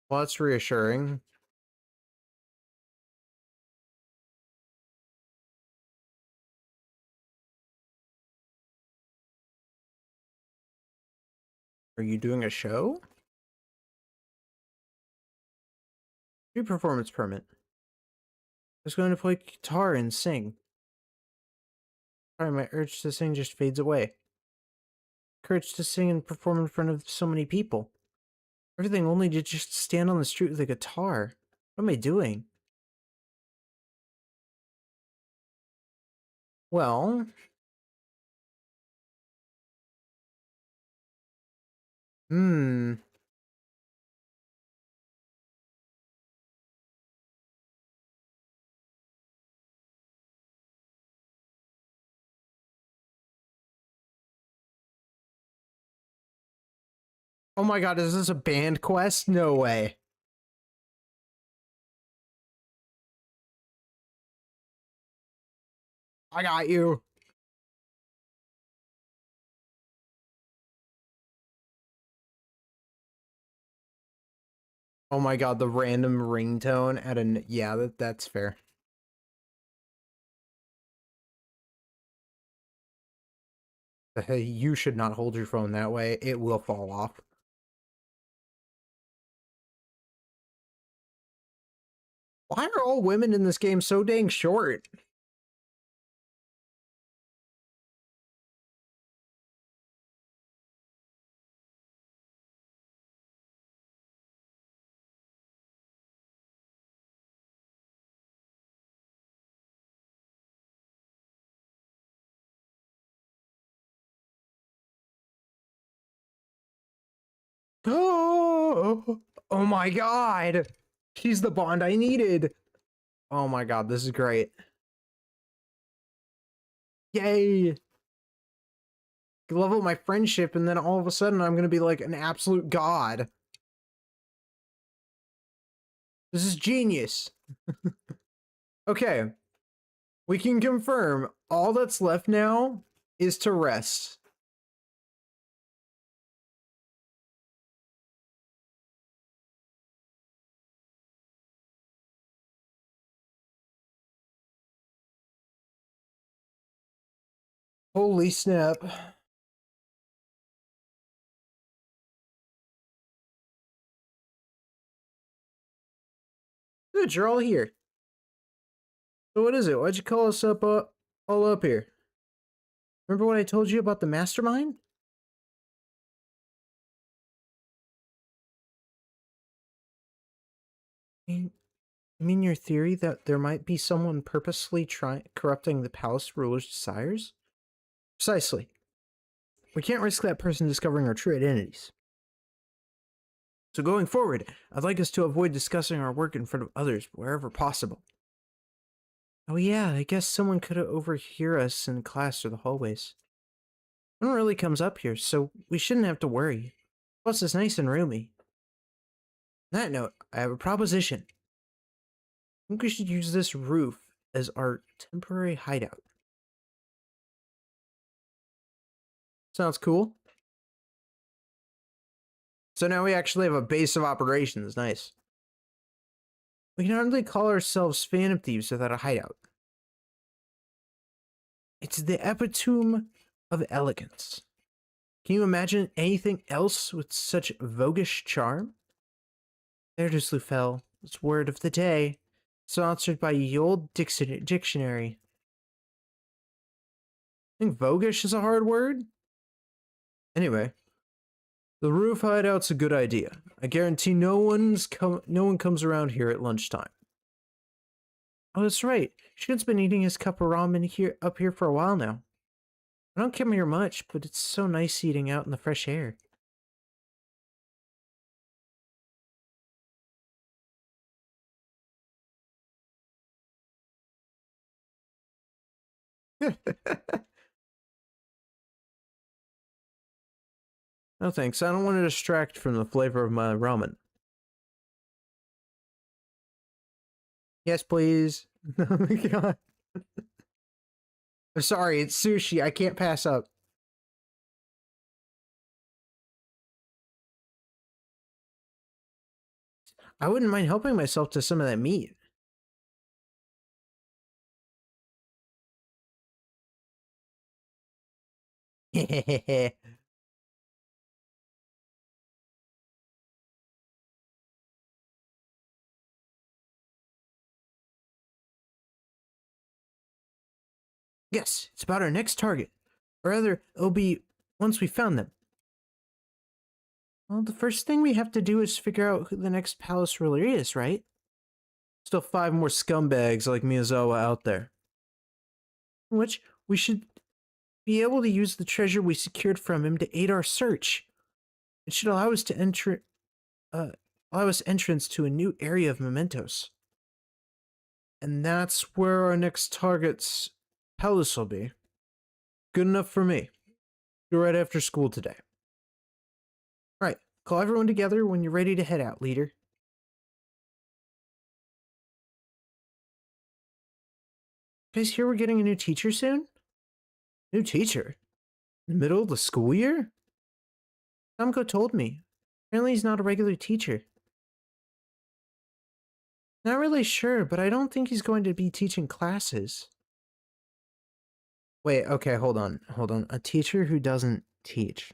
Well, that's reassuring. Are you doing a show? Free performance permit. I was going to play guitar and sing. Sorry, my urge to sing just fades away. Courage to sing and perform in front of so many people. Everything only to just stand on the street with a guitar. What am I doing? Well, hmm. Oh my god, is this a band quest? No way. I got you. Oh my god, the random ringtone at an yeah, that's fair. Hey, you should not hold your phone that way. It will fall off. Why are all women in this game so dang short? Oh, oh my god. She's the Bond I needed. Oh my god, this is great. Yay. Level my friendship, and then all of a sudden I'm gonna be like an absolute god. This is genius. Okay, we can confirm all that's left now is to rest. Holy snap. Good, you're all here. So what is it? Why'd you call us up all up here? Remember what I told you about the mastermind? You mean your theory that there might be someone purposely corrupting the palace ruler's desires? Precisely. We can't risk that person discovering our true identities. So going forward, I'd like us to avoid discussing our work in front of others wherever possible. Oh yeah, I guess someone could overhear us in class or the hallways. No one really comes up here, so we shouldn't have to worry. Plus, it's nice and roomy. On that note, I have a proposition. I think we should use this roof as our temporary hideout. Sounds cool. So now we actually have a base of operations. Nice. We can hardly call ourselves Phantom Thieves without a hideout. It's the epitome of elegance. Can you imagine anything else with such voguish charm? There it is, Lufel. It's word of the day. Sponsored by Ye Olde Dictionary. I think voguish is a hard word? Anyway, the roof hideout's a good idea. I guarantee no one comes around here at lunchtime. Oh, that's right. Shun's been eating his cup of ramen up here for a while now. I don't come here much, but it's so nice eating out in the fresh air. No thanks, I don't want to distract from the flavor of my ramen. Yes, please. Oh my god. I'm sorry, it's sushi. I can't pass up. I wouldn't mind helping myself to some of that meat. Yes, it's about our next target. Or rather, it'll be once we found them. Well, the first thing we have to do is figure out who the next palace ruler is, right? Still 5 more scumbags like Miyazawa out there. Which we should be able to use the treasure we secured from him to aid our search. It should allow us to allow us entrance to a new area of mementos. And that's where our next target's palace will be. Good enough for me. Go right after school today. Right, call everyone together when you're ready to head out, leader. Guys, hear we're getting a new teacher soon? New teacher? In the middle of the school year? Namco told me. Apparently he's not a regular teacher. Not really sure, but I don't think he's going to be teaching classes. Wait, okay, hold on. A teacher who doesn't teach.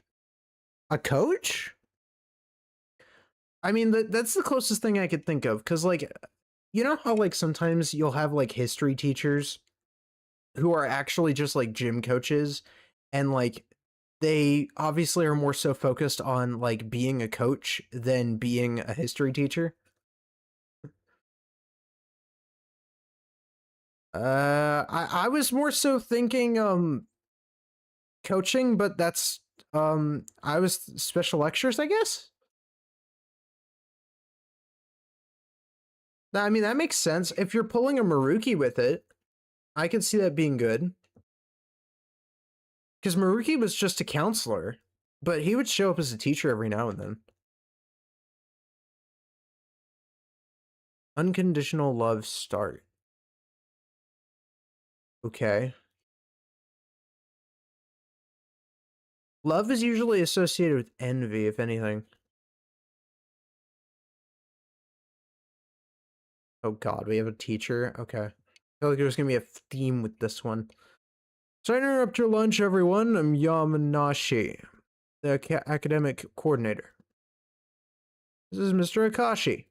A coach? I mean, that's the closest thing I could think of, because, like, you know how, like, sometimes you'll have, like, history teachers who are actually just, like, gym coaches, and, like, they obviously are more so focused on, like, being a coach than being a history teacher? I was more so thinking, coaching, but that's, I was special lectures, I guess? I mean, that makes sense. If you're pulling a Maruki with it, I could see that being good. Because Maruki was just a counselor, but he would show up as a teacher every now and then. Unconditional love start. Okay. Love is usually associated with envy, if anything. Oh god, we have a teacher? Okay. I feel like there's gonna be a theme with this one. Sorry to interrupt your lunch, everyone. I'm Yamanashi, the academic coordinator. This is Mr. Akashi.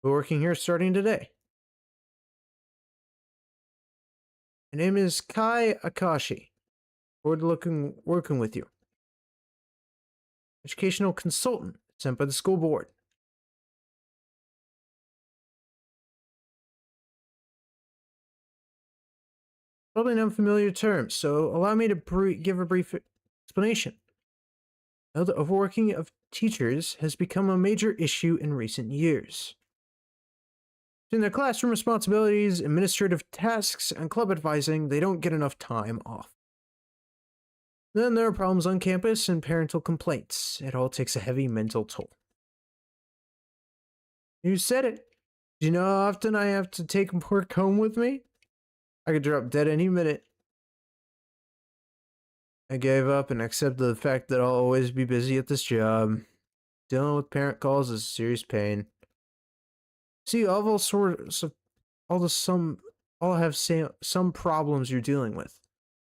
We're working here starting today. My name is Kai Akashi. Forward working with you. Educational consultant sent by the school board. Probably an unfamiliar term, so allow me to give a brief explanation. Now, the overworking of teachers has become a major issue in recent years. In their classroom responsibilities, administrative tasks, and club advising, they don't get enough time off. Then there are problems on campus and parental complaints. It all takes a heavy mental toll. You said it. Do you know how often I have to take work home with me? I could drop dead any minute. I gave up and accepted the fact that I'll always be busy at this job. Dealing with parent calls is a serious pain. See, all sorts of all have some problems you're dealing with.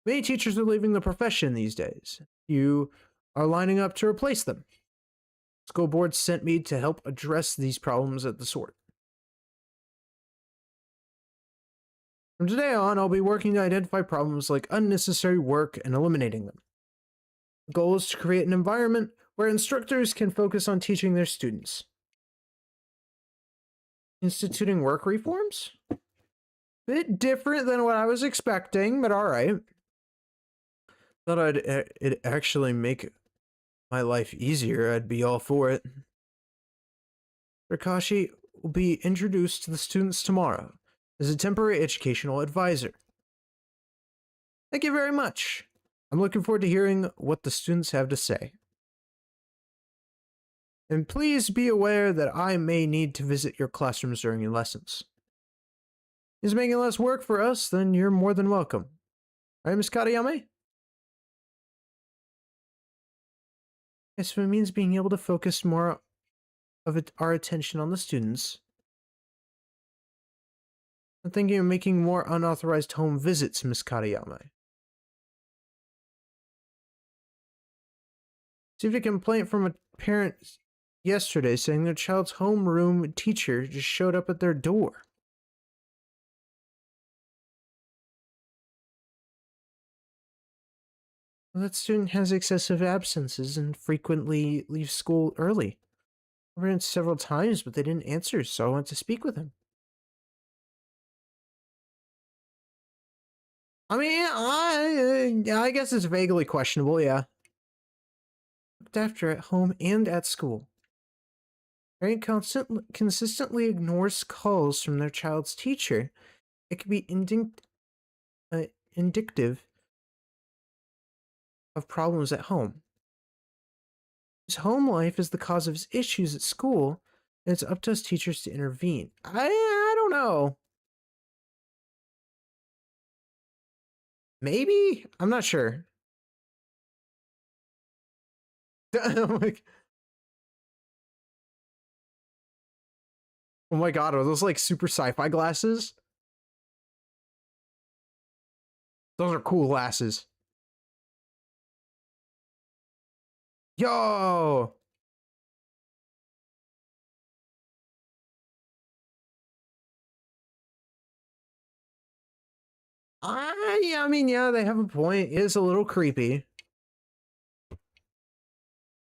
Many teachers are leaving the profession these days. You are lining up to replace them. School board sent me to help address these problems at the sort. From today on, I'll be working to identify problems like unnecessary work and eliminating them. The goal is to create an environment where instructors can focus on teaching their students. Instituting work reforms? Bit different than what I was expecting, but alright. Thought it'd actually make my life easier. I'd be all for it. Rakashi will be introduced to the students tomorrow as a temporary educational advisor. Thank you very much. I'm looking forward to hearing what the students have to say. And please be aware that I may need to visit your classrooms during your lessons. If it's making less work for us, then you're more than welcome. Right, Miss Katayame? Yes, if it means being able to focus more of our attention on the students. I'm thinking of making more unauthorized home visits, Miss Katayama. Received a complaint from a parent yesterday saying their child's homeroom teacher just showed up at their door. Well, that student has excessive absences and frequently leaves school early. I ran several times, but they didn't answer, so I went to speak with him. I mean, I guess it's vaguely questionable, yeah. Looked after at home and at school. Parent consistently ignores calls from their child's teacher. It can be indicative of problems at home. His home life is the cause of his issues at school, and it's up to us teachers to intervene. I don't know. Maybe? I'm not sure. Like, oh my god, are those like super sci-fi glasses? Those are cool glasses. Yo! I mean, yeah, they have a point. It is a little creepy.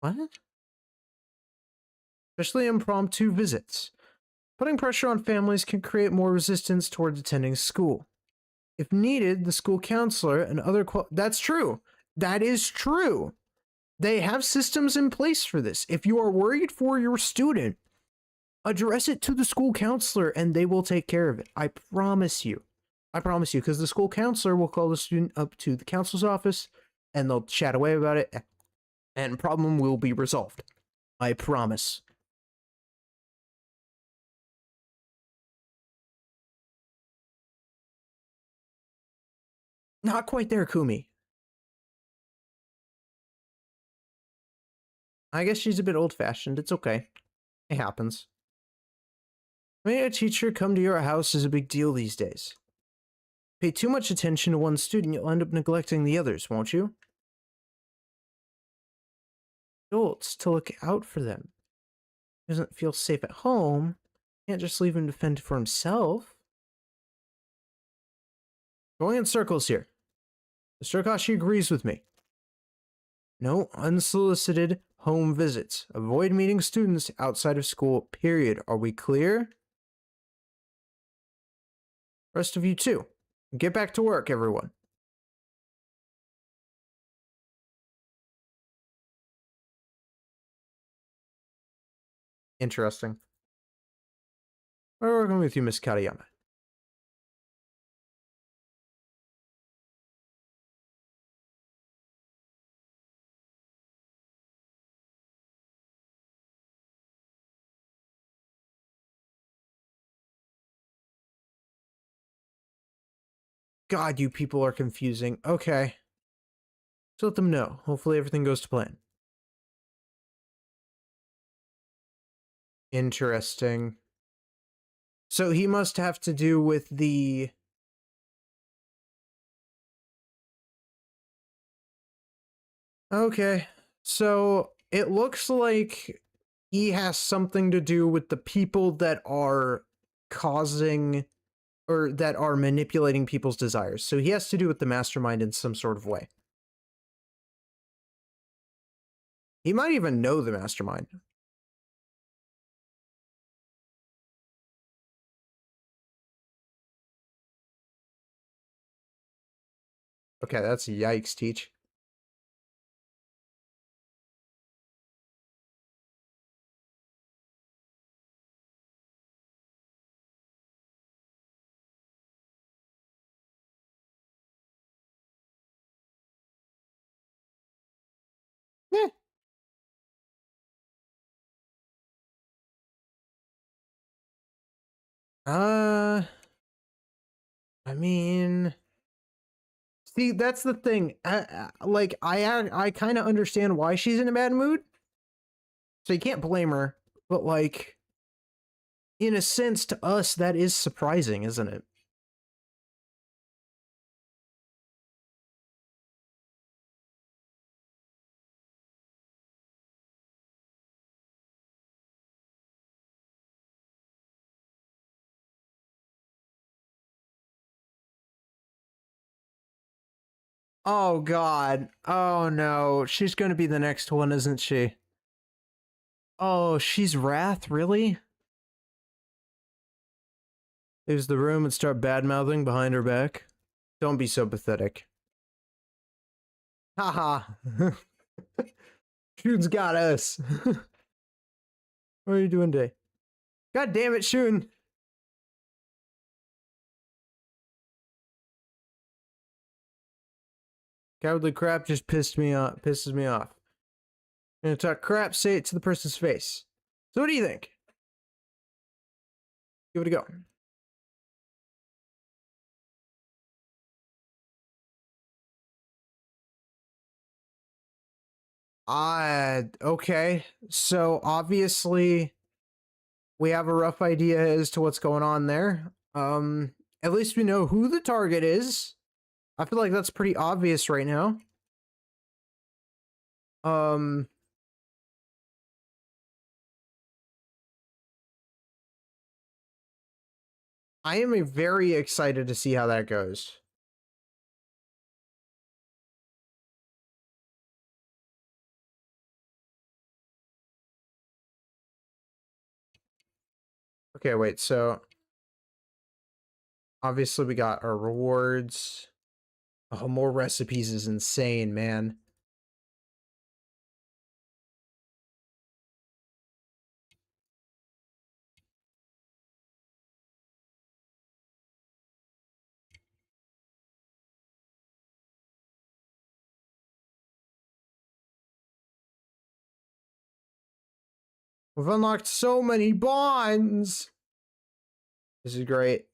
What? Especially impromptu visits. Putting pressure on families can create more resistance towards attending school. If needed, the school counselor and other that's true. That is true. They have systems in place for this. If you are worried for your student, address it to the school counselor and they will take care of it. I promise you. I promise you, because the school counselor will call the student up to the counselor's office and they'll chat away about it and problem will be resolved. I promise. Not quite there, Kumi. I guess she's a bit old-fashioned. It's okay. It happens. Having a teacher come to your house is a big deal these days. Pay too much attention to one student, you'll end up neglecting the others, won't you? Adults to look out for them. He doesn't feel safe at home. Can't just leave him to fend for himself. Going in circles here. Mr. Akashi agrees with me. No unsolicited home visits. Avoid meeting students outside of school, period. Are we clear? Rest of you too. Get back to work, everyone. Interesting. We're working with you, Miss Katayama. God, you people are confusing. Okay. So let them know. Hopefully everything goes to plan. Interesting. So he must have to do with the... Okay. So it looks like he has something to do with the people that are causing or that are manipulating people's desires. So he has to do with the mastermind in some sort of way. He might even know the mastermind. Okay, that's yikes, Teach. Eh. I mean, see, that's the thing. I kind of understand why she's in a bad mood. So you can't blame her, but like, in a sense, to us, that is surprising, isn't it? Oh God. Oh no. She's gonna be the next one, isn't she? Oh, she's Wrath, really? Leaves the room and start bad-mouthing behind her back. Don't be so pathetic. Haha. Shun's got us. What are you doing today? God damn it, Shun. Cowardly crap just pisses me off. I'm gonna talk crap, say it to the person's face. So what do you think? Give it a go. Okay. So obviously we have a rough idea as to what's going on there. At least we know who the target is. I feel like that's pretty obvious right now. Um, I am very excited to see how that goes. Okay, wait, so obviously we got our rewards. Oh, more recipes is insane, man. We've unlocked so many bonds. This is great.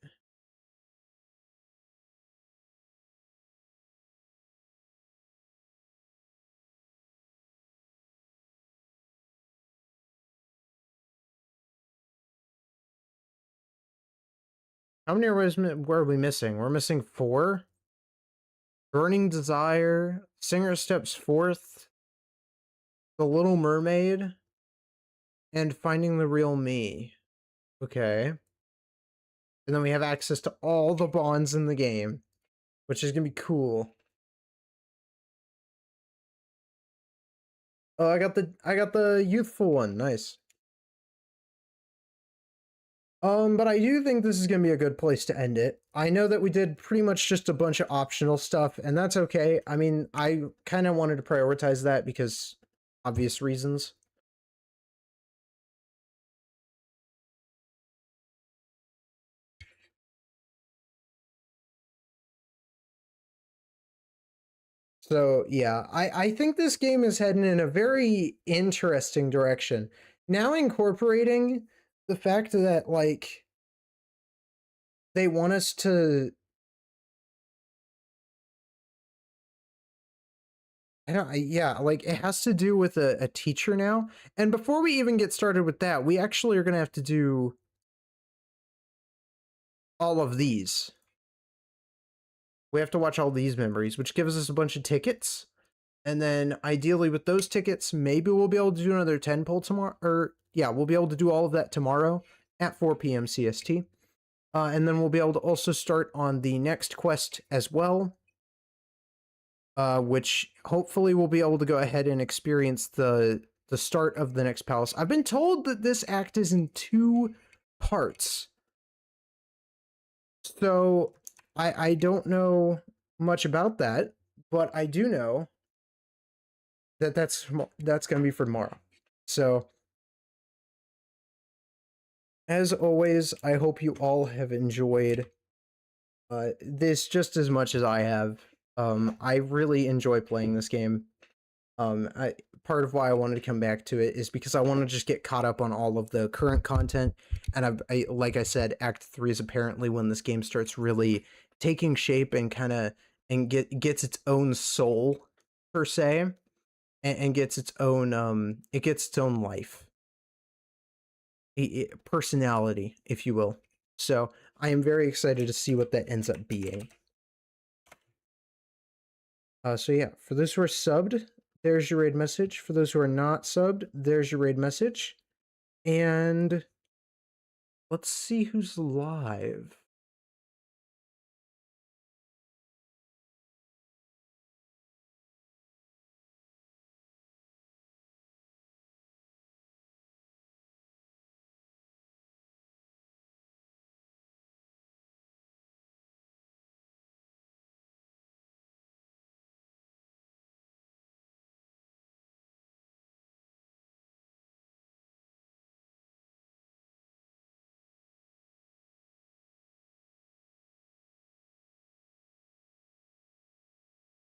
How many were we missing? We're missing 4. Burning Desire, Singer Steps Forth, The Little Mermaid, and Finding the Real Me. Okay. And then we have access to all the bonds in the game, which is gonna be cool. Oh, I got the youthful one. Nice. But I do think this is gonna be a good place to end it. I know that we did pretty much just a bunch of optional stuff, and that's okay. I mean, I kind of wanted to prioritize that because obvious reasons. So yeah, I think this game is heading in a very interesting direction. Now incorporating the fact that like they want us to yeah, like it has to do with a teacher now. And before we even get started with that, we actually are gonna have to do all of these. We have to watch all these memories, which gives us a bunch of tickets. And then ideally with those tickets, maybe we'll be able to do another 10 poll tomorrow. Or yeah, we'll be able to do all of that tomorrow at 4 p.m. CST. And then we'll be able to also start on the next quest as well. Which hopefully we'll be able to go ahead and experience the start of the next palace. I've been told that this act is in 2 parts. So I don't know much about that, but I do know that that's going to be for tomorrow. So as always, I hope you all have enjoyed this just as much as I have. I really enjoy playing this game. Part of why I wanted to come back to it is because I want to just get caught up on all of the current content. And like I said, Act 3 is apparently when this game starts really taking shape and gets its own soul per se, and gets its own life, personality, if you will. So I am very excited to see what that ends up being. So yeah, for those who are subbed, there's your raid message. For those who are not subbed, there's your raid message. And let's see who's live.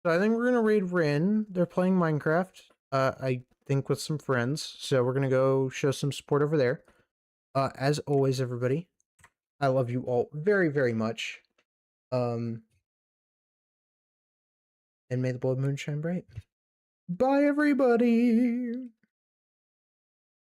So I think we're gonna raid Rin. They're playing Minecraft. I think with some friends. So we're gonna go show some support over there. As always, everybody, I love you all very, very much. And may the blood moon shine bright. Bye, everybody.